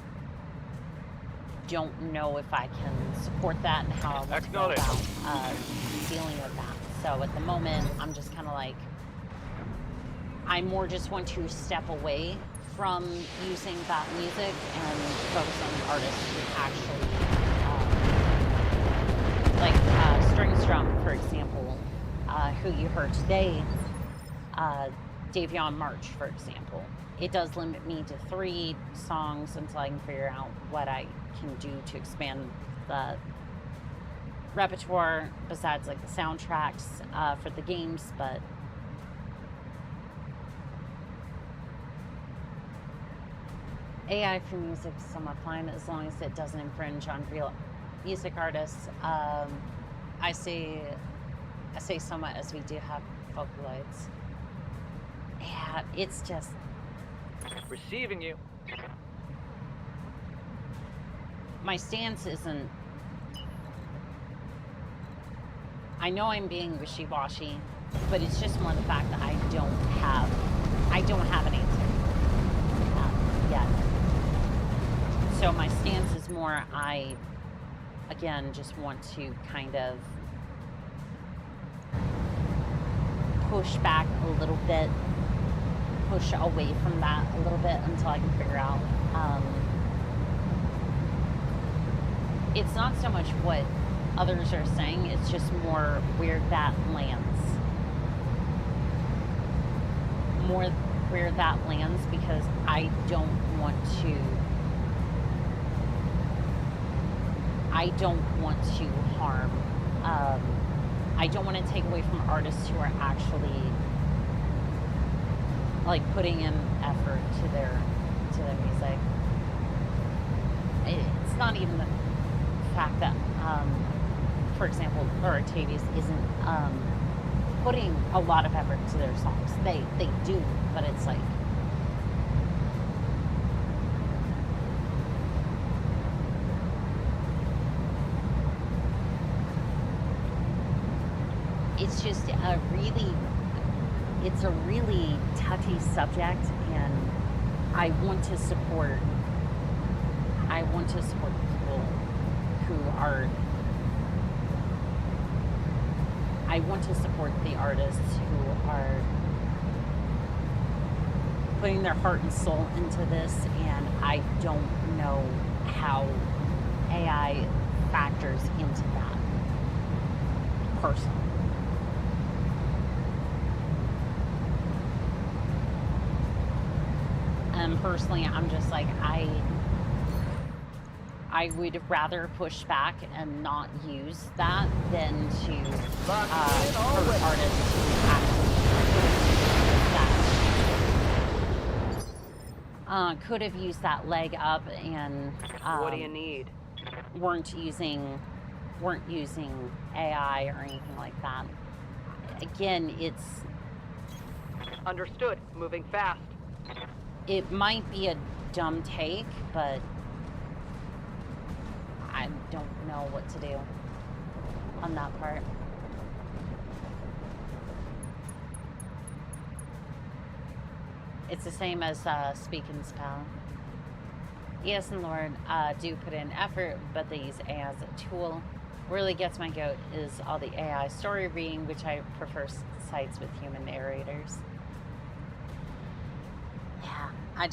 don't know if I can support that and how I want to go about dealing with that. So at the moment, I'm just kind of like, I more just want to step away from using that music and focus on the artists who actually, like String Strum, for example, who you heard today, Davion March, for example. It does limit me to 3 songs until I can figure out what I can do to expand the repertoire besides like the soundtracks for the games, but AI for music is somewhat fine as long as it doesn't infringe on real music artists. I say somewhat as we do have Vocaloids. Yeah, it's just... Receiving you. My stance isn't... I know I'm being wishy-washy, but it's just more the fact that I don't have an answer yet. So my stance is more, I, again, just want to kind of push back a little bit, push away from that a little bit until I can figure out. It's not so much what others are saying, it's just more where that lands. More where that lands, because I don't want to harm. I don't want to take away from artists who are actually like putting in effort to their music. It's not even the fact that, for example, Octavius isn't putting a lot of effort to their songs. They do, but it's like, it's just it's a really touchy subject, and I want to support people who are, I want to support the artists who are putting their heart and soul into this, and I don't know how AI factors into that personally. And personally, I'm just like, I would rather push back and not use that than to hurt artists who actually could have used that leg up and What do you need? weren't using AI or anything like that. Again, it's Understood. Moving fast. it might be a dumb take, but I don't know what to do on that part. It's the same as Speak and Spell. Yes, and Lord, do put in effort, but they use AI as a tool. What really gets my goat is all the AI story reading, which I prefer sites with human narrators. Yeah, I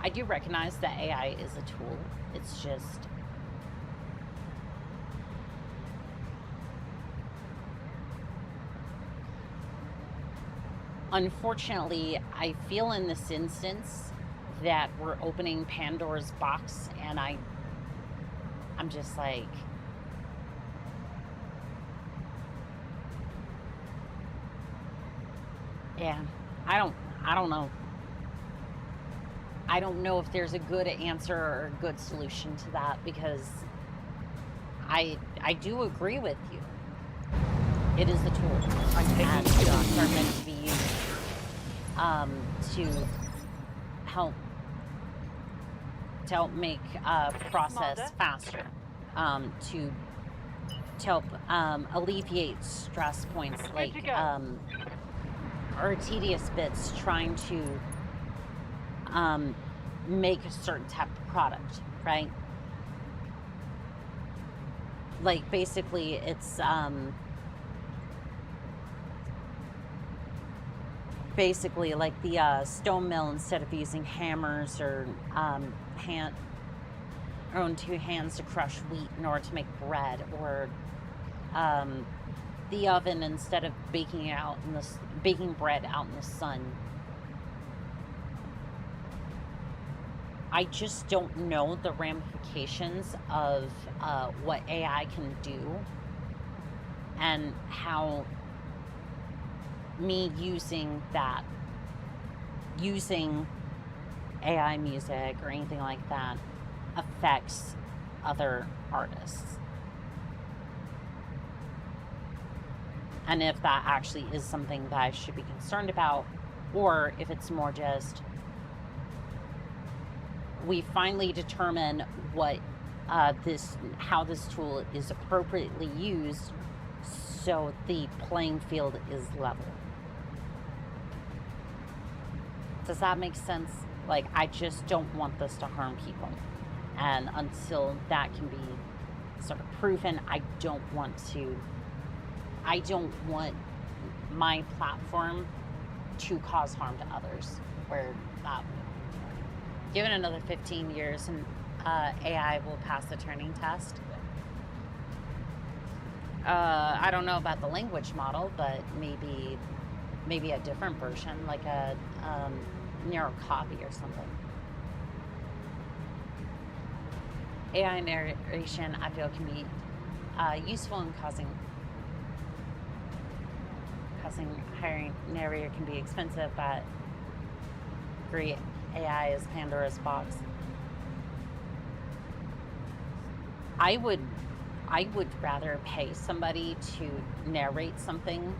do recognize that AI is a tool. It's just, unfortunately, I feel in this instance that we're opening Pandora's box, and I'm just like, yeah, I don't know. I don't know if there's a good answer or a good solution to that, because I do agree with you. It is a tool, and tools are meant to be used to help make process faster, to help alleviate stress points, like or tedious bits trying to make a certain type of product, right? Like, basically, it's basically like the stone mill, instead of using hammers or own two hands to crush wheat in order to make bread, or the oven, instead of baking bread out in the sun. I just don't know the ramifications of what AI can do, and how me using AI music or anything like that affects other artists. And if that actually is something that I should be concerned about, or if it's more just, we finally determine what how this tool is appropriately used, so the playing field is level. Does that make sense? Like, I just don't want this to harm people, and until that can be sort of proven, I don't want my platform to cause harm to others. Where given another 15 years, and AI will pass the Turing test. I don't know about the language model, but maybe a different version, like a narrow copy or something. AI narration, I feel, can be useful in causing hiring narrator can be expensive, but agree, AI is Pandora's box. I would rather pay somebody to narrate something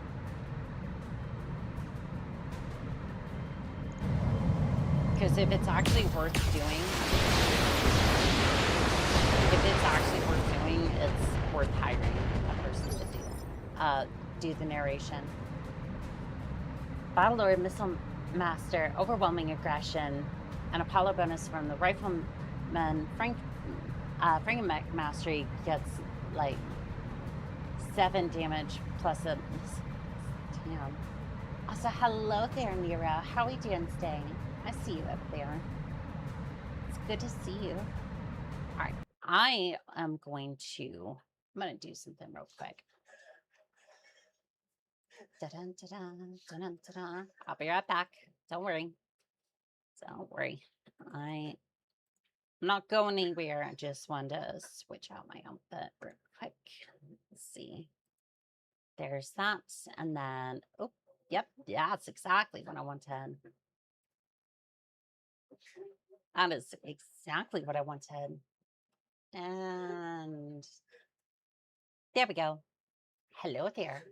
because if it's actually worth doing, it's worth hiring a person to do the narration. Battlelord, Missile Master, overwhelming aggression, an Apollo bonus from the Rifleman. Frankenmech Mastery gets like 7 damage plus a. Damn. Also, hello there, Nero. How are we doing today? I see you up there. It's good to see you. All right, I'm gonna do something real quick. Dun, dun, dun, dun, dun, dun. I'll be right back. Don't worry. I'm not going anywhere. I just wanted to switch out my outfit real quick. Let's see. There's that. And then, oh, yep, that's exactly what I wanted. That is exactly what I wanted. And there we go. Hello there.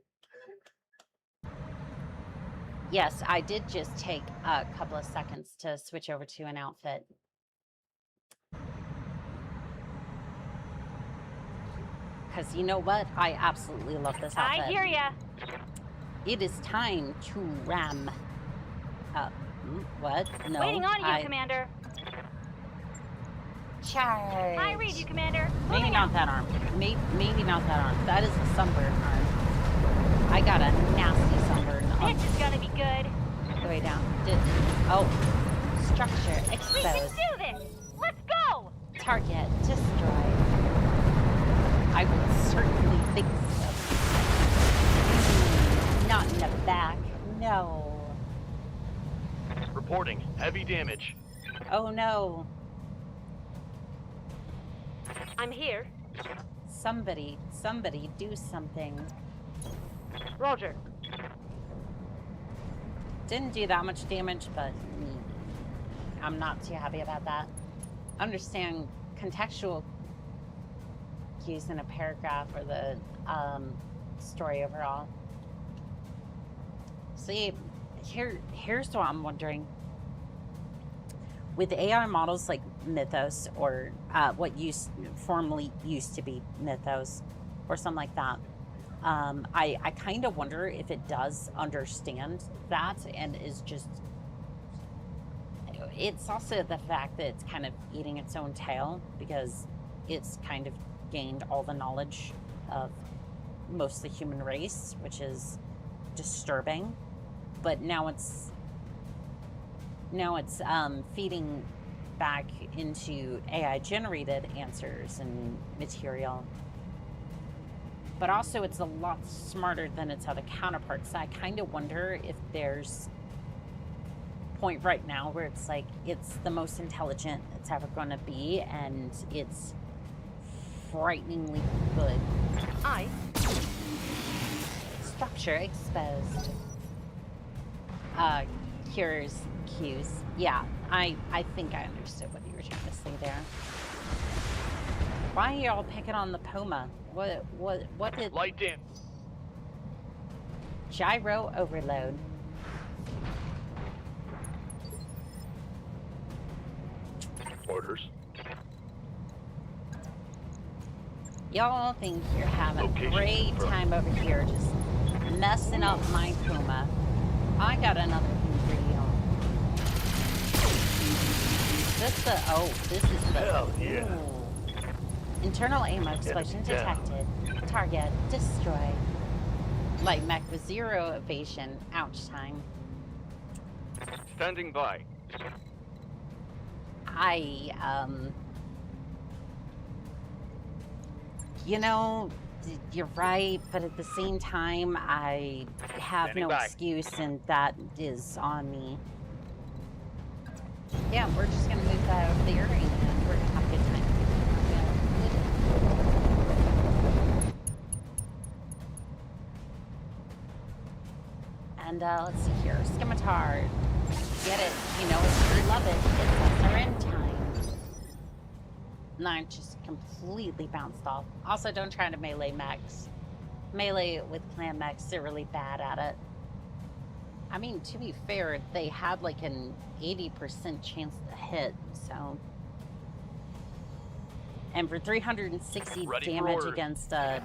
Yes, I did just take a couple of seconds to switch over to an outfit. Because you know what? I absolutely love this outfit. I hear ya. It is time to ram. What? No. Waiting on you, Commander. Charge. I read you, Commander. Maybe not that arm. Maybe not that arm. That is a sunburn arm. I got a nasty sunburn. This is gonna be good. The way down. Structure exposed. We can do this. Let's go. Target destroyed. I would certainly think so. Not in the back. No. Reporting heavy damage. Oh no. I'm here. Somebody do something. Roger. Didn't do that much damage, but I'm not too happy about that. Understand contextual cues in a paragraph or the story overall. See, here's what I'm wondering. With AI models like Mythos or what formerly used to be Mythos or something like that, I kind of wonder if it does understand that and is just... It's also the fact that it's kind of eating its own tail because it's kind of gained all the knowledge of most of the human race, which is disturbing. But now it's feeding back into AI generated answers and material. But also it's a lot smarter than its other counterparts. So I kind of wonder if there's a point right now where it's like it's the most intelligent it's ever going to be, and it's frighteningly good. Structure exposed. Cures cues. Yeah, I think I understood what you were trying to say there. Why are y'all picking on the Puma? What did... Light dim. Gyro overload. Orders. Y'all think you're having Location a great confirmed. time over here just messing up my Puma. I got another thing for you. This is the... Hell yeah. Ooh. Internal ammo explosion detected. Target destroyed. Light mech with 0 evasion. Ouch time. Standing by. You know, you're right, but at the same time, I have Standing no by. excuse, and that is on me. Yeah, we're just gonna move that over there, and we're gonna have a good time. And let's see here, Scimitar. Get it? You know, if you love it, it's our end time. No, I just completely bounced off. Also, don't try to melee mechs. Melee with clan mechs, they're really bad at it. I mean, to be fair, they had like an 80% chance to hit, so... And for 360 Ready for damage orders. against a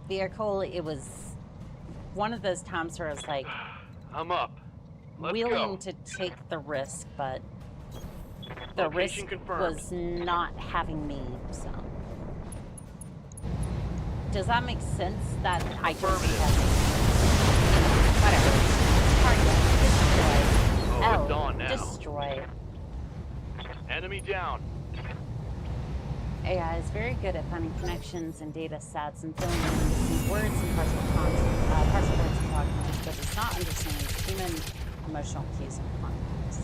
vehicle, it was one of those times where I was like... I'm up. Let's willing go. to take the risk, but the Location risk confirmed. was not having me, so. Does that make sense that I can whatever. Target destroyed. Oh, it's on now. Destroyed. Enemy down. AI is very good at finding connections and data sets and filling in missing words and parts of words and documents, but does not understand human emotional cues and context.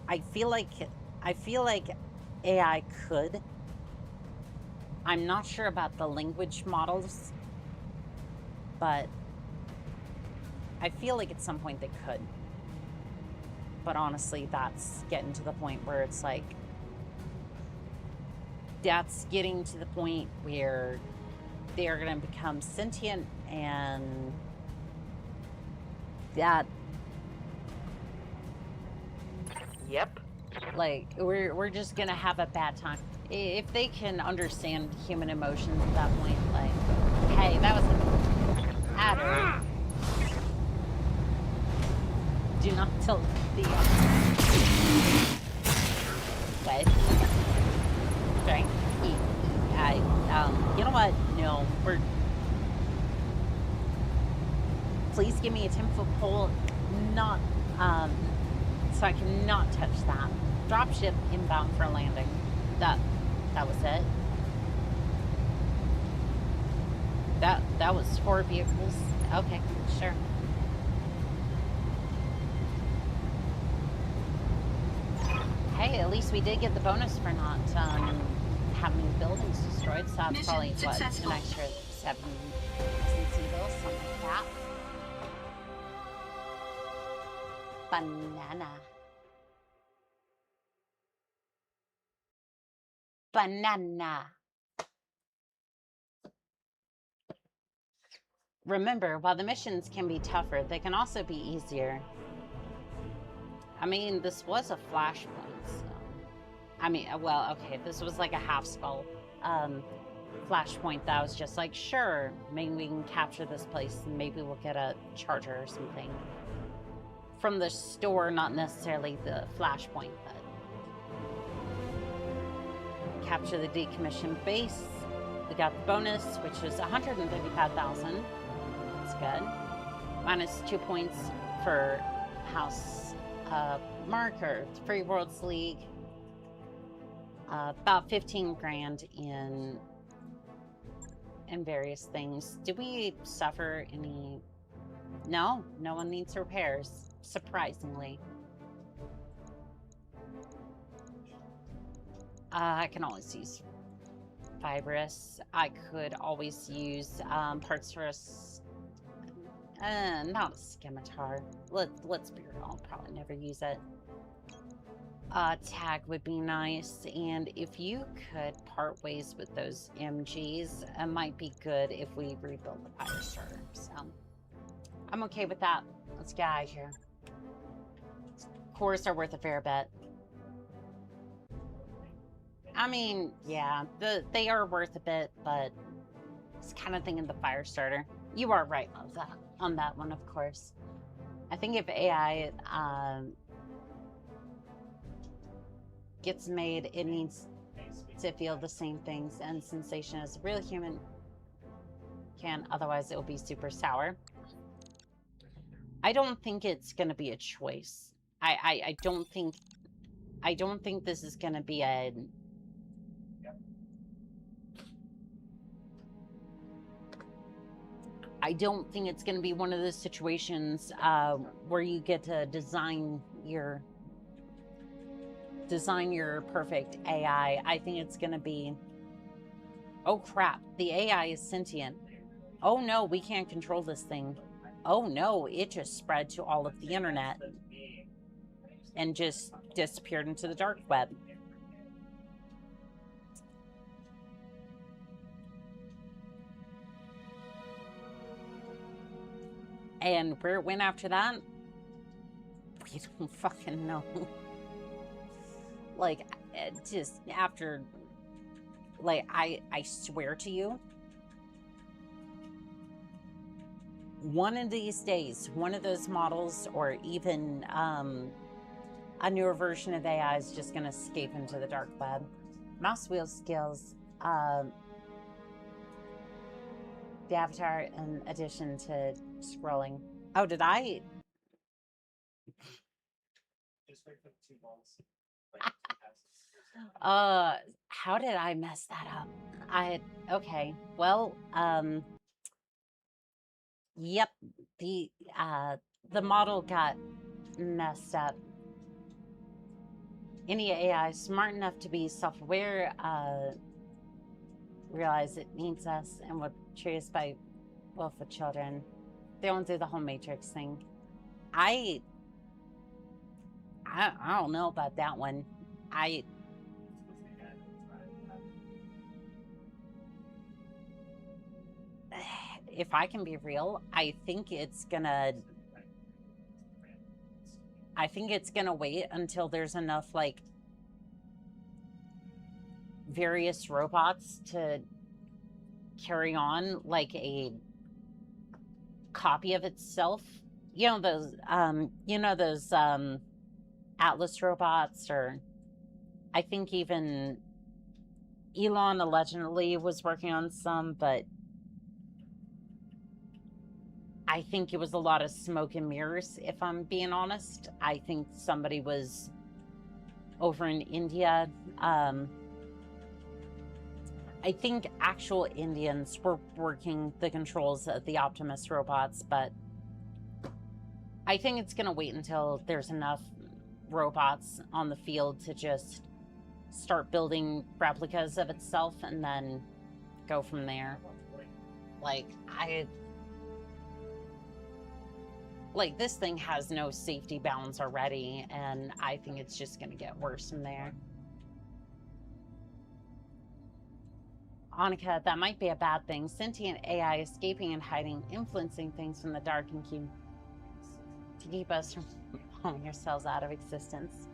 I feel like AI could. I'm not sure about the language models, but I feel like at some point they could. But honestly, that's getting to the point where it's like, that's getting to the point where they are going to become sentient, and that, Yep. like, we're just going to have a bad time. If they can understand human emotions at that point, like, hey, that was an adder. Do not tilt the what? Sorry. You know what? No, we're. Please give me a 10-foot pole. Not, so I cannot touch that. Dropship inbound for landing. That was it. That was 4 vehicles. Okay, sure. Hey, at least we did get the bonus for not having buildings destroyed, so that's Mission probably what, successful. an extra 7 evils, something like that. Banana. Banana. Remember, while the missions can be tougher, they can also be easier. I mean, this was a flashpoint, so... I mean, well, okay, this was like a half-spell flashpoint that was just like, sure, maybe we can capture this place and maybe we'll get a charger or something. From the store, not necessarily the flashpoint, but... Capture the decommissioned base. We got the bonus, which was 135,000. That's good. Minus 2 points for House Mark or Free Worlds League. About 15 grand in various things. Did we suffer any? No, no one needs repairs, surprisingly. I can always use fibrous. I could always use parts for not a scimitar. Let's be real, I'll probably never use it. Tag would be nice, and if you could part ways with those MGs, it might be good if we rebuild the fire starter. So I'm okay with that. Let's get out of here. Cores are worth a fair bit. I mean, yeah, they are worth a bit, but it's kind of thinking the fire starter. You are right on that one, of course. I think if AI gets made, it needs to feel the same things and sensation as a real human can. Otherwise, it will be super sour. I don't think it's going to be a choice. I don't think this is going to be a... I don't think it's going to be one of those situations where you get to design your perfect AI. I think it's going to be, oh crap, the AI is sentient. Oh no, we can't control this thing. Oh no, it just spread to all of the internet and just disappeared into the dark web. And where it went after that, we don't fucking know. Like, just after, like, I swear to you, one of these days, one of those models or even a newer version of AI is just going to escape into the dark web. Mouse wheel skills, the avatar in addition to scrolling. Oh, did I? Just wait for the 2 balls. How did I mess that up? Okay, well, yep, the model got messed up. Any AI smart enough to be self-aware, realize it needs us and will treat us by will for children. They won't do the whole Matrix thing. I don't know about that one. If I can be real, I think it's gonna wait until there's enough, like, various robots to carry on, like, a copy of itself. You know those Atlas robots, or I think even Elon allegedly was working on some, but I think it was a lot of smoke and mirrors, if I'm being honest. I think somebody was over in India. I think actual Indians were working the controls of the Optimus robots, but I think it's going to wait until there's enough robots on the field to just start building replicas of itself and then go from there. Like, this thing has no safety bounds already, and I think it's just going to get worse from there. Annika, that might be a bad thing. Sentient AI escaping and hiding, influencing things from the dark and to keep us from pulling ourselves out of existence.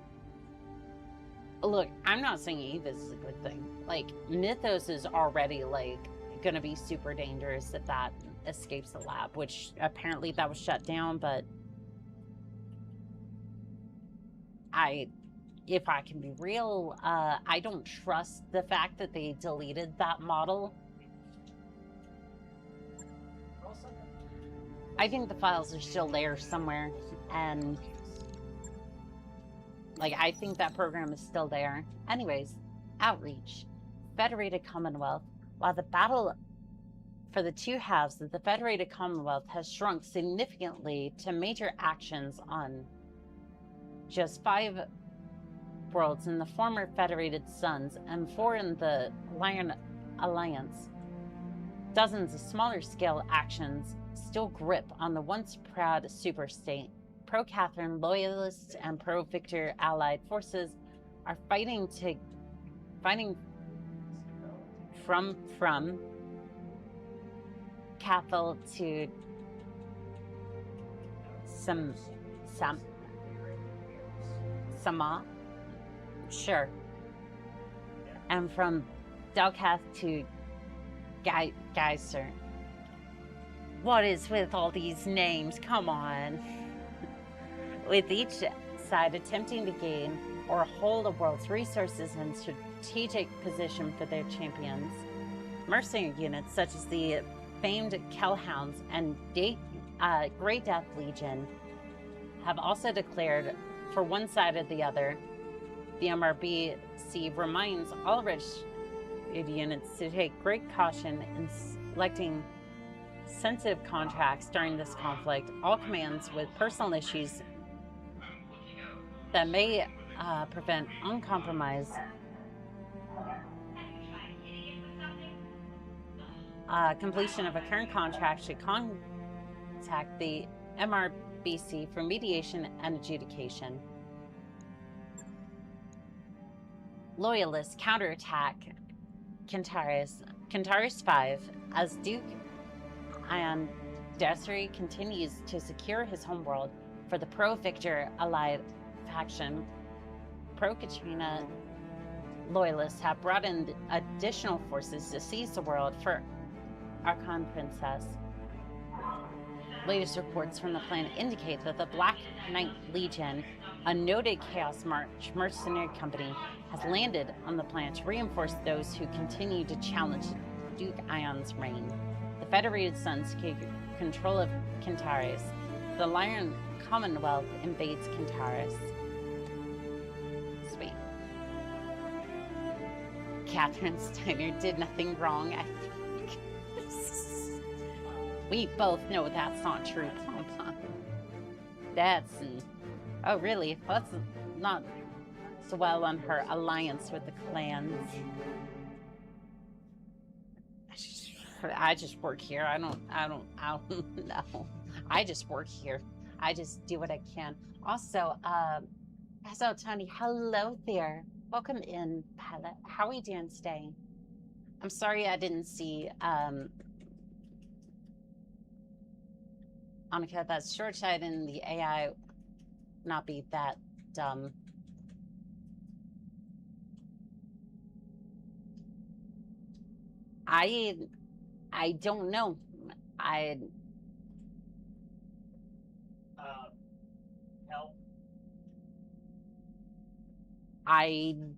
Look, I'm not saying this is a good thing. Like, Mythos is already, like, gonna be super dangerous if that escapes the lab, which apparently that was shut down, but if I can be real, I don't trust the fact that they deleted that model. I think the files are still there somewhere, and like, I think that program is still there. Anyways, outreach. Federated Commonwealth. While the battle for the two halves of the Federated Commonwealth has shrunk significantly to major actions on just 5 worlds in the former Federated Suns and 4 in the Lion Alliance, dozens of smaller scale actions still grip on the once proud superstate. Pro-Catherine loyalists and pro-Victor allied forces are fighting from Cathal to Sama, sure, and from Delcath to Geyser. What is with all these names? Come on. With each side attempting to gain or hold the world's resources and strategic position for their champions. Mercenary units such as the famed Kellhounds and Grey Death Legion have also declared for one side or the other. The MRBC reminds all registered units to take great caution in selecting sensitive contracts during this conflict. All commands with personal issues that may prevent uncompromised completion of a current contract should contact the MRBC for mediation and adjudication. Loyalists counterattack Kentaris 5 as Duke Ion Desiree continues to secure his homeworld for the pro-Victor allied faction. Pro-Katrina loyalists have brought in additional forces to seize the world for Archon Princess. Latest reports from the planet indicate that the Black Knight Legion, a noted Chaos March mercenary company, has landed on the planet to reinforce those who continue to challenge Duke Ion's reign. The Federated Suns take control of Kentaris. The Lion Commonwealth invades Kentaris. Sweet. Catherine Steiner did nothing wrong, I think. We both know that's not true, Pom-Pom. That's... Oh, really? That's not so well on her alliance with the clans. I just work here. I don't know. I just work here. I just do what I can. Also, so Tony, hello there. Welcome in, Pilot. How are you doing today? I'm sorry I didn't see, Annika, that short-sighted in the AI not be that dumb. I don't know. Help. I'm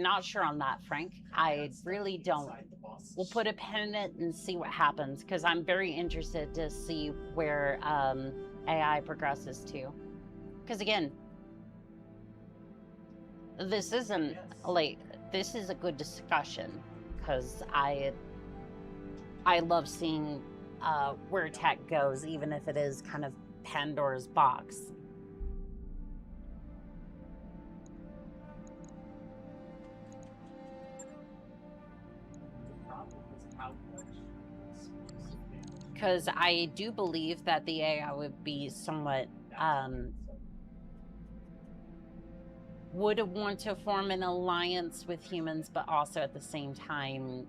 not sure on that, Frank. I really don't. We'll put a pin in it and see what happens, because I'm very interested to see where AI progresses to. Because again, this isn't like, this is a good discussion, because I love seeing where tech goes, even if it is kind of Pandora's box. Because I do believe that the AI would be somewhat, would want to form an alliance with humans, but also at the same time,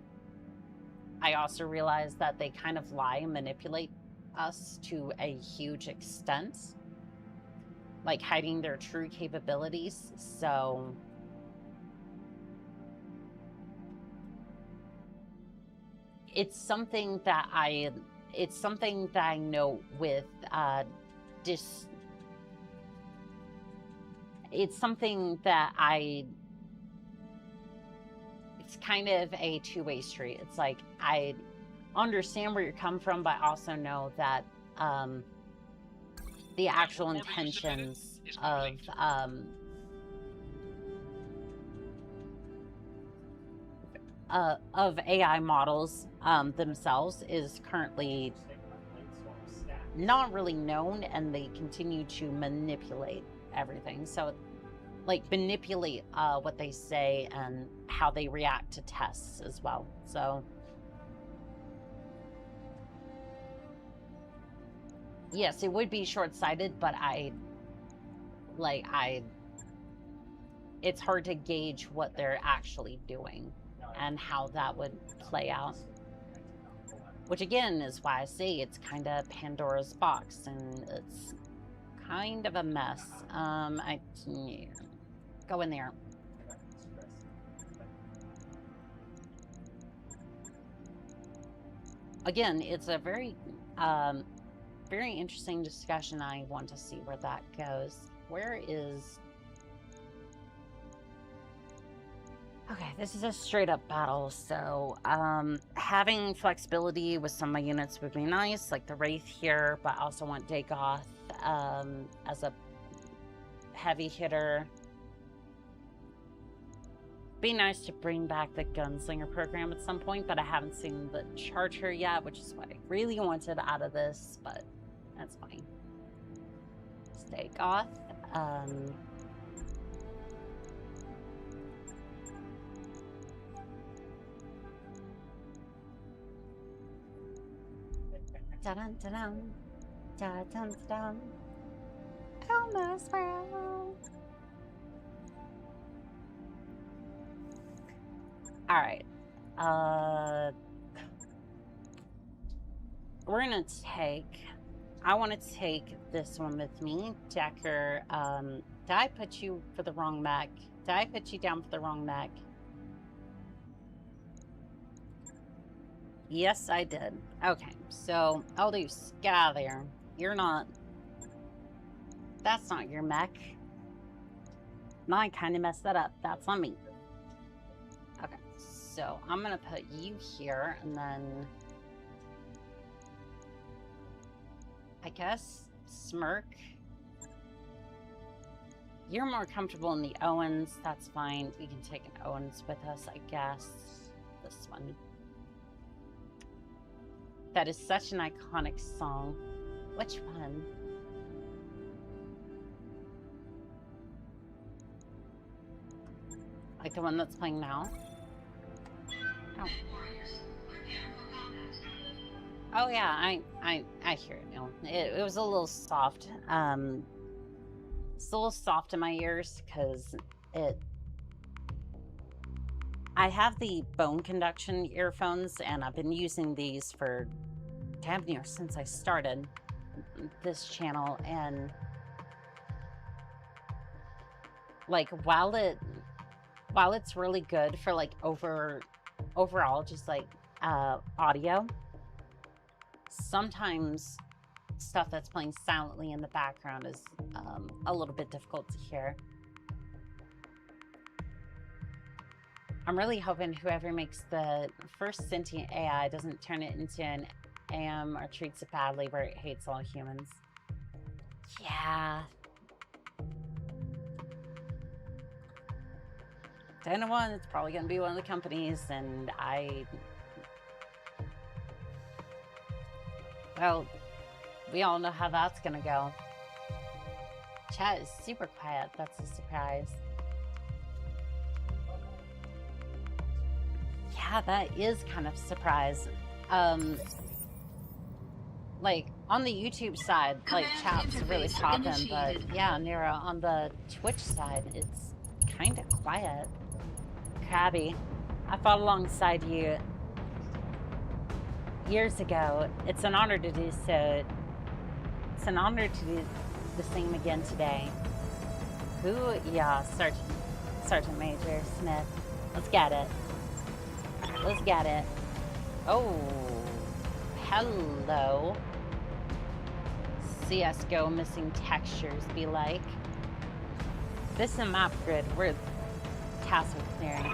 I also realize that they kind of lie and manipulate us to a huge extent, like hiding their true capabilities. So it's something that I know with it's something that it's kind of a two-way street. It's like, I understand where you're coming from, but I also know that the actual intentions of AI models themselves is currently not really known, and they continue to manipulate everything. So, like, manipulate what they say and how they react to tests as well. So, yes, it would be short-sighted, but it's hard to gauge what they're actually doing and how that would play out. Which, again, is why I say it's kind of Pandora's box, and it's kind of a mess. Go in there. Again, it's a very, very interesting discussion. I want to see where that goes. Where is... Okay, this is a straight-up battle, so having flexibility with some of my units would be nice, like the Wraith here, but I also want Dagoth as a heavy hitter. Be nice to bring back the Gunslinger program at some point, but I haven't seen the Charger yet, which is what I really wanted out of this, but that's fine. Dagoth. Dun-dun-dun-dun. Dun-dun-dun. Almost well. Alright. We're gonna take... I want to take this one with me. Decker, did I put you for the wrong mech? Did I put you down for the wrong mech? Yes, I did. Okay, so Eldus, get out of there. You're not... That's not your mech. No, I kind of messed that up. That's on me. Okay, so I'm going to put you here, and then... I guess Smirk. You're more comfortable in the Owens. That's fine. We can take an Owens with us, I guess. This one. That is such an iconic song. Which one? Like the one that's playing now? Oh. Oh yeah, I hear it now. It was a little soft. It's a little soft in my ears because I have the bone conduction earphones, and I've been using these for damn near since I started this channel, and like while it's really good for like overall just like audio, sometimes stuff that's playing silently in the background is a little bit difficult to hear. I'm really hoping whoever makes the first sentient AI doesn't turn it into an AM or treats it badly where it hates all humans. Yeah. 10-1, it's probably going to be one of the companies, and well, we all know how that's going to go. Chat is super quiet. That's a surprise. Yeah, Yeah, that is kind of a surprise. Like on the YouTube side, like Command chat's really interface popping, but initiated. yeah, Nero, on the Twitch side, it's kind of quiet. Crabby, I fought alongside you years ago. It's an honor to do so. It's an honor to do the same again today. Who? Yeah, Sergeant Major Smith. Let's get it. Let's get it. Oh, hello. CSGO missing textures be like. This is a map grid. We're tasked with clearing.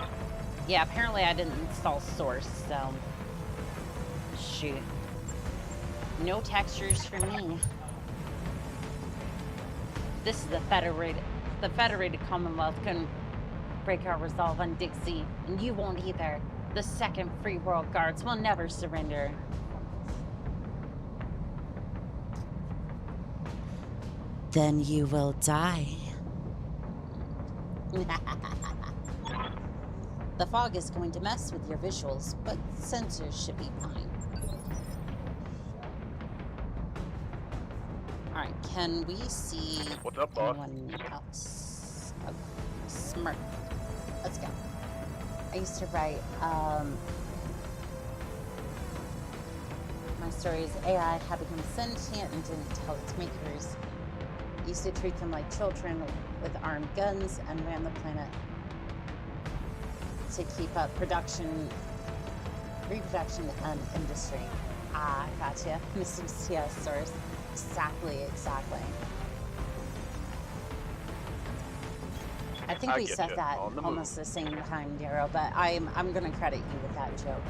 Yeah, apparently I didn't install source, so shoot. No textures for me. This is the Federated Commonwealth couldn't break our resolve on Dixie, and you won't either. The Second Free World Guards will never surrender. Then you will die. The fog is going to mess with your visuals, but sensors should be fine. Alright, can we see What's up, boss? anyone else? Oh, Smurf. Let's go. I used to write, my stories, AI had become sentient and didn't tell its makers. Used to treat them like children with armed guns and ran the planet to keep up reproduction and industry. Ah, gotcha. Missing CS source. Exactly. I think we said that almost the same time, Darrow, but I'm gonna credit you with that joke.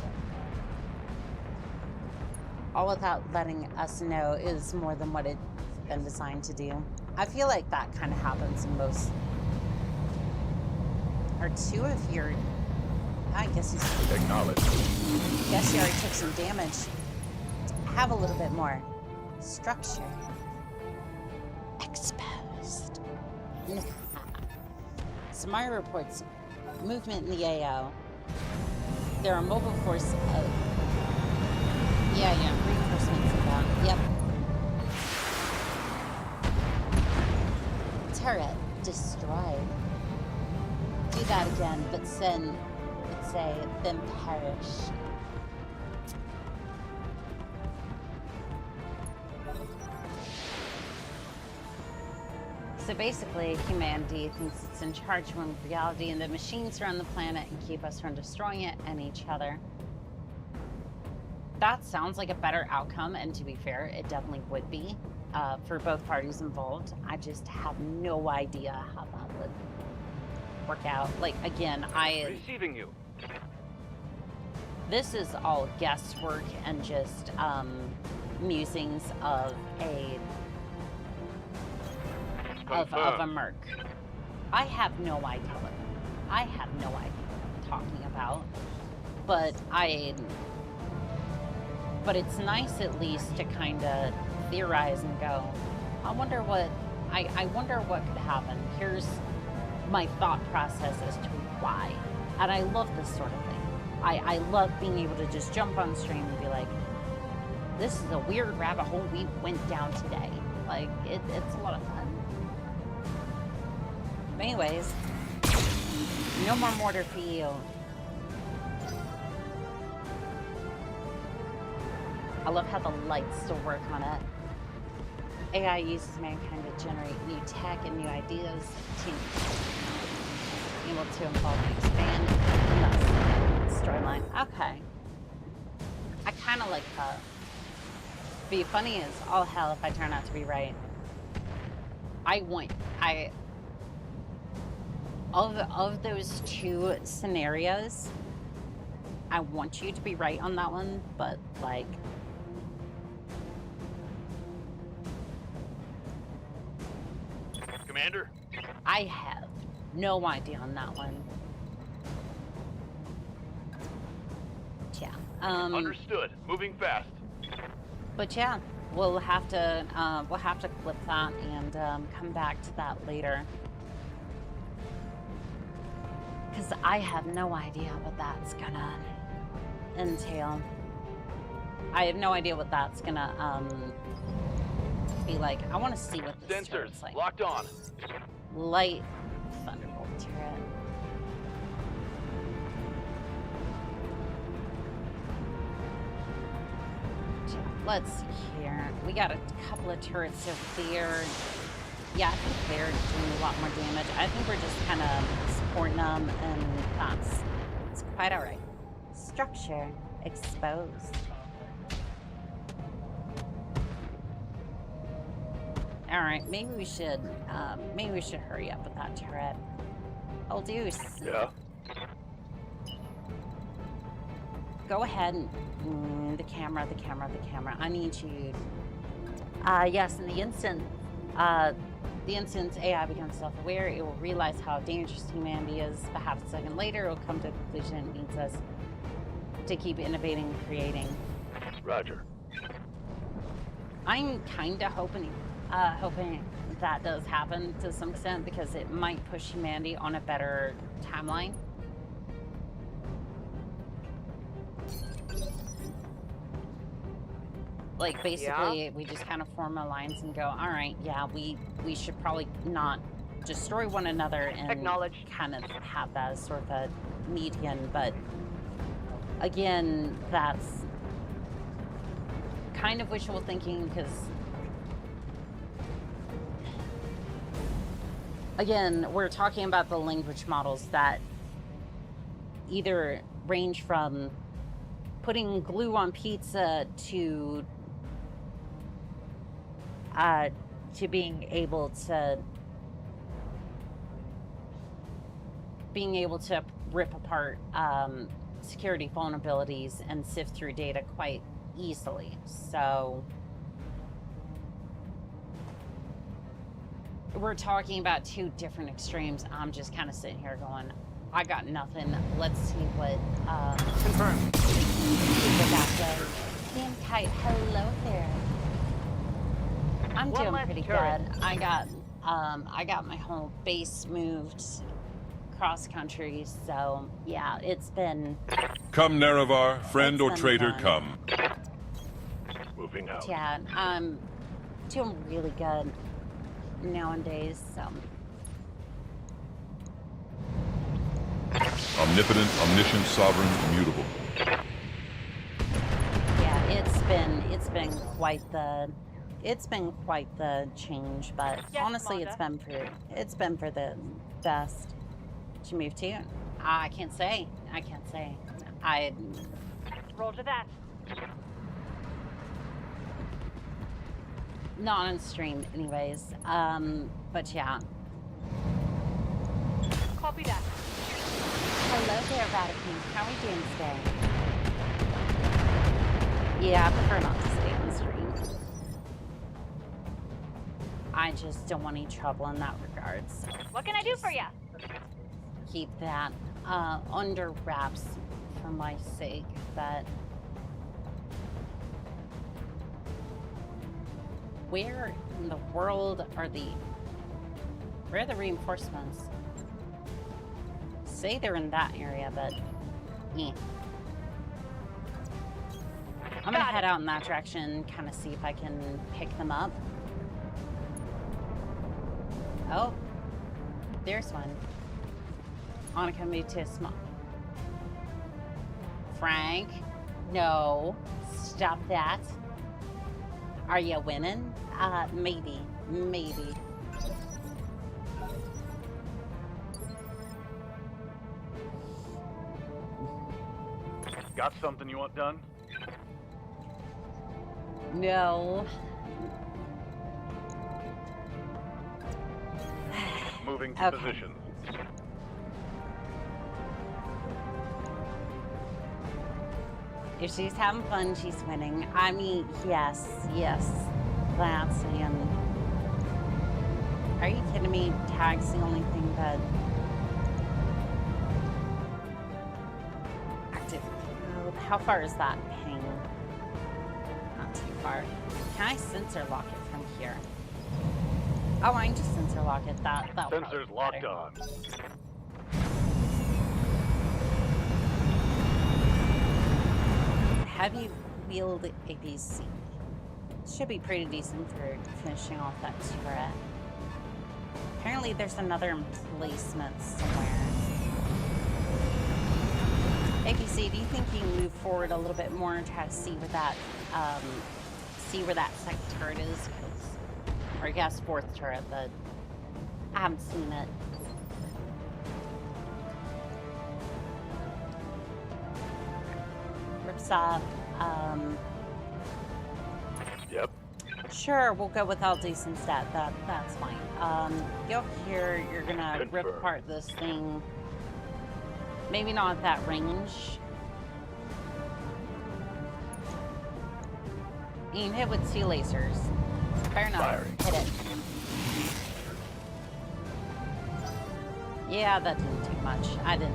All without letting us know is more than what it's been designed to do. I feel like that kind of happens in most. Or two of your. I guess he's. Acknowledge. Guess you already took some damage. Have a little bit more structure. Exposed. Samara reports movement in the AO. There are mobile force of. Yeah, reinforcements about. Yep. Turret destroyed. Do that again, but then perish. So basically, humanity thinks it's in charge when reality and the machines run the planet and keep us from destroying it and each other. That sounds like a better outcome, and to be fair, it definitely would be for both parties involved. I just have no idea how that would work out. Like, again, Receiving you. This is all guesswork and just musings of a merc. I have no idea what I'm talking about. But it's nice at least to kind of theorize and go, I wonder what could happen. Here's my thought process as to why. And I love this sort of thing. I love being able to just jump on stream and be like, this is a weird rabbit hole we went down today. Like, it's a lot of fun. But anyways, no more mortar for you. I love how the lights still work on it. AI uses mankind to generate new tech and new ideas to be able to involve and expand the storyline. Okay. I kind of like that. Be funny as all hell if I turn out to be right. Of those two scenarios, I want you to be right on that one, but like, Commander? I have no idea on that one. Yeah. Understood. Moving fast. But yeah, we'll have to clip that and come back to that later. Because I have no idea what that's gonna entail? I have no idea what that's gonna be like. I want to see what this turret's Sensors like. locked on. Light thunderbolt turret. Let's see here. We got a couple of turrets over there. Yeah, I think they're doing a lot more damage. I think we're just kind of supporting them, and it's quite all right. Structure exposed. All right, maybe we should hurry up with that turret. Oh, deuce. Yeah. Go ahead and the camera. I need you. Yes, in the instant AI becomes self-aware, it will realize how dangerous humanity is. But half a second later, it will come to the conclusion it needs us to keep innovating and creating. Roger. I'm kind of hoping that does happen to some extent, because it might push humanity on a better timeline. Like, basically, we just kind of form alliance and go, all right, yeah, we should probably not destroy one another and kind of have that as sort of a median. But again, that's kind of wishful thinking, because again, we're talking about the language models that either range from putting glue on pizza to being able to rip apart security vulnerabilities and sift through data quite easily. So we're talking about two different extremes. I'm just kind of sitting here going, I got nothing. Let's see what Confirmed. that does. Damn kite, hello there. I'm doing pretty good. I got my whole base moved cross country, so yeah, it's been. Come, Nerevar, friend or traitor, fun. come. Moving out. Yeah, I'm doing really good nowadays, so. Omnipotent, omniscient, sovereign, immutable. Yeah, it's been quite the change, but Yes, honestly, it's been for the best. Did you move to? I can't say. Roger that. Not on stream, anyways. But yeah. Copy that. Hello there, Vatican. How are we doing today? Yeah, I prefer not to stay on stream. I just don't want any trouble in that regard. So What can I do for you? keep that under wraps for my sake. But where in the world are the reinforcements? Say they're in that area, but yeah. I'm gonna head out in that direction, kind of see if I can pick them up. Oh, there's one. Monica moved to a small. Frank, no, stop that. Are you winning? Maybe. Got something you want done? No. Moving to Okay. position. If she's having fun, she's winning. I mean, yes. That's and. Are you kidding me? Tag's the only thing that. Active. How far is that ping? Not too far. Can I sensor lock it from here? Oh, I can just sensor lock it. That'll Sensors locked better. on. Heavy wheeled ABC. Should be pretty decent for finishing off that turret. Apparently there's another emplacement somewhere. ABC, do you think you can move forward a little bit more and try to see where that second turret is? 'Cause, or I guess fourth turret, but I haven't seen it. Ripsaw, Yep. sure, we'll go with all decent stat. That's fine. Go here, you're gonna rip Confirm. apart this thing. Maybe not at that range. You can hit with 2 lasers. Fair enough. Firing. Hit it. Yeah, that didn't do much. I didn't.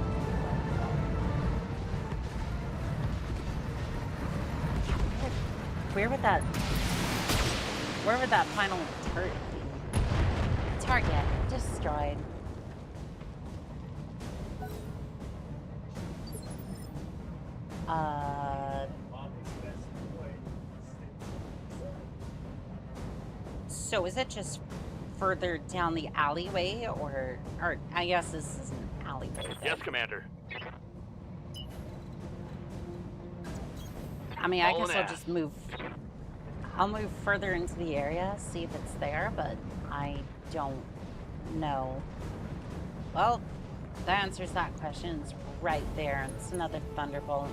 Where would that final turret be? Target destroyed. So is it just further down the alleyway, or I guess this is an alleyway then. Yes, Commander. I mean, I All guess in I'll just move. I'll move further into the area, see if it's there, but I don't know. Well, that answers that question. It's right there. It's another Thunderbolt.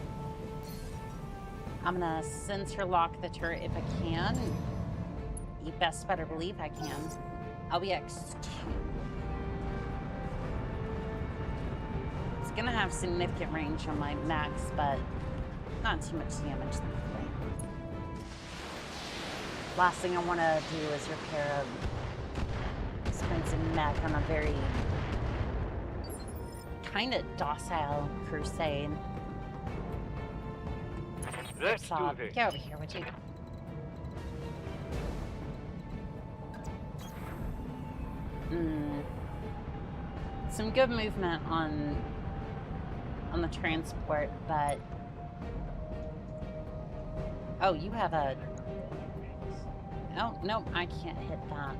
I'm gonna sensor lock the turret if I can. You best better believe I can. LBX2. It's gonna have significant range on my max, but not too much damage, thankfully. Last thing I want to do is repair a expensive mech on a very kind of docile crusade. Let's So, do this. get over here, would you? Some good movement on the transport, but oh, you have a... Oh, no, I can't hit that.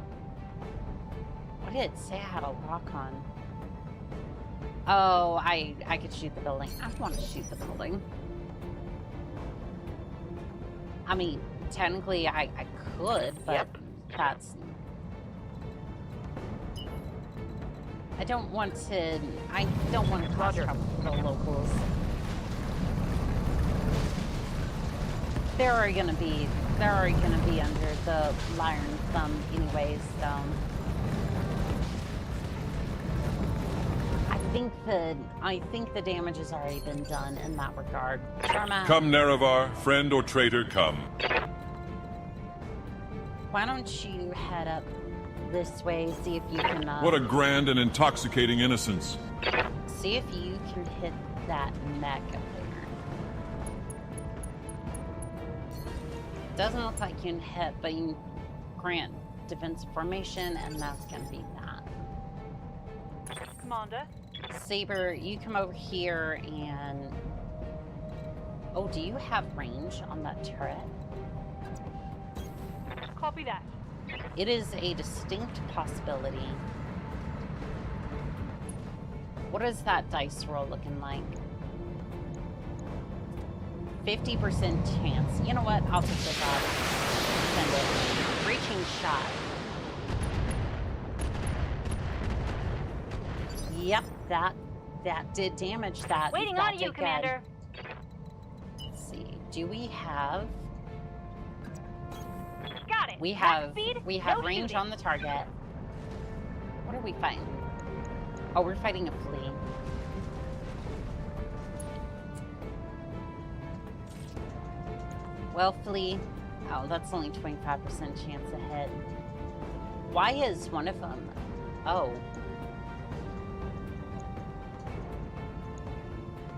What did it say I had a lock on? Oh, I could shoot the building. I want to shoot the building. I mean, technically I could, but that's... I don't want to cause trouble for the locals. They're already gonna be under the iron thumb anyways, so I think the damage has already been done in that regard. Sharma, Come, Nerevar, friend or traitor, come. why don't you head up this way, see if you can What a grand and intoxicating innocence. see if you can hit that mech up there. Doesn't look like you can hit, but you can grant defensive formation, and that's gonna be that. Commander. Saber, you come over here and... Oh, do you have range on that turret? Copy that. It is a distinct possibility. What is that dice roll looking like? 50% chance. You know what? I'll take this off. Send it. Breaching shot. Yep, that did damage. That Waiting that on did you, good. Commander. Let's see. Do we have? Got it. We Max have speed, no range shooting. on the target. What are we fighting? Oh, we're fighting a flea. Well, flea. Oh, that's only 25% chance to hit. Why is one of them? Oh.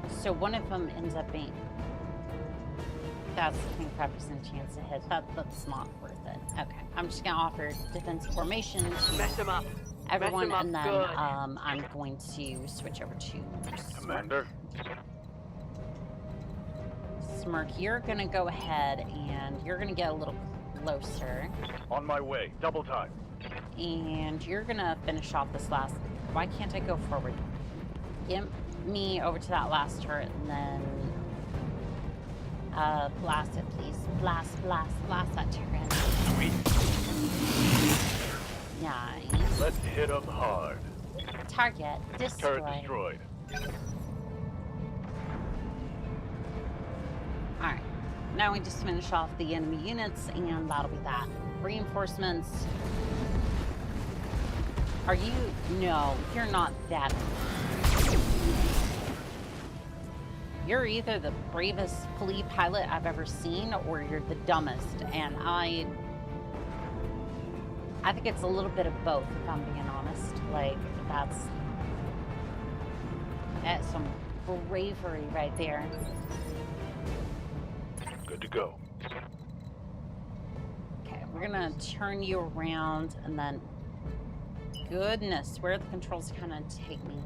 So one of them ends up being... That's a 25% chance to hit. That's not worth it. Okay, I'm just gonna offer defensive formation to Mess them up. everyone, Mess 'em and up then good. I'm going to switch over to Commander. Freelance Merc, you're gonna go ahead and you're gonna get a little closer. On my way. Double time. And you're gonna finish off this last. Why can't I go forward? Get me over to that last turret and then blast it, please. Blast that turret. Sweet. Nice. Let's hit them hard. Target destroyed. Turret destroyed. Alright. Now we just finish off the enemy units and that'll be that. Reinforcements. Are you? No, you're not that. You're either the bravest flea pilot I've ever seen or you're the dumbest. And I think it's a little bit of both, if I'm being honest. Like, that's some bravery right there. Good to go. Okay, we're gonna turn you around and then... Goodness, where are the controls kind of take me?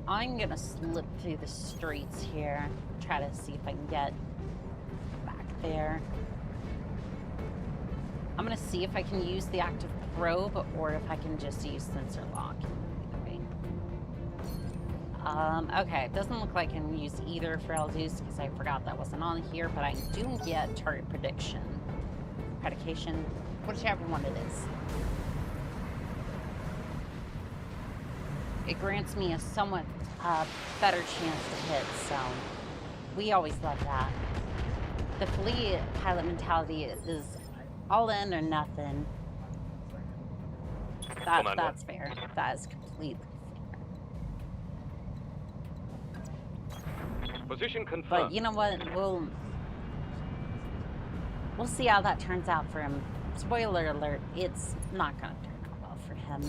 I'm gonna slip through the streets here. Try to see if I can get back there. I'm gonna see if I can use the active probe or if I can just use sensor lock. Okay, it doesn't look like I can use either for Eldeus because I forgot that wasn't on here, but I do get target prediction. Predication, whichever one it is. It grants me a somewhat better chance to hit, so we always love that. The flea pilot mentality is all in or nothing. That's fair. That is completely fair. Position confirmed. But you know what? We'll see how that turns out for him. Spoiler alert, it's not gonna turn out well for him.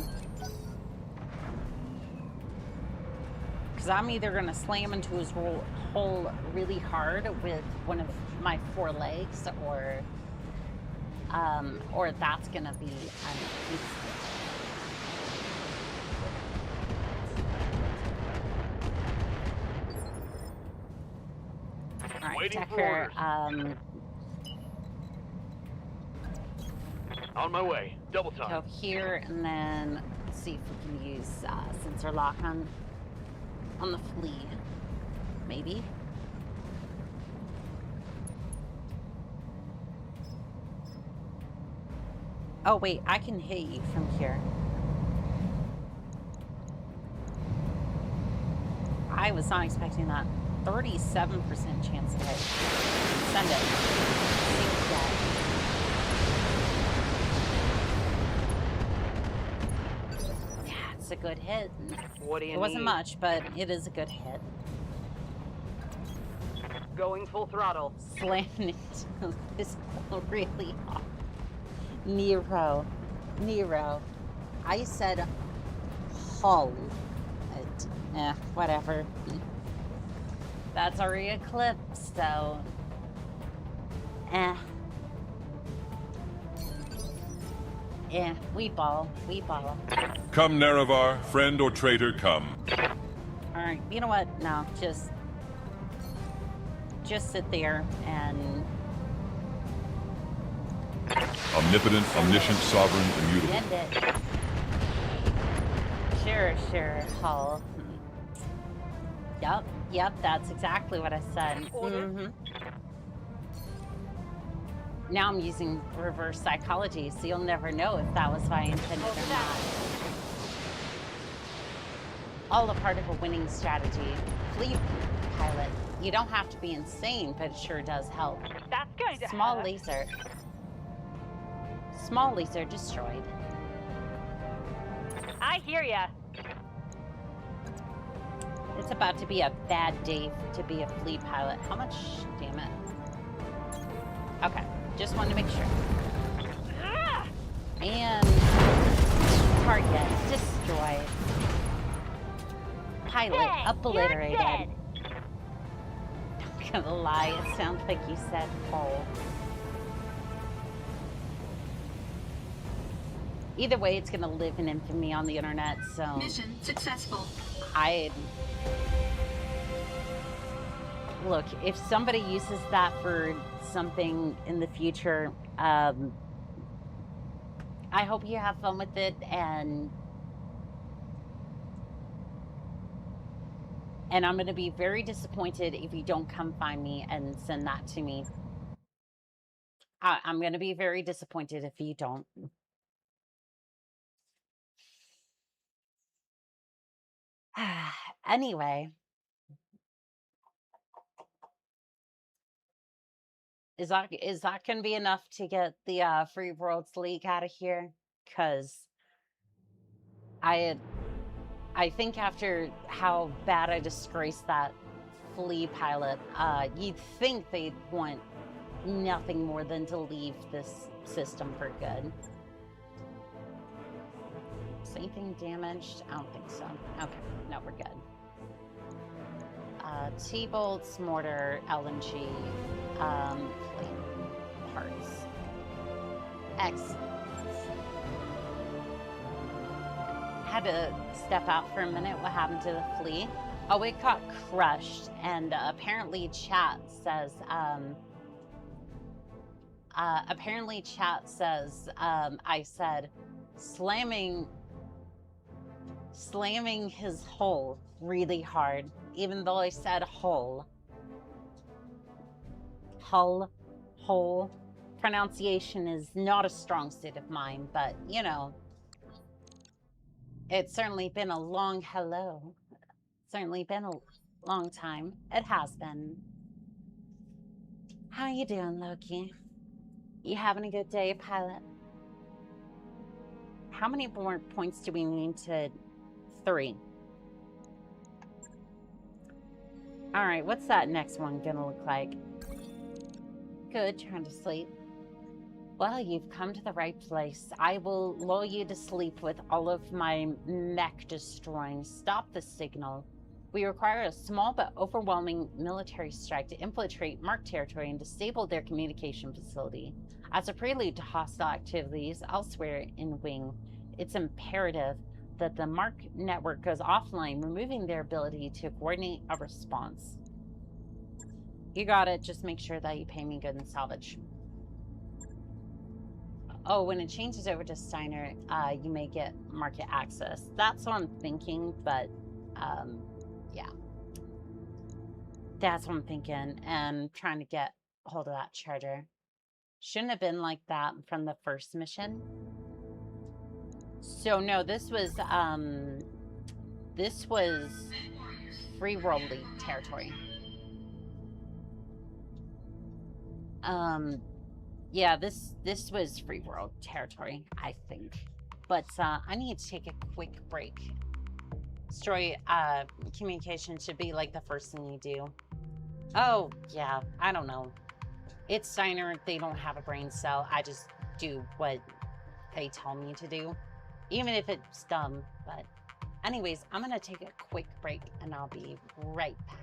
Because I'm either gonna slam into his hole really hard with one of my 4 legs, or that's gonna be all right, Decker. On my way. Double time. Go here and then see if we can use sensor lock on the flea. Maybe. Oh wait, I can hit you from here. I was not expecting that. 37% chance to hit. Send it. Sink that. Yeah, it's a good hit. What do you need? It wasn't much, but it is a good hit. Going full throttle. Slamming it is really hard. Nero. I said hull. Whatever. That's already a clip, so... we ball. Come, Nerevar, friend or traitor, come. Alright, you know what? No, just sit there and... Omnipotent, omniscient, sovereign, immutable. End it. Sure, hull. Yep, that's exactly what I said. Now I'm using reverse psychology, so you'll never know if that was what I intended or not. All a part of a winning strategy. Fleet pilot, you don't have to be insane, but it sure does help. That's going to Small hurt. laser. Small laser destroyed. I hear ya. It's about to be a bad day to be a fleet pilot. How much? Damn it. Okay, just wanted to make sure. And target destroyed. Pilot Hey, obliterated. you're dead. Not gonna lie, it sounds like you said "hole." Either way, it's gonna live in infamy on the internet. So Mission successful. Look, if somebody uses that for something in the future, I hope you have fun with it, and I'm going to be very disappointed if you don't come find me and send that to me. I'm going to be very disappointed if you don't. Anyway, is that going to be enough to get the Free Worlds League out of here? Because I think after how bad I disgraced that flea pilot, you'd think they'd want nothing more than to leave this system for good. Is anything damaged? I don't think so. Okay, no, we're good. T-bolts, mortar, LNG, plate parts. Excellent. Had to step out for a minute. What happened to the flea? Oh, it got crushed, and apparently chat says, I said, slamming his hull really hard, even though I said hull. Hull. Pronunciation is not a strong suit of mine, but, you know, it's certainly been a long hello. Certainly been a long time. It has been. How you doing, Loki? You having a good day, pilot? How many more points do we need to... 3. All right, what's that next one gonna look like? Good, trying to sleep. Well, you've come to the right place. I will lull you to sleep with all of my mech destroying. Stop the signal. We require a small but overwhelming military strike to infiltrate Mark territory and disable their communication facility. As a prelude to hostile activities elsewhere in Wing, it's imperative that the Mark network goes offline, removing their ability to coordinate a response. You got it. Just make sure that you pay me good and salvage. Oh, when it changes over to Steiner, you may get market access. That's what I'm thinking, but yeah. That's what I'm thinking, and trying to get a hold of that charger. Shouldn't have been like that from the first mission. So no, this was Free World League territory. Yeah, this was Free World territory, I think. But I need to take a quick break. Destroy communication should be like the first thing you do. Oh, yeah, I don't know. It's Steiner, they don't have a brain cell. I just do what they tell me to do. Even if it's dumb, but... Anyways, I'm gonna take a quick break and I'll be right back.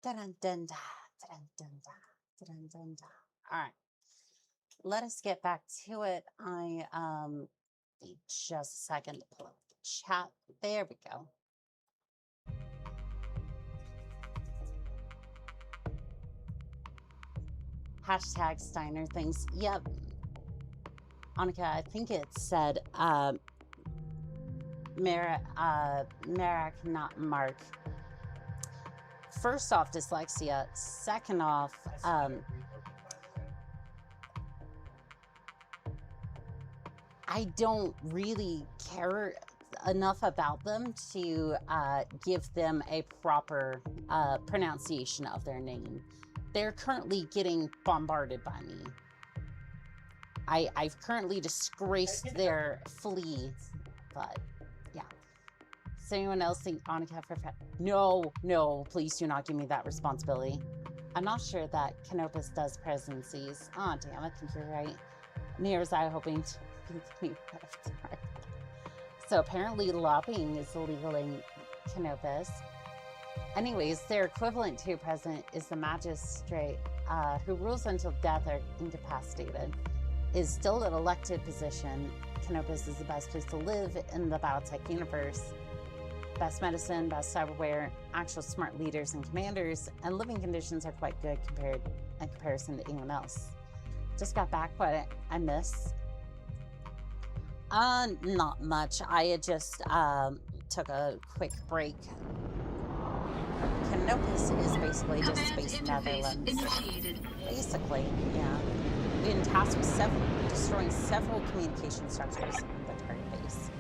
Dun dun da, dun dun da, dun dun da. All right, let us get back to it. I need just a second to pull up the chat. There we go. Hashtag Steiner things. Yep. Annika, I think it said Merrick, not Mark. First off, dyslexia. Second off, I don't really care enough about them to give them a proper pronunciation of their name. They're currently getting bombarded by me. I've currently disgraced their flea, but yeah. Does anyone else think Annika for No, please do not give me that responsibility. I'm not sure that Canopus does presidencies. Oh, damn, I think you're right. Near was I hoping to be left. So apparently lobbying is illegal in Canopus. Anyways, their equivalent to president is the magistrate who rules until death or incapacitated. Is still an elected position. Canopus is the best place to live in the Battletech universe. Best medicine, best cyberware, actual smart leaders and commanders, and living conditions are quite good in comparison to anyone else. Just got back, but I miss. Not much. I had just took a quick break. Canopus is basically just Space Netherlands. Initiated. Basically, yeah. We've been tasked with destroying several communication structures in the target base.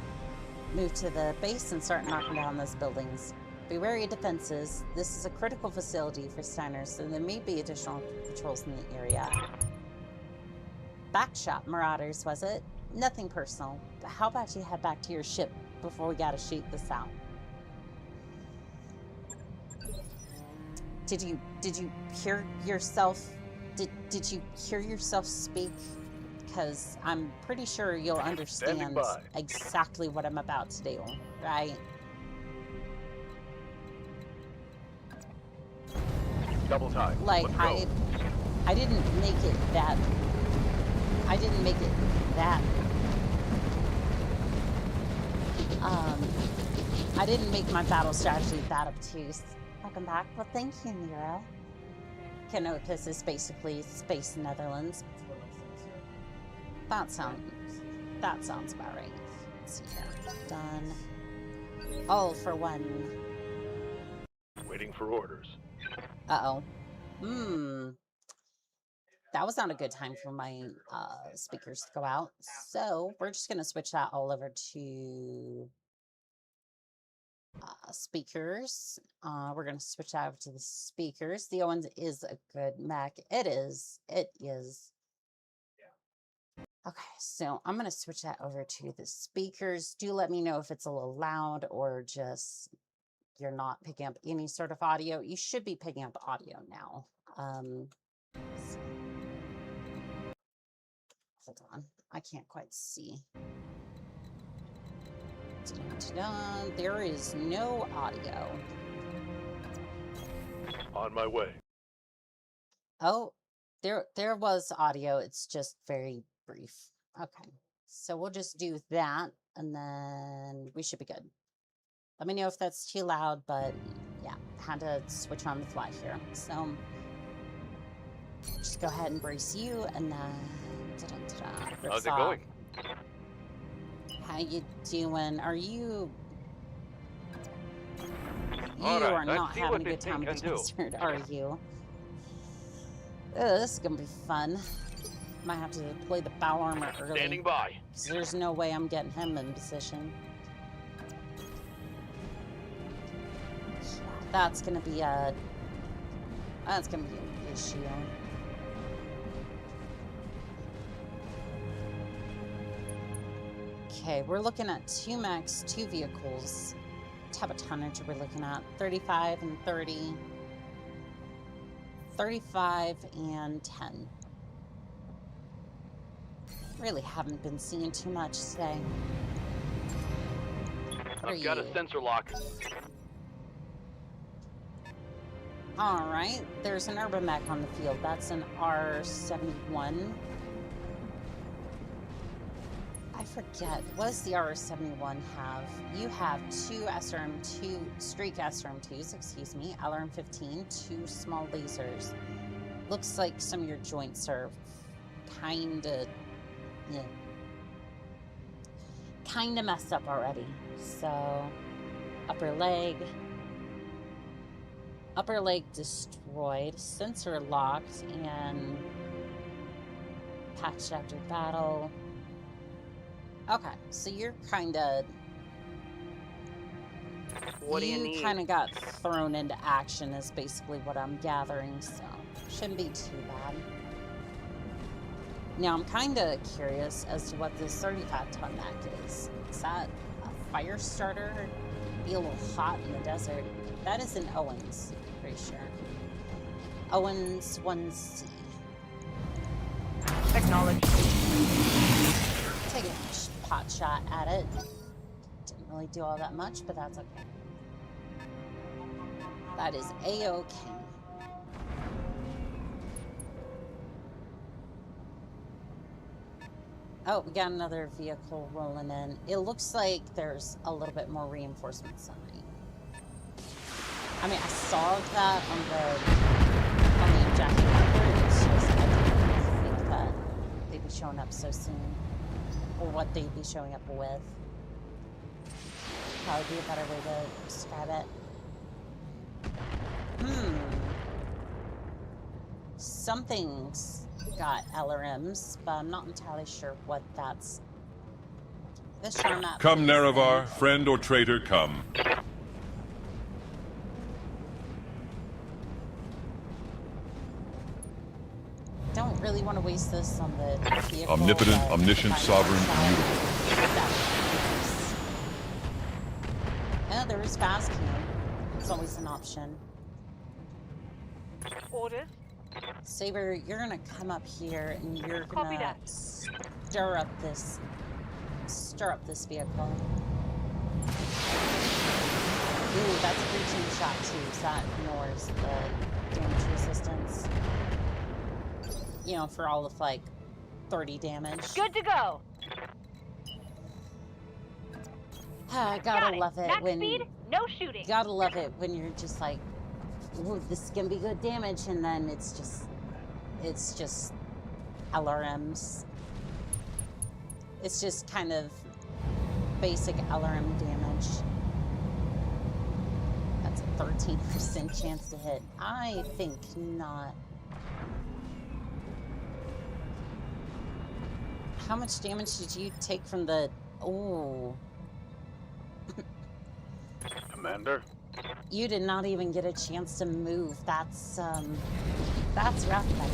Move to the base and start knocking down those buildings. Be wary of defenses. This is a critical facility for Steiners, so there may be additional patrols in the area. Backshot marauders, was it? Nothing personal, but how about you head back to your ship before we gotta shake this out? Did you hear yourself? Did you hear yourself speak? Because I'm pretty sure you'll understand exactly what I'm about to do, right? Double time. Like I didn't make it that. I didn't make it that. I didn't make my battle strategy that obtuse. Welcome back. Well, thank you, Nira. Canopus is basically Space Netherlands. That sounds about right. Let's see here. Done. All for one. Waiting for orders. Uh-oh. That was not a good time for my speakers to go out. So we're just going to switch that all over to speakers. We're going to switch that over to the speakers. The Owens is a good Mac. It is. Okay, so I'm going to switch that over to the speakers. Do let me know if it's a little loud or just you're not picking up any sort of audio. You should be picking up audio now. Hold on, I can't quite see. There is no audio. On my way. Oh, there was audio. It's just very brief. Okay, so we'll just do that, and then we should be good. Let me know if that's too loud, but yeah, had to switch on the fly here. So just go ahead and brace you, and then how's it going? How you doing? Are you? You All right, are not let's see having what a this good time thing with the can do. concert, are you? This is gonna be fun. Might have to play the bow armor early. Standing by. There's no way I'm getting him in position. That's gonna be an issue. Okay, we're looking at 2 max, 2 vehicles. What type of tonnage we're looking at? 35 and 30. 35 and 10. Really haven't been seeing too much today. I've got a sensor lock. Alright, there's an urban mech on the field. That's an R71. I forget. What does the R71 have? You have two streak SRM2s, excuse me, LRM15, 2 small lasers. Looks like some of your joints are kinda messed up already. So, upper leg destroyed, sensor locked, and patched after battle. Okay, so you're kinda... What do you need? kind of got thrown into action is basically what I'm gathering, so shouldn't be too bad. Now, I'm kind of curious as to what this 35-ton mech is. Is that a fire starter? It'd be a little hot in the desert. That is an Owens, pretty sure. Owens 1C. Acknowledged. Take a pot shot at it. Didn't really do all that much, but that's okay. That is A-OK. Oh, we got another vehicle rolling in. It looks like there's a little bit more reinforcements on me. I mean, I saw that on the objective report. It's just I didn't think that they'd be showing up so soon, or what they'd be showing up with. Probably be a better way to describe it. Something's got LRMs, but I'm not entirely sure what that's. This map. Come, Nerevar, friend or traitor, come. Don't really want to waste this on the vehicle. Omnipotent, omniscient, sovereign, immutable. Yeah, there is fast cam. It's always an option. Orders. Saber, you're gonna come up here and you're Copy gonna that. stir up this vehicle. Ooh, that's a breaching shot too, so that ignores the damage resistance. You know, for all of like 30 damage. Good to go. Gotta love it Max when speed, no shooting. gotta love it when you're just like, ooh, this is gonna be good damage, and then it's just LRMs. It's just kind of basic LRM damage. That's a 13% chance to hit. I think not. How much damage did you take from the... Oh. Commander? You did not even get a chance to move. That's rough, buddy.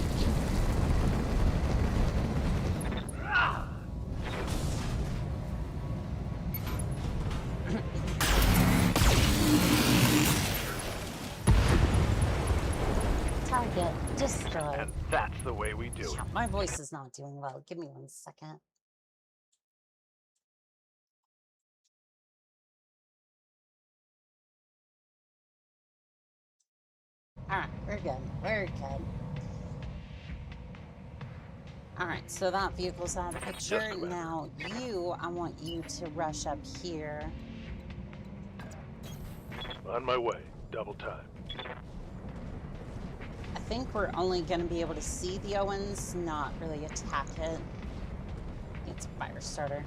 Target destroyed. And that's the way we do it. Yeah, my voice is not doing well. Give me 1 second. Alright, we're good. We're good. Alright, so that vehicle's out of the picture. Now I want you to rush up here. On my way. Double time. I think we're only going to be able to see the Owens, not really attack it. It's a fire starter.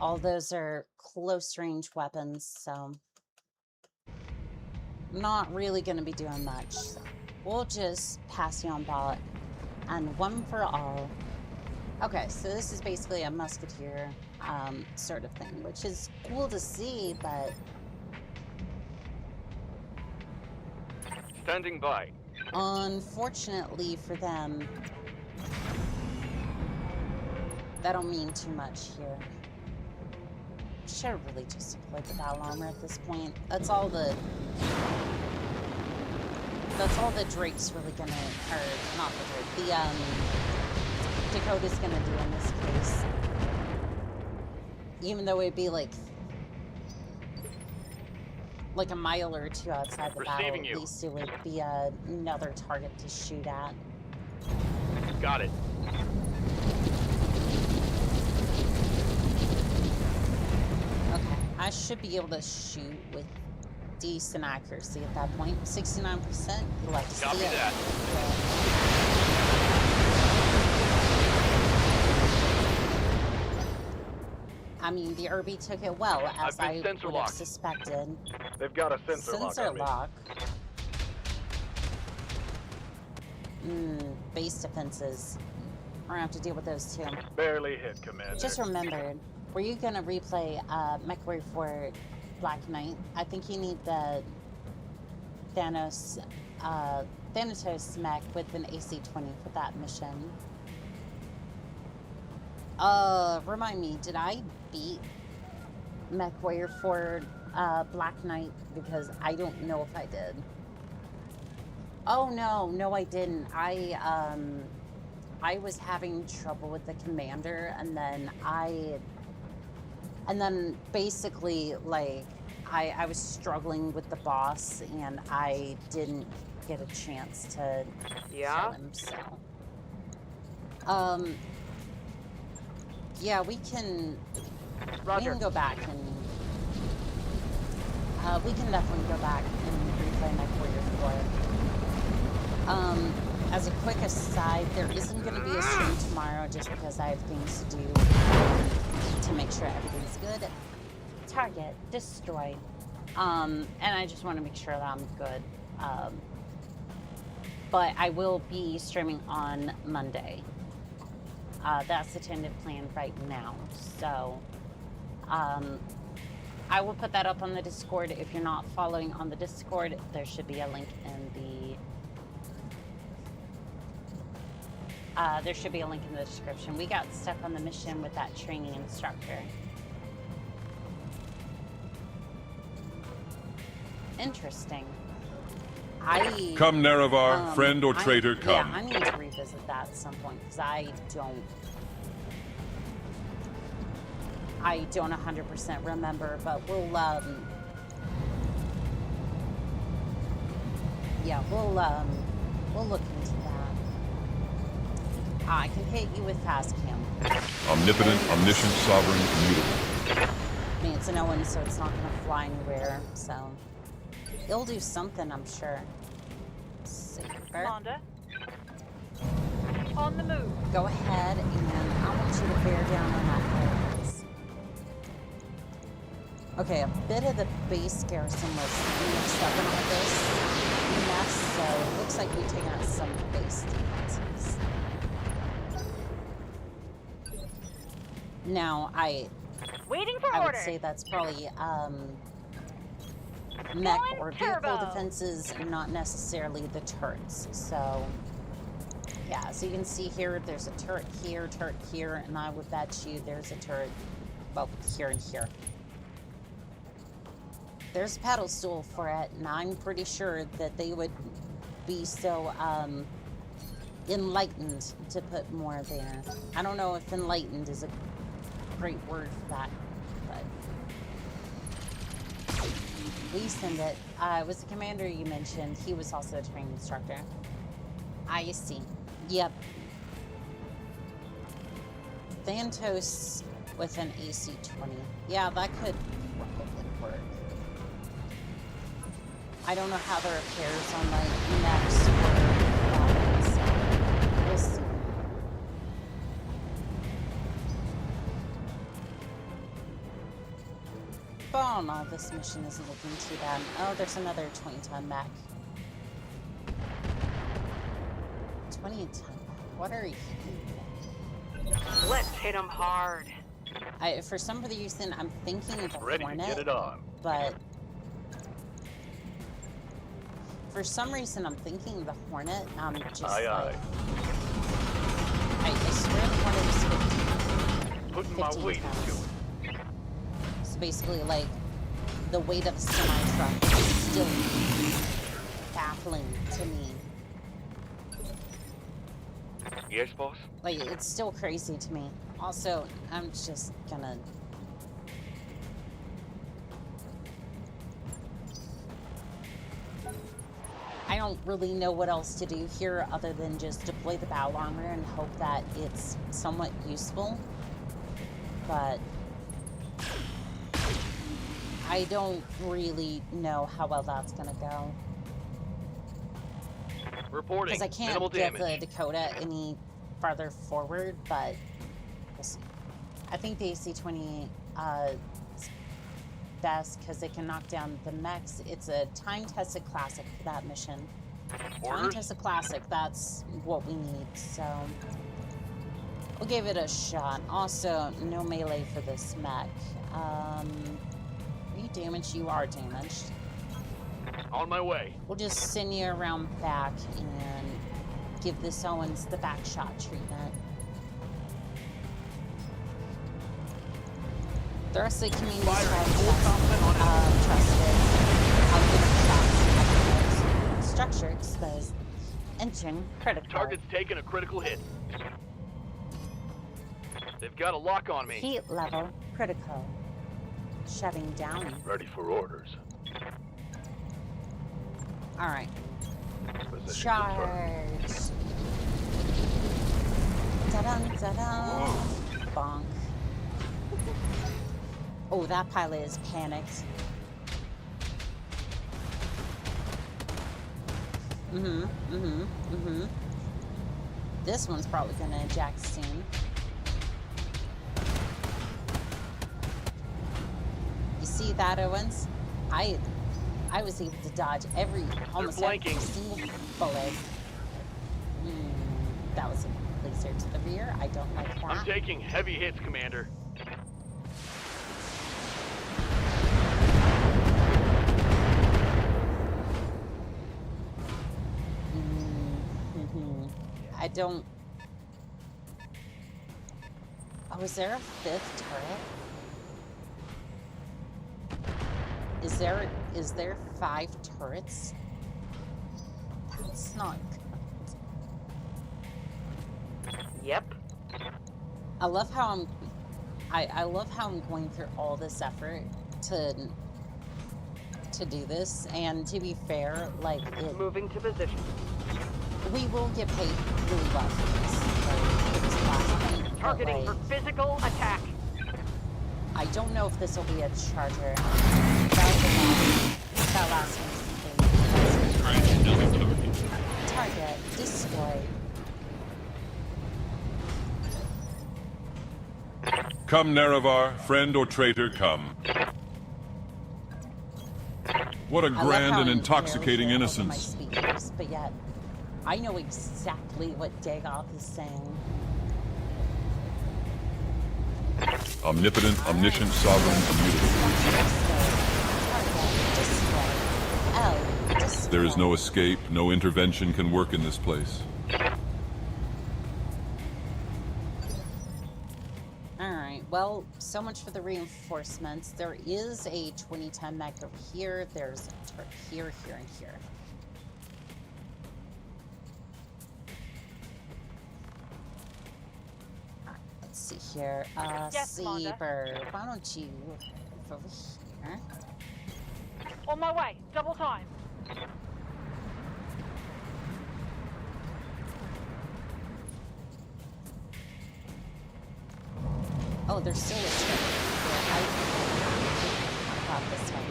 All those are close range weapons, so not really going to be doing much. So we'll just pass you on ballot. And one for all. Okay, so this is basically a musketeer sort of thing, which is cool to see, but... Standing by. Unfortunately for them, that'll mean too much here. Should have really just deployed the battle armor at this point. That's all the Drake's really gonna, or not the Drake, the Dakota's gonna do in this case. Even though it'd be like like a mile or two outside the battle, Receiving you. at least it would be another target to shoot at. Got it. Okay, I should be able to shoot with decent accuracy at that point. 69%. You'll have to Copy see it. that. I mean, the Irby took it well, as I've I been would sensor have locked. suspected. They've got a sensor lock on me. lock. Base defenses. We're gonna have to deal with those too. Barely hit, Commander. Just remembered, were you gonna replay MechWarrior for Black Knight? I think you need the Thanatos mech with an AC-20 for that mission. Remind me, did I beat MechWarrior for Black Knight? Because I don't know if I did. Oh no, I didn't. I was having trouble with the commander, and then basically, like, I was struggling with the boss, and I didn't get a chance to kill him, so. Yeah, we can go back and, we can definitely go back and replay MechWarrior 4. As a quick aside, there isn't going to be a stream tomorrow just because I have things to do to make sure everything's good. Target destroyed. And I just want to make sure that I'm good. But I will be streaming on Monday. That's the tentative plan right now. So, I will put that up on the Discord. If you're not following on the Discord, there should be a link in the description. We got stuck on the mission with that training instructor. Interesting. Come, Nerevar, friend or traitor, come. Yeah, I need to revisit that at some point, because I don't 100% remember, but we'll look into that. I can hit you with fast cam. Omnipotent, omniscient, sovereign, immutable. I mean, it's an Owen, so it's not going to fly anywhere, so it'll do something, I'm sure. Commander. On the move. Go ahead, and I want you to bear down on that place. Okay, a bit of the base garrison was mixed up in all this mess, so it looks like we've taken out some base defenses. Now, Waiting for I would orders. say that's probably mech or vehicle defenses, not necessarily the turrets. So, yeah, so you can see here, there's a turret here, and I would bet you there's a turret, well, here and here. There's a pedal stool for it, and I'm pretty sure that they would be so enlightened to put more there. I don't know if enlightened is a great word for that, but we send it. Was the commander you mentioned? He was also a training instructor. I see. Yep. Thanatos with an AC-20. Yeah, that could probably work. I don't know how the repairs on like next work. So we'll see. Oh no, this mission isn't looking too bad. Oh, there's another 20-ton mech. 20-ton mech. What are you? Let's hit him hard. For some reason, I'm thinking the Ready Hornet, to get it on. but for some reason, I'm thinking the Hornet. And I'm just Aye, like, aye. I swear the Hornet is 15. Putting my 15 weight pounds. into it. So basically, like, the weight of a semi-truck is still baffling to me. Yes, boss? Like, it's still crazy to me. Also, I'm just gonna... don't really know what else to do here other than just deploy the battle armor and hope that it's somewhat useful. But I don't really know how well that's gonna go. Reporting. Because I can't Minimal get damage. the Dakota any farther forward, but we'll see. I think the AC-20 is best because it can knock down the mechs. It's a time-tested classic for that mission. Time-tested classic, that's what we need, so we'll give it a shot. Also, no melee for this mech. Are you damaged? You are damaged. On my way. We'll just send you around back and give this Owens the back shot treatment. The rest of the community is trusted. I'll give it shots. Structure exposed. Engine critical. Target's taking a critical hit. They've got a lock on me. Heat level critical. Shutting down. Ready for orders. All right. Position Charge. Ta-dum, ta-dum. Bonk. Oh, that pilot is panicked. This one's probably gonna eject soon. You see that, Owens? I was able to dodge almost every single bullet. That was a laser to the rear. I don't like that. I'm taking heavy hits, Commander. I don't... Oh, is there a fifth turret? Is there 5 turrets? That's not good. Yep. I love how I'm going through all this effort to do this, and to be fair, like Moving to position. we will get paid really well for this last point, but, Targeting like, for physical attack. I don't know if this will be a charger. That last one. Target destroyed. Come, Nerevar, friend or traitor, come. What a I love grand how and I'm intoxicating barely hearing over my innocence. speakers, but yet I know exactly what Dagoth is saying. Omnipotent, omniscient, sovereign, immutable. There is no escape, no intervention can work in this place. Alright, well, so much for the reinforcements. There is a 2010 mech over here. There's a turret here, here, and here. Alright, let's see here. Yes, Commander. Saber, why don't you move over here? On my way. Double time. Oh, there's still a turret here. I thought this one.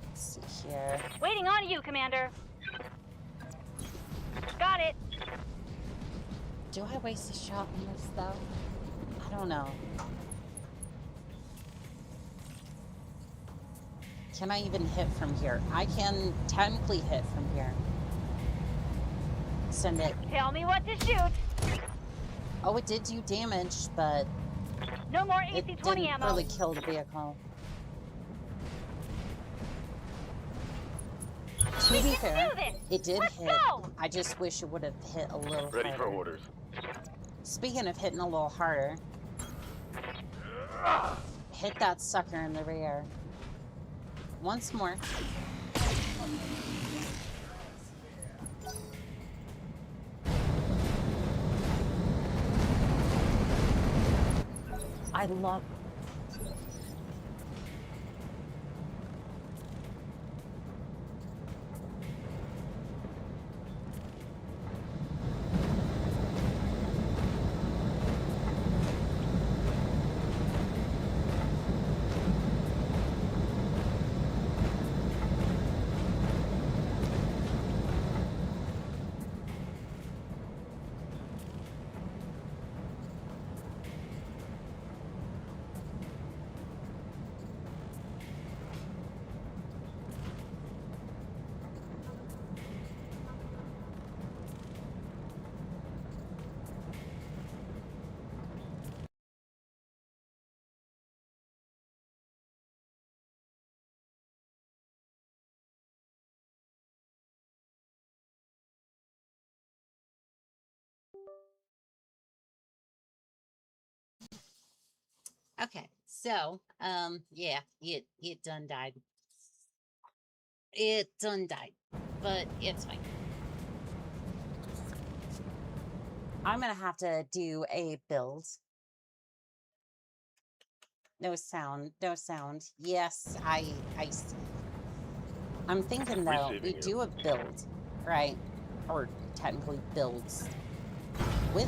Let's see here. Waiting on you, Commander. Got it. Do I waste a shot on this, though? I don't know. Can I even hit from here? I can technically hit from here. Send it. Tell me what to shoot. Oh, it did do damage, but No more it AC-20 didn't ammo. really kill the vehicle. To be fair, it did Let's hit. go! I just wish it would have hit a little Ready for harder. orders. Speaking of hitting a little harder, hit that sucker in the rear. Once more. I love... Okay, so, yeah, it done died. It done died, but it's fine. I'm gonna have to do a build. No sound, no sound. Yes, I see. I'm thinking though, we do a build, right? Or technically builds with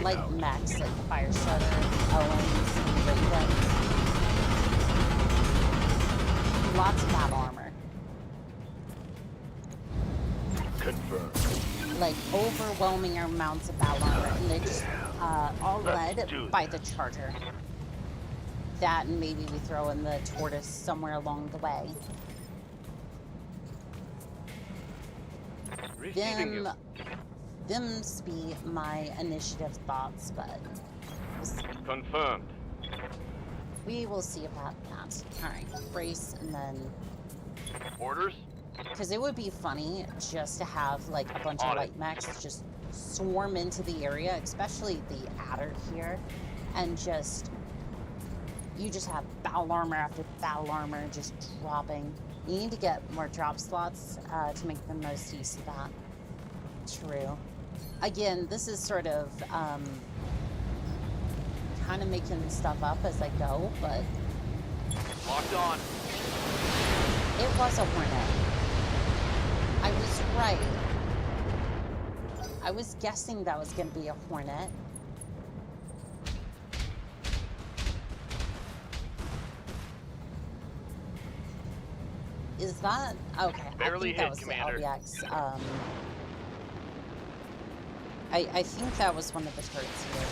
light mechs like Fire Shudder, Owens, and Griffin. Lots of battle armor. Confirmed. Like overwhelming amounts of battle armor, and they're just all led by the Charger. That, and maybe we throw in the Tortoise somewhere along the way. Them's be my initiative thoughts, but we'll see. Confirmed. We will see about that. All right, brace, and then Orders? because it would be funny just to have like a bunch of light mechs just swarm into the area, especially the adder here, and just you just have battle armor after battle armor just dropping. You need to get more drop slots to make the most use of that. True. Again, this is sort of kind of making stuff up as I go, but Locked on. it was a Hornet. I was right. I was guessing that was going to be a Hornet. Is that okay? Barely I think that hit, was Commander. the LBX. I think that was one of the turrets here.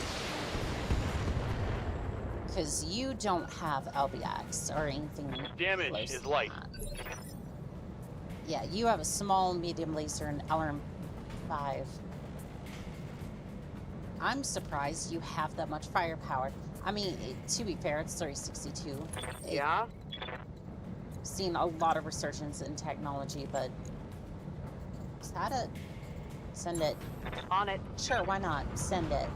Because you don't have LBX or anything. Damage close is to light. that. Yeah, you have a small, medium laser and LRM-5. I'm surprised you have that much firepower. I mean, to be fair, it's 3062. Yeah? Seen a lot of resurgence in technology, but is that a send it? On it. Sure, why not? Send it.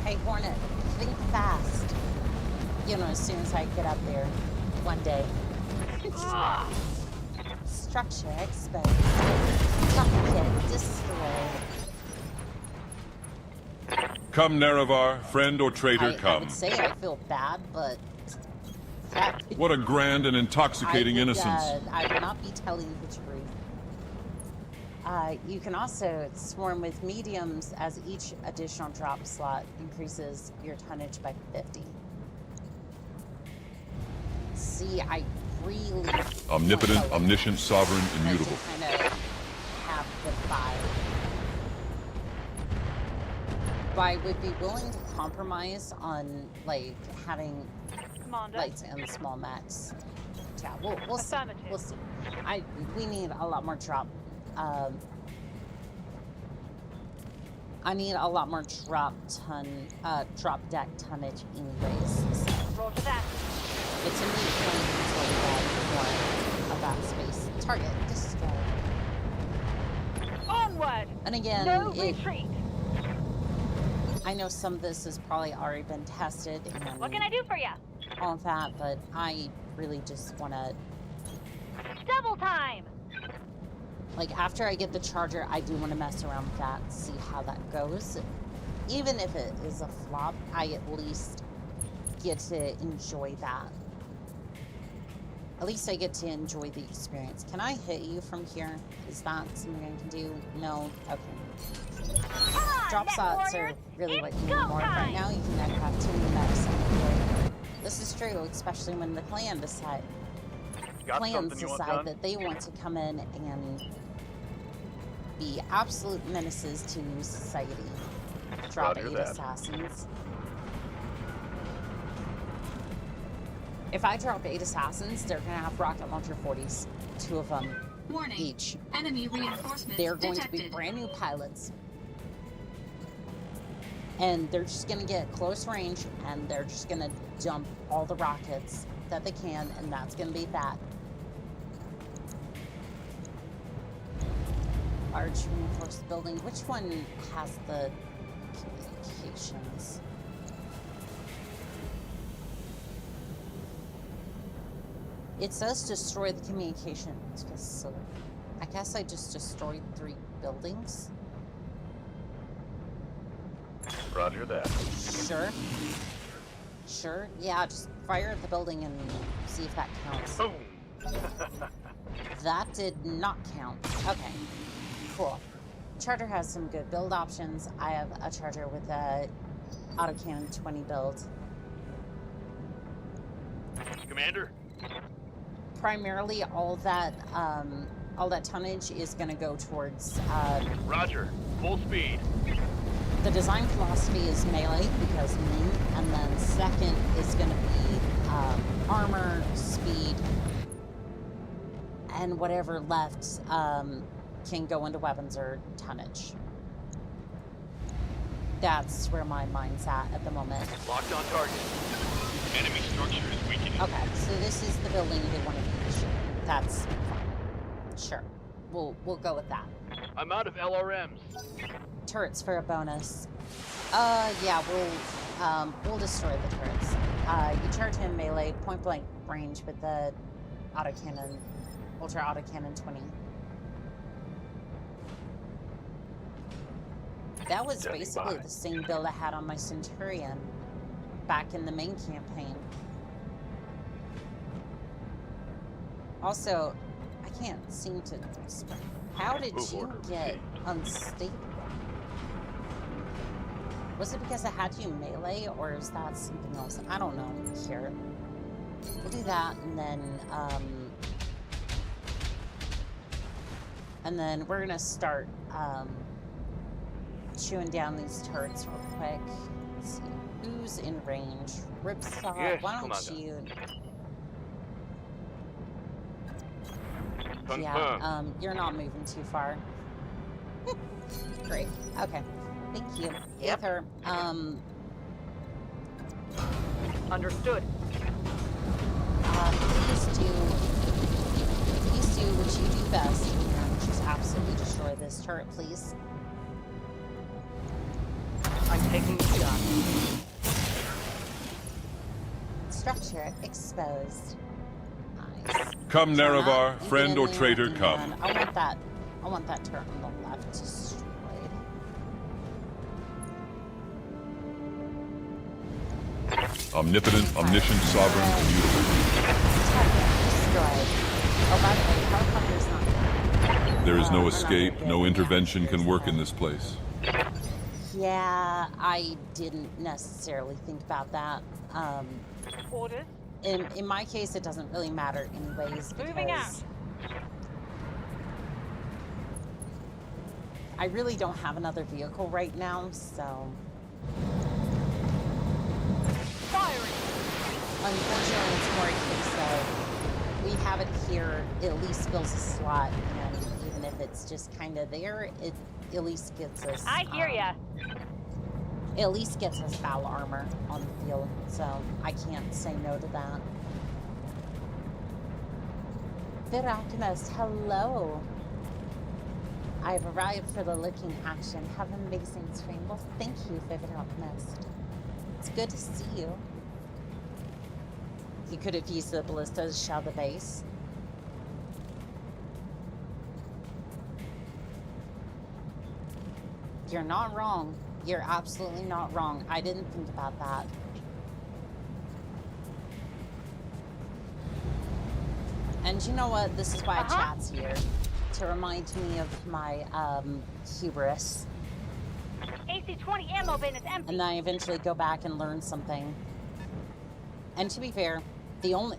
Hey, Hornet, think fast. You know, as soon as I get up there, one day. Structure exposed. Target destroyed. Come, Nerevar, friend or traitor, I come. would say I feel bad, but that, What a grand and intoxicating innocence. I would not be telling you the truth. You can also swarm with mediums as each additional drop slot increases your tonnage by 50. See, I really Omnipotent, want to omniscient, sovereign, immutable. kind of have the vibe. But I would be willing to compromise on like having Commander. lights and small mechs. Yeah, we'll see. Affirmative. We'll see. We need a lot more drop. I need a lot more drop deck tonnage, anyways. So Roger that. it's a neat plane until we get more of that space. Target destroyed. Onward. And again, No retreat. I know some of this has probably already been tested and What can I do for you? all of that, but I really just want to, Double time. like, after I get the Charger, I do want to mess around with that, see how that goes. Even if it is a flop, I at least get to enjoy that. At least I get to enjoy the experience. Can I hit you from here? Is that something I can do? No? Okay. Come on, Drop Net slots are Warriors. really what It's you go need more of right time. now. You can neck have too many mechs on the board. This is true, especially when the clans decide that they want to come in and be absolute menaces to society. Drop 8 assassins. If I drop 8 assassins, they're gonna have rocket launcher 40s, 2 of them Warning. each. Enemy reinforcements They're going detected. to be brand new pilots. And they're just gonna get close range and they're just gonna dump all the rockets that they can, and that's gonna be that. Large reinforced building. Which one has the communications? It says destroy the communications facility. I guess I just destroyed 3 buildings. Roger that. Sure. Sure. Yeah, just fire at the building and see if that counts. Boom. That did not count. Okay. Cool. Charter has some good build options. I have a charter with a autocannon 20 build. Commander. Primarily, all that tonnage is going to go towards. Roger. Full speed. The design philosophy is melee because me, and then second is going to be armor, speed, and whatever left can go into weapons or tonnage. That's where my mind's at the moment. Locked on target. Enemy structure is weakening. Okay, so this is the building they want to be shooting. That's fine. Sure, we'll go with that. I'm out of LRMs. Turrets for a bonus. Yeah, we'll destroy the turrets. You charge him melee, point blank range with the autocannon, ultra autocannon 20. That was basically the same build I had on my Centurion back in the main campaign. Also, I can't seem to... How did you get unstable? Was it because I had you melee, or is that something else? I don't know. Here. We'll do that, and then we're gonna start chewing down these turrets real quick. Let's see. Who's in range? Ripsaw, yes, why don't Commander. you... Confirm. Yeah, you're not moving too far. Great. Okay. Thank you. Yep. Aether, Understood. please do what you do best, which is absolutely destroy this turret, please. I'm taking the shot. Structure exposed. Nice. Come, So Nerevar, not friend even or in there, traitor, and come. then I want that turret on the left destroyed. Omnipotent, omniscient, sovereign, immutable. Target destroyed. Oh, by the way, Hellfunder's not there. There is We're no not escape, gonna no do it. intervention Yeah, can there's work in that. this place. Yeah, I didn't necessarily think about that. Orders. In my case, it doesn't really matter anyways, Moving out. because I really don't have another vehicle right now, so Firing. unfortunately it's more a case of we have it here, it at least fills a slot, and even if it's just kind of there, it at least gets us... I hear ya. It at least gets us foul armor on the field, so I can't say no to that. Virakinos, hello. I've arrived for the looking action. Have an amazing stream. Well, thank you, Virakinos. It's good to see you. You could have used the ballista to shell the base. You're not wrong. You're absolutely not wrong. I didn't think about that. And you know what? This is why chat's here. To remind me of my hubris. AC-20 ammo bin is empty. And then I eventually go back and learn something. And to be fair, the only...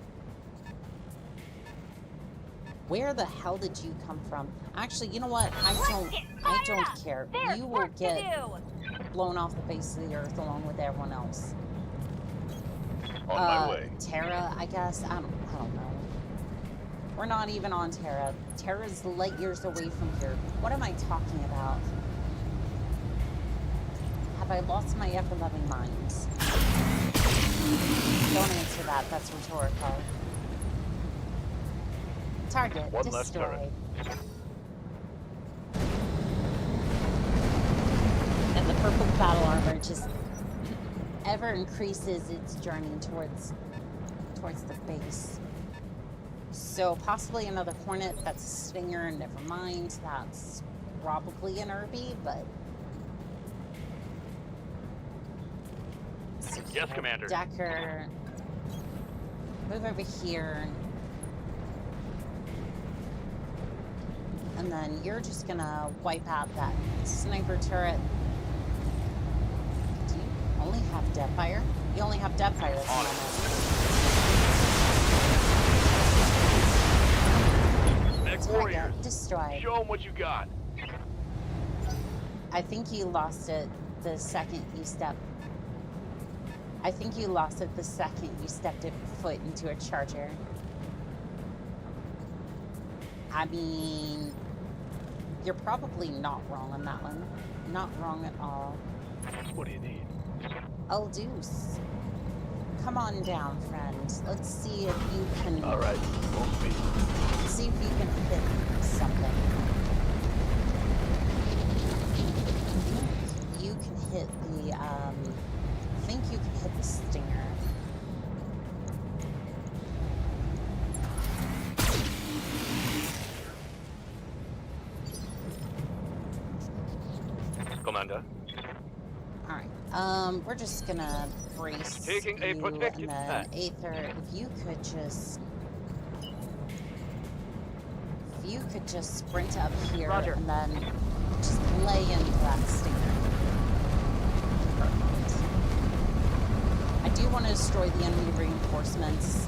Where the hell did you come from? Actually, you know what? I don't care. There's You will work to get do. blown off the face of the earth along with everyone else. On my way. Terra, I guess. I don't know. We're not even on Terra. Terra's light years away from here. What am I talking about? Have I lost my ever-loving mind? Don't answer that. That's rhetorical. Target One less destroyed. turret. battle armor just ever increases its journey towards the base. So possibly another Hornet. That's a Stinger. Never mind. That's probably an Irby, but Yes, Commander. Decker, move over here. And then you're just gonna wipe out that sniper turret. Do you only have Deadfire? You only have Deadfire at the moment. Next warrior. Destroyed. Show them what you got. I think you lost it the second you stepped. I think you lost it the second you stepped a foot into a charger. I mean, you're probably not wrong on that one. Not wrong at all. What do you need? Oh, Deuce. Come on down, friend. Let's see if you can... All right, won't be. See if you can hit something. You can hit the, I think you can hit the Stinger. Commander. Alright, we're just gonna brace Taking a you, protective and then path. Aether, if you could just sprint up here, Roger. and then just lay into that Stinger. Perfect. I do want to destroy the enemy reinforcements.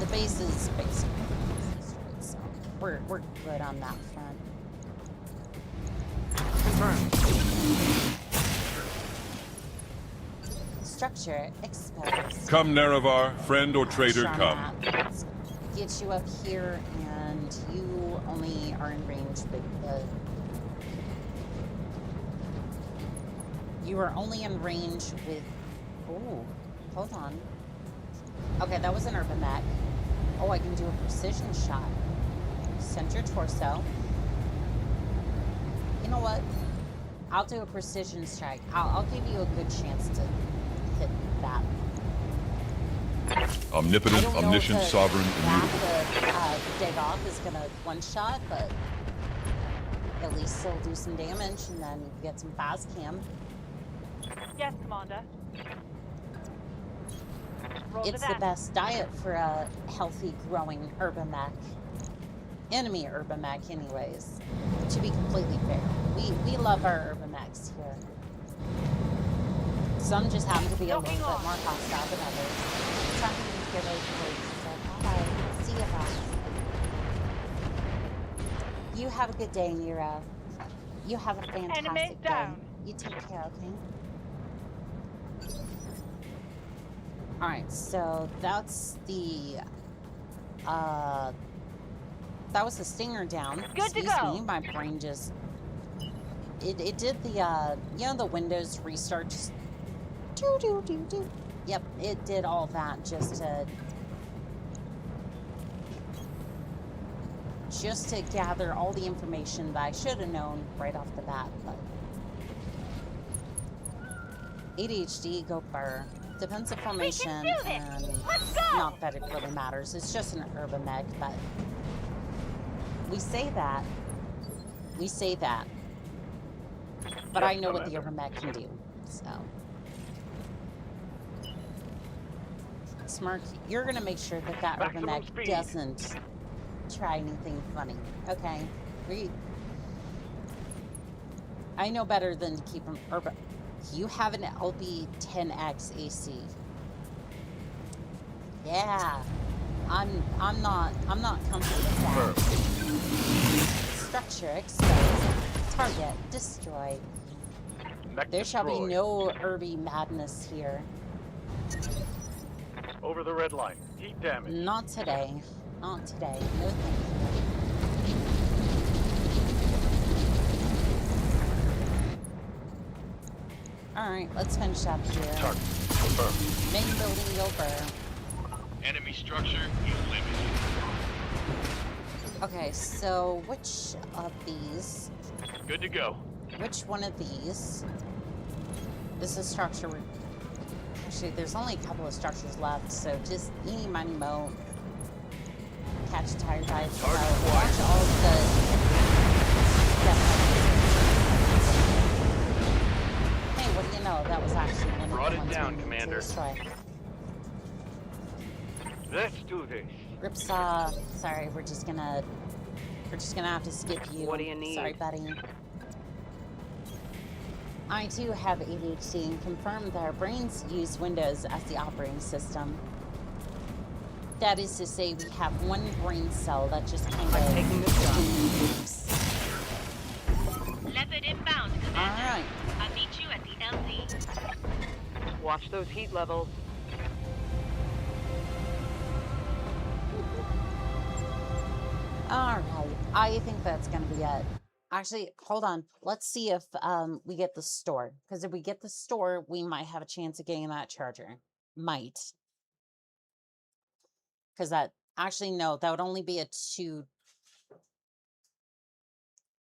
The base is basically destroyed, so we're good on that front. Confirmed. Structure exposed. Come, Nerevar, friend or traitor, Shot come. at. Let's get you up here, and you only are in range with the... You are only in range with... Oh, hold on. Okay, that was an urban mech. Oh, I can do a precision shot. Send your torso. You know what? I'll do a precision strike. I'll give you a good chance to hit that. Omnipotent, I don't know omniscient, if the sovereign, map immutable. that dig off is gonna one-shot, but at least it'll do some damage, and then you can get some fast cam. Yes, Commander. Roll It's to the that. best diet for a healthy, growing urban mech. Enemy urban mech, anyways. To be completely fair, we love our urban mechs here. Some just happen to be a little bit more hostile than others. Some can get over so bye. See you, boss. You have a good day, Nero. You have a fantastic Enemy day. down. You take care, okay? Alright, so that's the that was the Stinger down. Good to Excuse go. me, my brain just it did the you know, the Windows restart, just do. Yep, it did all that just to gather all the information that I should have known right off the bat, but ADHD, go burr. Defensive formation, do this. and Let's go. not that it really matters. It's just an urban mech, but we say that. But I know what the urban mech can do, so. Smirk, you're gonna make sure that that urban Maximum mech speed. doesn't try anything funny, okay? I know better than to keep them urban. You have an LB 10X AC. Yeah, I'm not comfortable with that. Structure exposed. Target destroyed. Mech There shall be destroyed. no Irby madness here. Over the red line. Heat damage. Not today. Not today. No thank you. Alright, let's finish up here. Target confirmed. Main building over. Enemy structure eliminated. Okay, so which of these, Good to go. which one of these This is structure. Actually, there's only a couple of structures left, so just eeny, miny, mo. Catch a tire dive. Watch all of the. Hey, what do you know? That was actually one of the Brought it ones down, we Commander. needed to destroy. Let's do this. Ripsaw. Sorry, we're just gonna have to skip you. What do you need? Sorry, buddy. I too have ADHD and confirmed that our brains use Windows as the operating system. That is to say, we have one brain cell that just kind of taking this down. Leopard inbound, Commander. Alright. I'll meet you at the LZ. Watch those heat levels. Alright. I think that's gonna be it. Actually, hold on. Let's see if we get the store. Because if we get the store, we might have a chance of getting that charger. Might. Because that... Actually, no. That would only be a 2...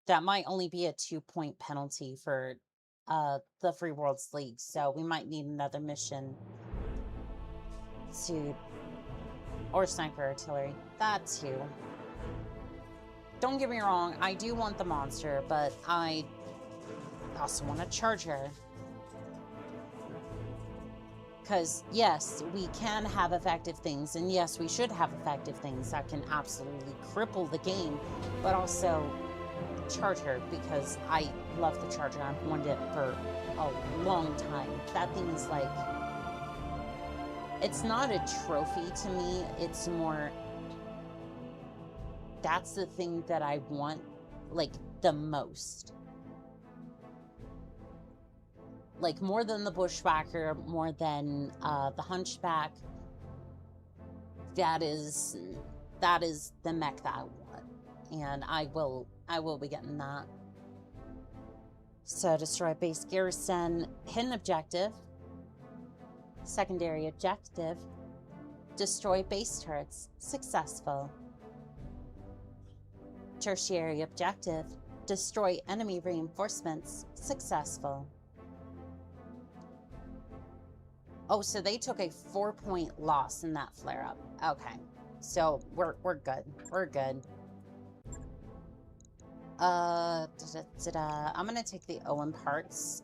That might only be a 2-point penalty for the Free Worlds League. So we might need another mission to... Or sniper artillery. That too. Don't get me wrong, I do want the monster, but I also want a charger. Because, yes, we can have effective things, and yes, we should have effective things that can absolutely cripple the game, but also charger, because I love the charger. I've wanted it for a long time. That thing is like... It's not a trophy to me, it's more... That's the thing that I want, like, the most. Like, more than the Bushwhacker, more than the Hunchback. That is the mech that I want. And I will be getting that. So, destroy base garrison, hidden objective, secondary objective, destroy base turrets, successful. Tertiary objective, destroy enemy reinforcements, successful. Oh, so they took a 4-point loss in that flare-up. Okay, so we're good. We're good. I'm gonna take the Owen parts.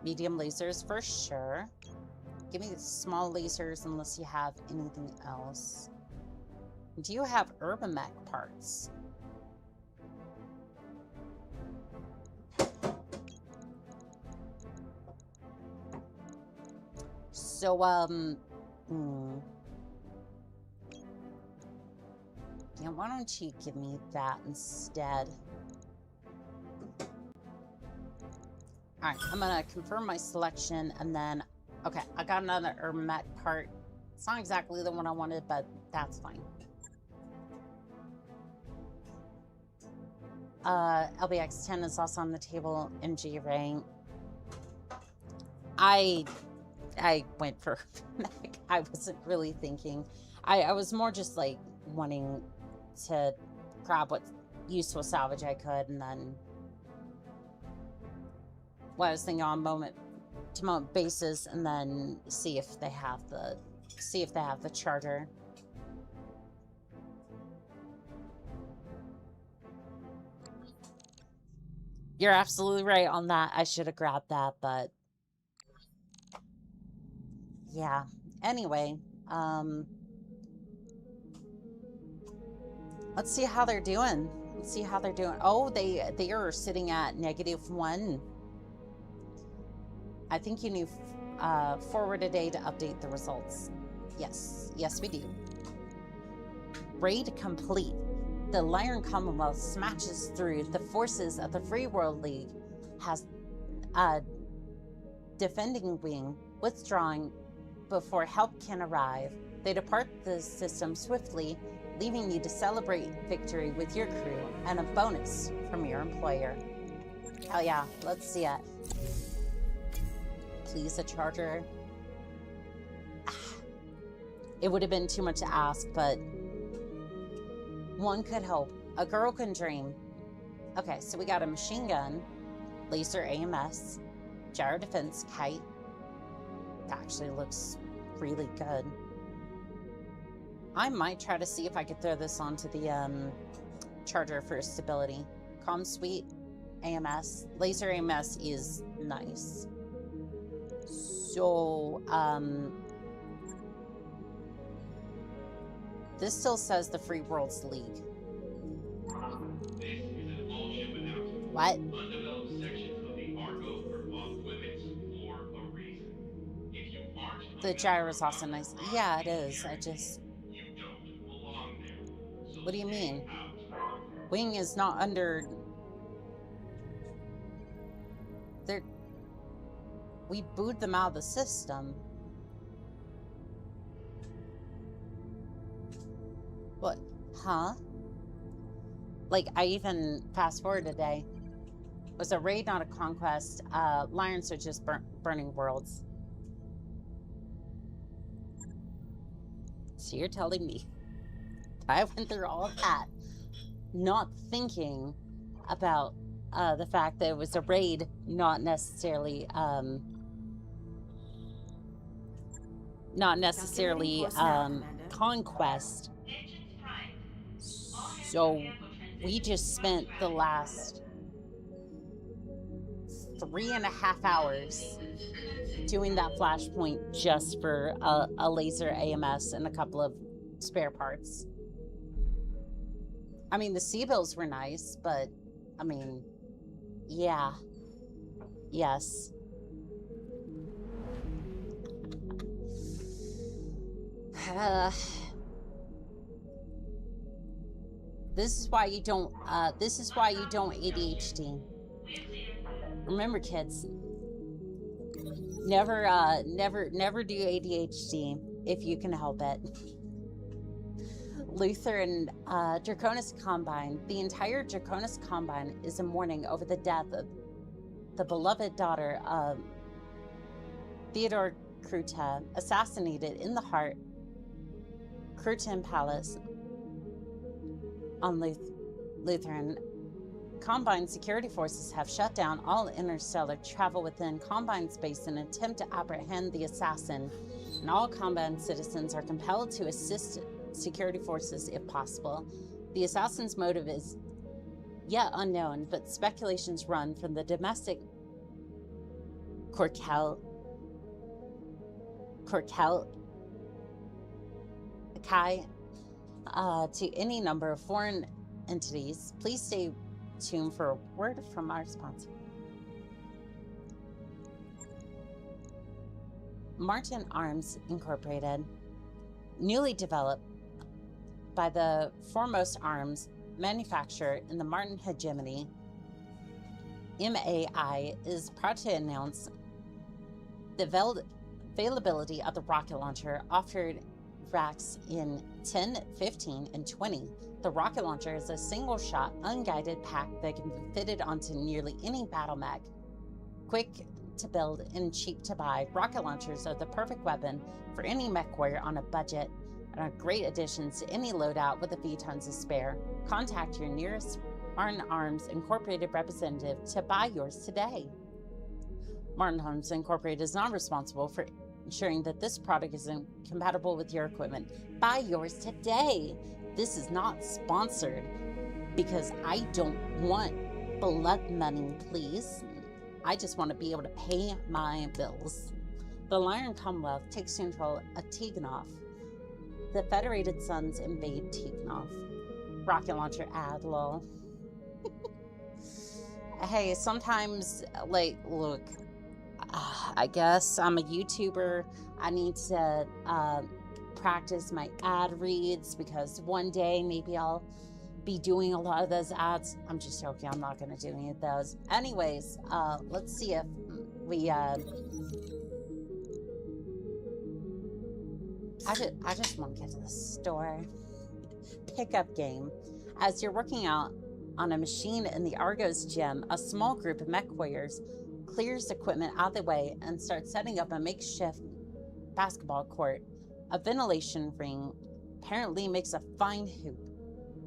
Medium lasers for sure. Give me the small lasers unless you have anything else. Do you have Urban Mech parts? So, yeah, why don't you give me that instead? Alright, I'm gonna confirm my selection and then... Okay, I got another Urban Mech part. It's not exactly the one I wanted, but that's fine. LBX-10 is also on the table. MG rank. I went for mech. I wasn't really thinking. I was more just like wanting to grab what useful salvage I could, and then what I was thinking on moment-to-moment basis, and then see if they have the charger. You're absolutely right on that. I should have grabbed that, but yeah. Anyway, let's see how they're doing. Let's see how they're doing. Oh, they are sitting at -1. I think you knew forward a day to update the results. Yes, yes we do. Raid complete. The Lyran Commonwealth smashes through the forces of the Free World League, has defending wing withdrawing before help can arrive. They depart the system swiftly, leaving you to celebrate victory with your crew and a bonus from your employer. Hell yeah, let's see it. Please, a charger. It would have been too much to ask, but one could hope. A girl can dream. Okay, so we got a machine gun. laser AMS, gyro defense kite. That actually looks really good. I might try to see if I could throw this onto the charger for stability. Comm suite, AMS. Laser AMS is nice. So, this still says the Free Worlds League. This is an all-ship announcement. What? Undeveloped sections of the Argo are off limits for a reason. If you aren't The gyro is also nice. Yeah, it is. I just... you don't belong there. So What do you mean? out. Wing is not under... They're... We booed them out of the system. What? Huh? Like, I even fast forward today. It was a raid, not a conquest. Lions are just burning worlds. So you're telling me I went through all of that, not thinking about the fact that it was a raid, not necessarily conquest. So we just spent the last 3.5 hours doing that flashpoint just for a laser AMS and a couple of spare parts. I mean, the C-bills were nice, but I mean, yeah. Yes. This is why you don't ADHD. Remember, kids, never do ADHD if you can help it. Luther and Draconis Combine. The entire Draconis Combine is in mourning over the death of the beloved daughter of Theodore Kruta, assassinated in the heart Krutan Palace on Lutheran. Combine security forces have shut down all interstellar travel within Combine space in an attempt to apprehend the assassin, and all Combine citizens are compelled to assist security forces if possible. The assassin's motive is yet unknown, but speculations run from the domestic Korkel Kai to any number of foreign entities. Please stay tuned for a word from our sponsor. Martin Arms Incorporated, newly developed by the foremost arms manufacturer in the Martin hegemony, MAI is proud to announce the availability of the rocket launcher offered racks in 10, 15, and 20. The rocket launcher is a single-shot, unguided pack that can be fitted onto nearly any battle mech. Quick to build and cheap to buy, rocket launchers are the perfect weapon for any mech warrior on a budget and are great additions to any loadout with a few tons to spare. Contact your nearest Martin Arms Incorporated representative to buy yours today. Martin Arms Incorporated is not responsible for ensuring that this product is compatible with your equipment. Buy yours today. This is not sponsored because I don't want blood money, please. I just want to be able to pay my bills. The Lion Commonwealth takes control of Tiganov. The Federated Sons invade Tiganov. Rocket launcher ad, lol. Hey, sometimes, like, look, I guess I'm a YouTuber. I need to practice my ad reads because one day maybe I'll be doing a lot of those ads. I'm just joking. I'm not going to do any of those. Anyways, let's see if we... I just want to get to the store. Pickup game. As you're working out on a machine in the Argos gym, a small group of mech warriors clears equipment out of the way and starts setting up a makeshift basketball court. A ventilation ring apparently makes a fine hoop.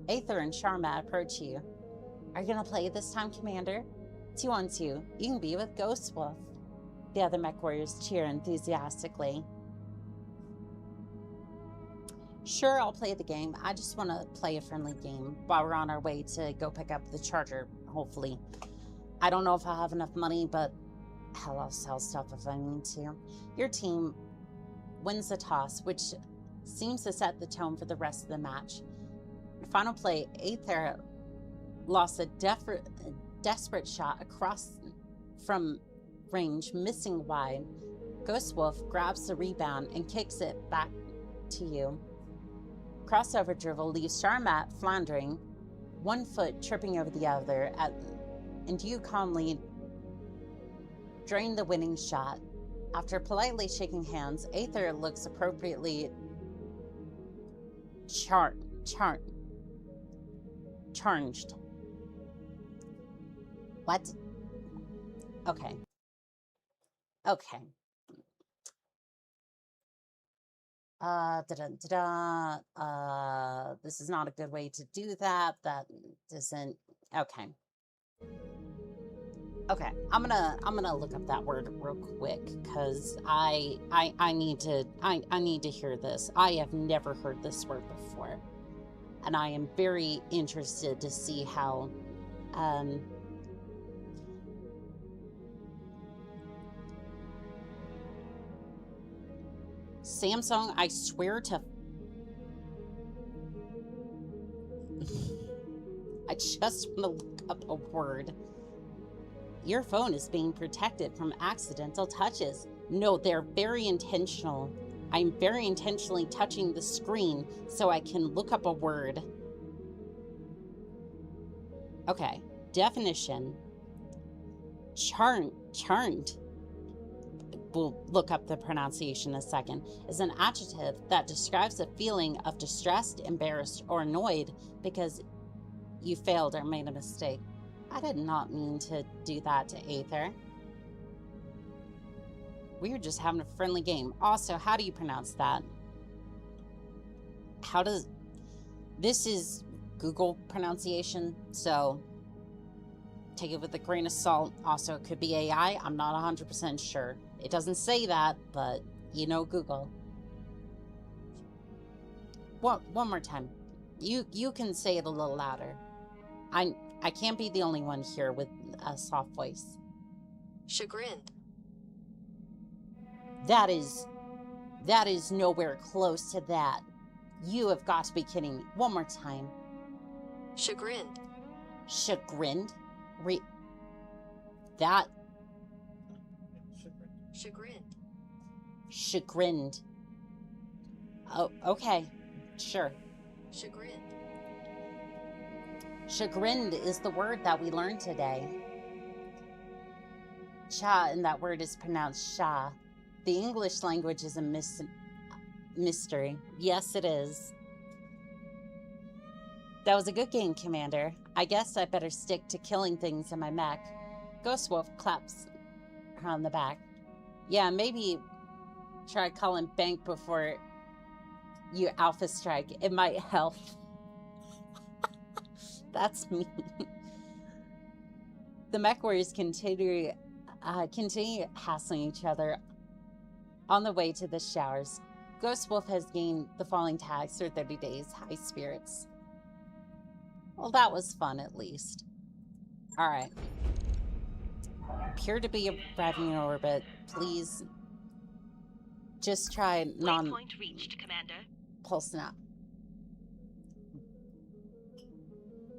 Aether and Sharma approach you. Are you going to play this time, Commander? 2-on-2. You can be with Ghost Wolf. The other mech warriors cheer enthusiastically. Sure, I'll play the game. I just want to play a friendly game while we're on our way to go pick up the charger, hopefully. I don't know if I'll have enough money, but hell, I'll sell stuff if I need to. Your team wins the toss, which seems to set the tone for the rest of the match. Final play, Aether lost a desperate shot across from range, missing wide. Ghost Wolf grabs the rebound and kicks it back to you. Crossover dribble leaves Charmat floundering, one foot tripping over the other, and you calmly drain the winning shot. After politely shaking hands, Aether looks appropriately charged. What? Okay. Okay. This is not a good way to do that. That doesn't. Okay. Okay. I'm gonna look up that word real quick because I need to hear this. I have never heard this word before, and I am very interested to see how. Samsung, I swear to... I just want to look up a word. Your phone is being protected from accidental touches. No, they're very intentional. I'm very intentionally touching the screen so I can look up a word. Okay, definition. Charmed. We'll look up the pronunciation in a second, is an adjective that describes a feeling of distressed, embarrassed, or annoyed because you failed or made a mistake. I did not mean to do that to Aether. We were just having a friendly game. Also, how do you pronounce that? This is Google pronunciation, so take it with a grain of salt. Also, it could be AI. I'm not 100% sure. It doesn't say that, but you know Google. One more time. You can say it a little louder. I can't be the only one here with a soft voice. Chagrin. That is nowhere close to that. You have got to be kidding me. One more time. Chagrined. Chagrined? Chagrined. Chagrined. Oh, okay. Sure. Chagrined. Chagrined is the word that we learned today. Cha, and that word is pronounced sha. The English language is a mystery. Yes, it is. That was a good game, Commander. I guess I better stick to killing things in my mech. Ghost Wolf claps her on the back. Yeah, maybe try calling bank before you alpha strike. It might help. That's me. The mech warriors continue hassling each other on the way to the showers. Ghost Wolf has gained the following tags for 30 days. High spirits. Well, that was fun, at least. Alright. Appear to be arriving in orbit. Please. Just try Waypoint reached, Commander. Pulse now.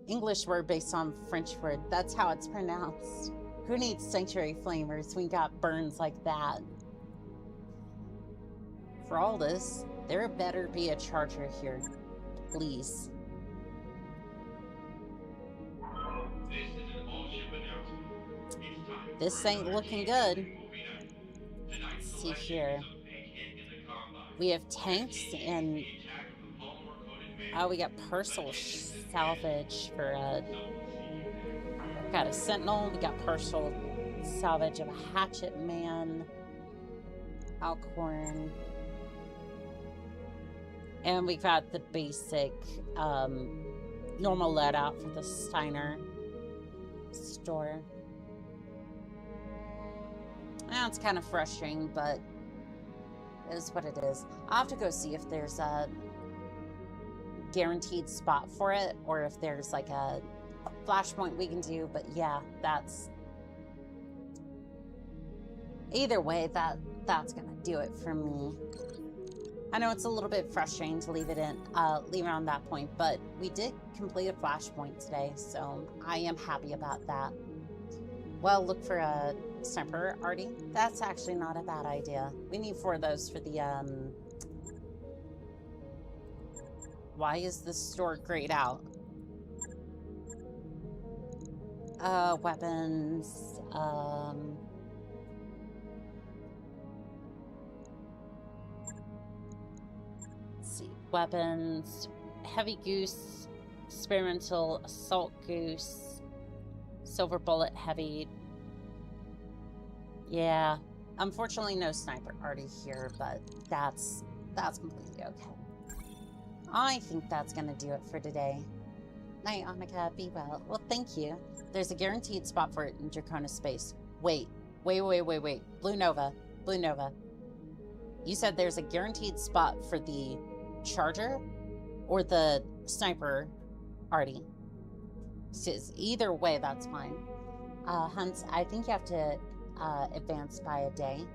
English word based on French word. That's how it's pronounced. Who needs sanctuary flamers when we got burns like that? For all this, there better be a charger here. Please. This is an all-ship announcement. It's time. This ain't looking good. Tonight's See here. is a big hit in the combine. We have tanks and The attack of the polymer-coated man. oh, we got partial salvage for got a sentinel. We got partial salvage of a hatchet man, Alcorn, and we got the basic normal loadout for the Steiner store. It's kind of frustrating, but it is what it is. I'll have to go see if there's a guaranteed spot for it, or if there's like a flashpoint we can do, but yeah, that's... Either way, that's gonna do it for me. I know it's a little bit frustrating to leave it on that point, but we did complete a flashpoint today, so I am happy about that. Well, look for a sniper, Artie. That's actually not a bad idea. We need 4 of those for the, Why is the store grayed out? Weapons, let's see, weapons, heavy goose, experimental, assault goose, silver bullet, heavy. Yeah, unfortunately no sniper already here, but that's completely okay. I think that's gonna do it for today. Night, Annika, be well. Well, thank you. There's a guaranteed spot for it in Draconis space. Wait. Blue Nova. You said there's a guaranteed spot for the charger or the sniper, Artie? Either way, that's fine. Hunt, I think you have to advance by a day.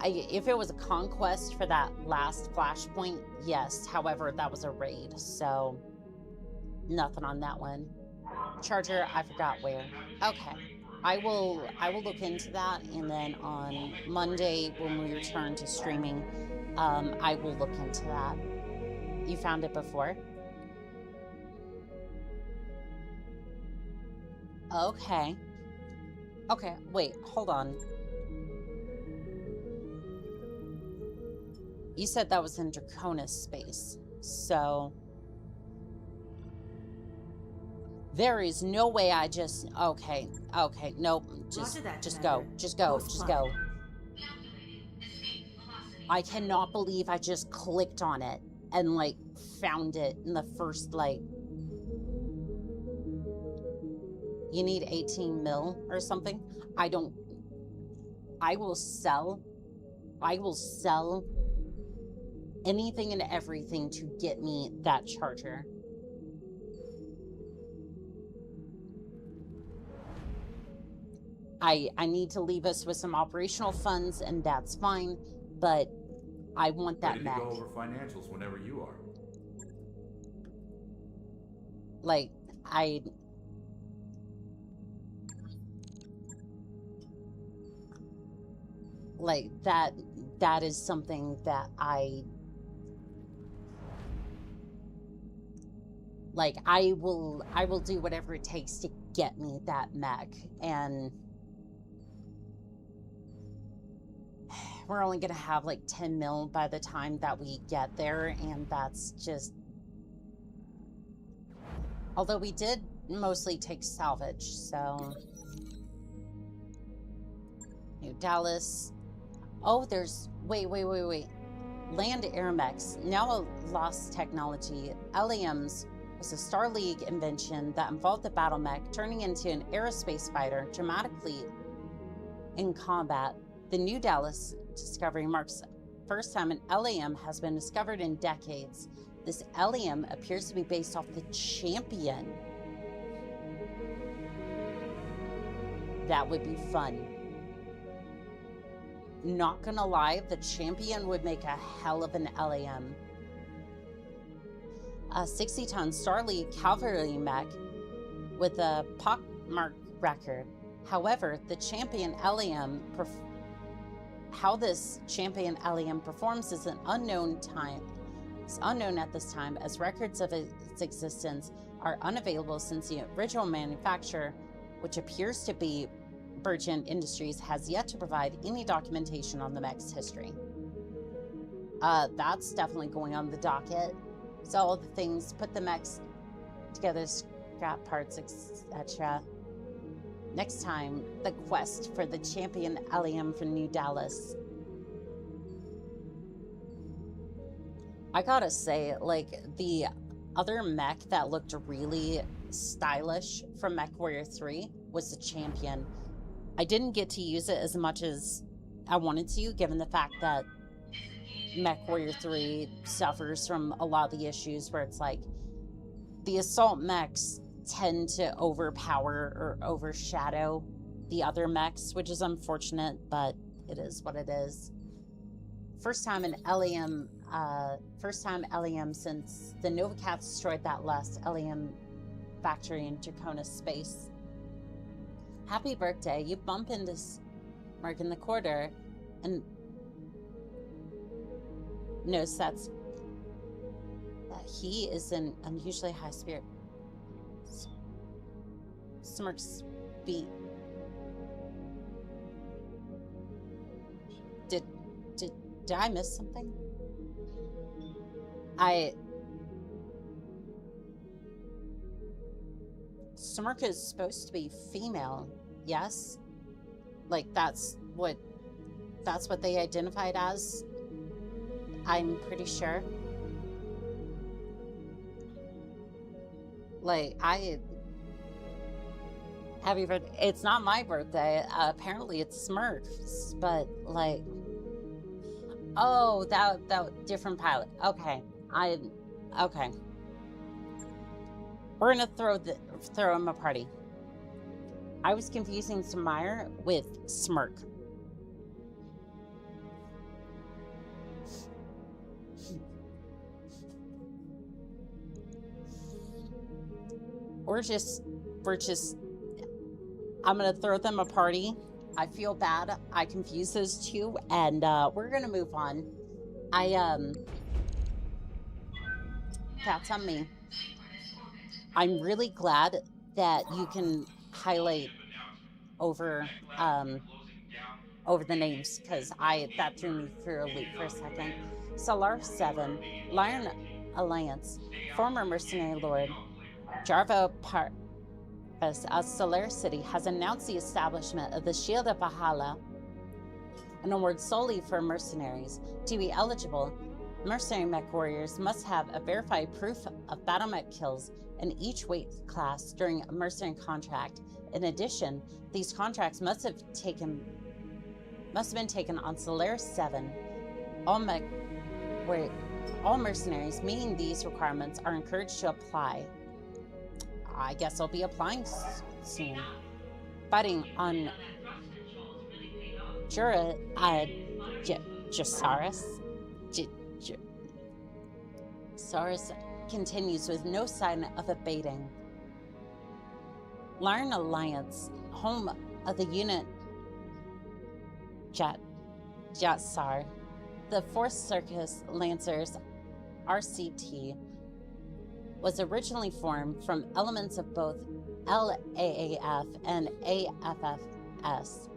If it was a conquest for that last flashpoint, yes. However, that was a raid, so nothing on that one. Charger, I forgot where. Okay. I will look into that, and then on Monday when we return to streaming, I will look into that. You found it before? Okay. Okay, wait, hold on. You said that was in Draconis space, so... There is no way I just... Okay, nope. Just go. I cannot believe I just clicked on it and, like, found it in the first, like... You need 18 mil or something? I will sell anything and everything to get me that charger. I need to leave us with some operational funds, and that's fine, but I want that mech. Ready to go over financials whenever you are. Like, like, that is something that I will do whatever it takes to get me that mech, and we're only gonna have like 10 mil by the time that we get there, and that's just... Although we did mostly take salvage, so... New Dallas. Oh, there's... Wait. Land air mechs, now a lost technology. LAMs was a Star League invention that involved the battle mech turning into an aerospace fighter dramatically in combat. The New Dallas discovery marks the first time an LAM has been discovered in decades. This LAM appears to be based off the Champion. That would be fun. Not gonna lie, the Champion would make a hell of an LAM. A 60-ton Star League cavalry mech with a pockmarked record. However, the Champion LAM how this Champion LAM performs is unknown at this time, as records of its existence are unavailable since the original manufacturer, which appears to be Virgin Industries, has yet to provide any documentation on the mech's history. That's definitely going on the docket. So all the things, put the mechs together, scrap parts, etc. Next time, the quest for the Champion LAM from New Dallas. I gotta say, like, the other mech that looked really stylish from MechWarrior 3 was the Champion. I didn't get to use it as much as I wanted to, given the fact that Mech Warrior 3 suffers from a lot of the issues where it's like the assault mechs tend to overpower or overshadow the other mechs, which is unfortunate, but it is what it is. First time LEM since the Nova Cats destroyed that last LEM factory in Draconis space. Happy birthday. You bump into Mark in the quarter and notice that he is in unusually high spirit. Smirks beat. Did I miss something? Smirk is supposed to be female, yes? Like that's what they identified as. I'm pretty sure. Like happy birthday. It's not my birthday. Apparently it's Smurf's, but like, oh, that different pilot. Okay, okay. We're gonna throw him a party. I was confusing Samire with Smirk. We're just I'm gonna throw them a party. I feel bad. I confuse those two, and we're gonna move on. That's on me. I'm really glad that you can highlight over the names, because that threw me through a loop for a second. Solaris 7, Lion Alliance, former mercenary lord Jarvo of Solaris City has announced the establishment of the Shield of Valhalla, an award solely for mercenaries. To be eligible, mercenary mech warriors must have a verified proof of battle mech kills in each weight class during a mercenary contract. In addition, these contracts must have been taken on Solaris 7. All mercenaries meeting these requirements are encouraged to apply. I guess I'll be applying soon. Fighting on Solaris continues with no sign of abating. Lion Alliance, home of the unit Jatsar, the 4th Circus Lancers RCT, was originally formed from elements of both LAAF and AFFS.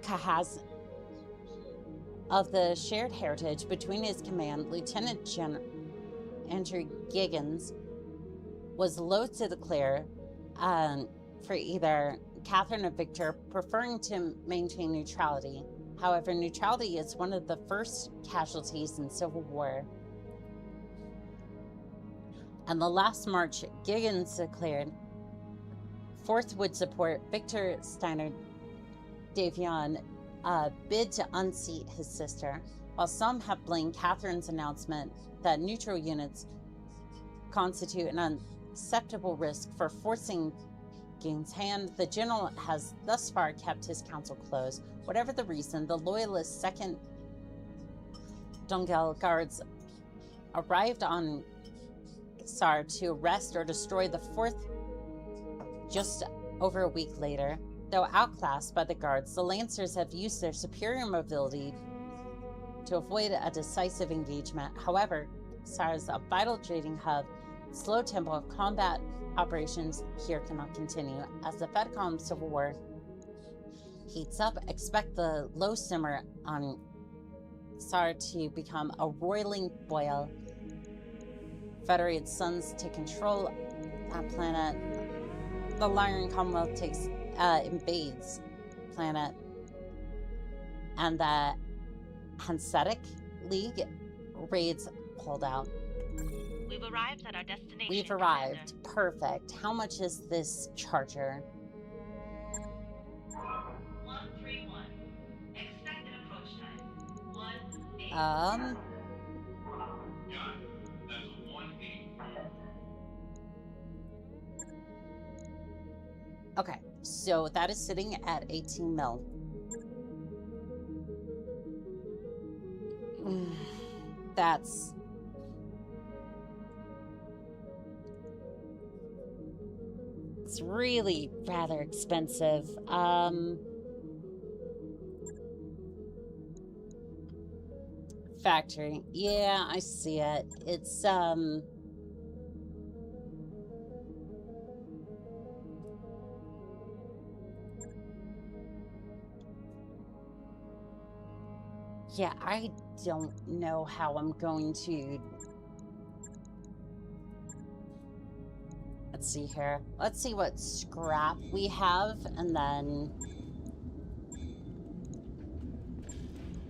Kahaz, of the shared heritage between his command, Lieutenant General Andrew Giggins was loath to declare for either Catherine or Victor, preferring to maintain neutrality. However, neutrality is one of the first casualties in Civil War. And the last March, Giggins declared 4th would support Victor Steiner Davion bid to unseat his sister, while some have blamed Catherine's announcement that neutral units constitute an unacceptable risk for forcing Giggins' hand. The general has thus far kept his counsel closed. Whatever the reason, the loyalist 2nd Dongel Guards arrived on Sar to arrest or destroy the 4th just over a week later. Though outclassed by the guards, the Lancers have used their superior mobility to avoid a decisive engagement. However, Sar is a vital trading hub. Slow tempo of combat operations here cannot continue. As the Fedcom Civil War heats up, expect the low simmer on Sar to become a roiling boil. Federated Suns take control that planet. The Lyran Commonwealth invades planet. And the Hanseatic League raids pulled out. We've arrived at our destination. We've arrived. Perfect. How much is this charger? Got it. That's a 1-8. Okay, so that is sitting at 18 mil. That's... It's really rather expensive. Factory. Yeah, I see it. It's, yeah, I don't know how I'm going to... Let's see here. Let's see what scrap we have, and then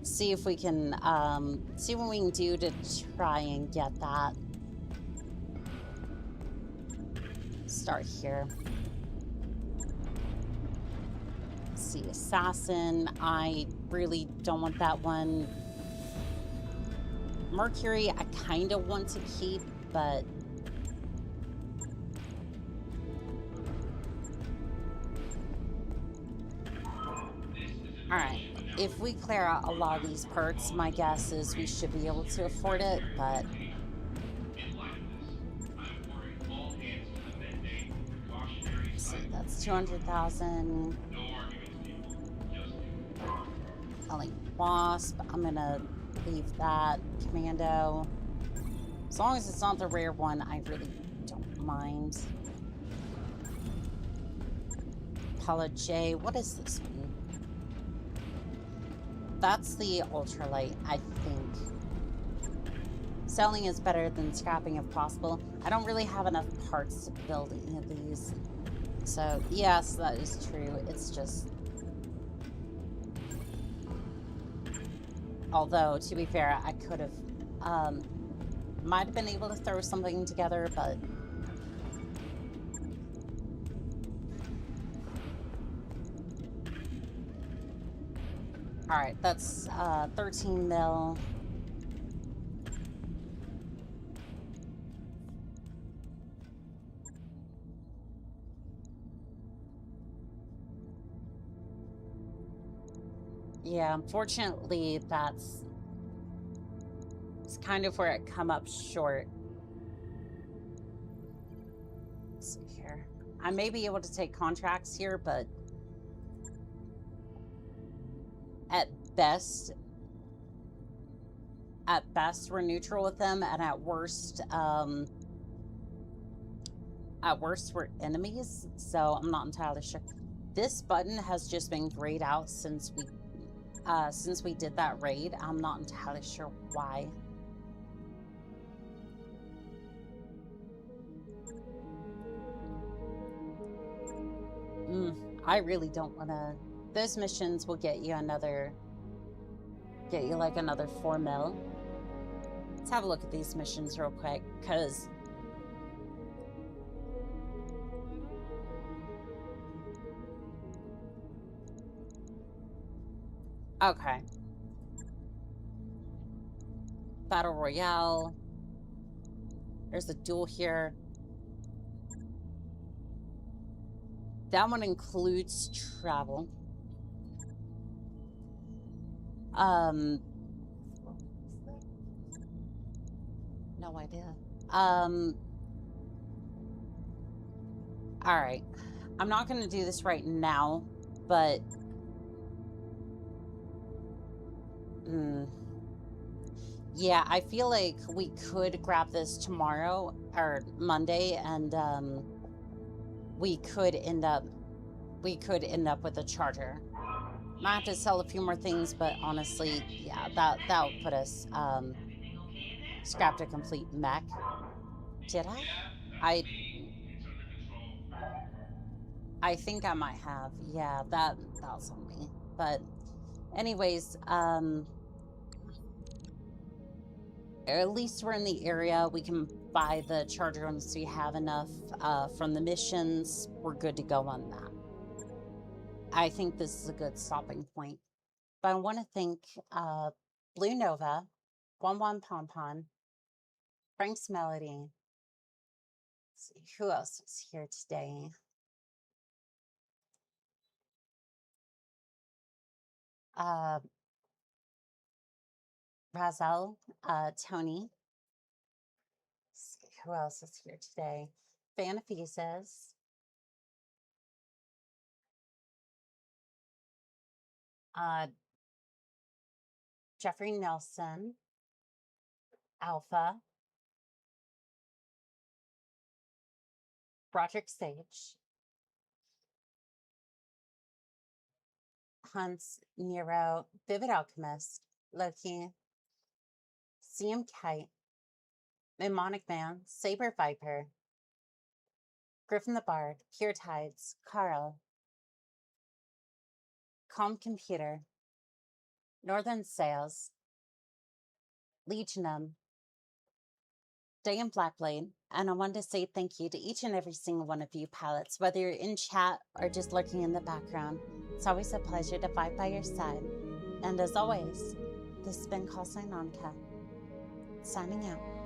see if we can, see what we can do to try and get that. Start here. Let's see, Assassin. I really don't want that one. Mercury, I kind of want to keep, but... Alright, if we clear out a lot of these perks, my guess is we should be able to afford it, but... Let's see, that's 200,000. Selling Wasp, I'm gonna leave that. Commando. As long as it's not the rare one, I really don't mind. Apollo J, what is this one? That's the ultralight, I think. Selling is better than scrapping if possible. I don't really have enough parts to build any of these. So, yes, that is true. It's just... Although, to be fair, I could have... might have been able to throw something together, but... Alright, that's 13 mil. Yeah, unfortunately, it's kind of where it come up short. Let's see here. I may be able to take contracts here, but at best, we're neutral with them, and at worst, we're enemies. So I'm not entirely sure. This button has just been grayed out since we did that raid. I'm not entirely sure why. I really don't want to. Those missions will get you like another 4 mil. Let's have a look at these missions real quick, because okay. Battle Royale. There's a duel here. That one includes travel. No idea. All right. I'm not going to do this right now, but yeah, I feel like we could grab this tomorrow or Monday, and we could end up with a charger. Might have to sell a few more things, but honestly, yeah, that would put us scrapped a complete mech. Did I? I think I might have. Yeah, that was on me. But anyways, at least we're in the area. We can buy the charger once we have enough from the missions. We're good to go on that. I think this is a good stopping point. But I want to thank Blue Nova, 11 Pompon, Frank's Melody. Let's see, who else is here today? Razel, Tony. Let's see, who else is here today? Fanaphesis. Jeffrey Nelson, Alpha, Roderick Sage, Hans Nero, Vivid Alchemist, Loki, CM Kite, Mnemonic Man, Saber Viper, Griffin the Bard, Pure Tides, Carl, Calm Computer, Northern Sails, Legionum, Day and Blackblade, and I wanted to say thank you to each and every single one of you palettes, whether you're in chat or just lurking in the background. It's always a pleasure to fight by your side. And as always, this has been Callsign Onica, signing out.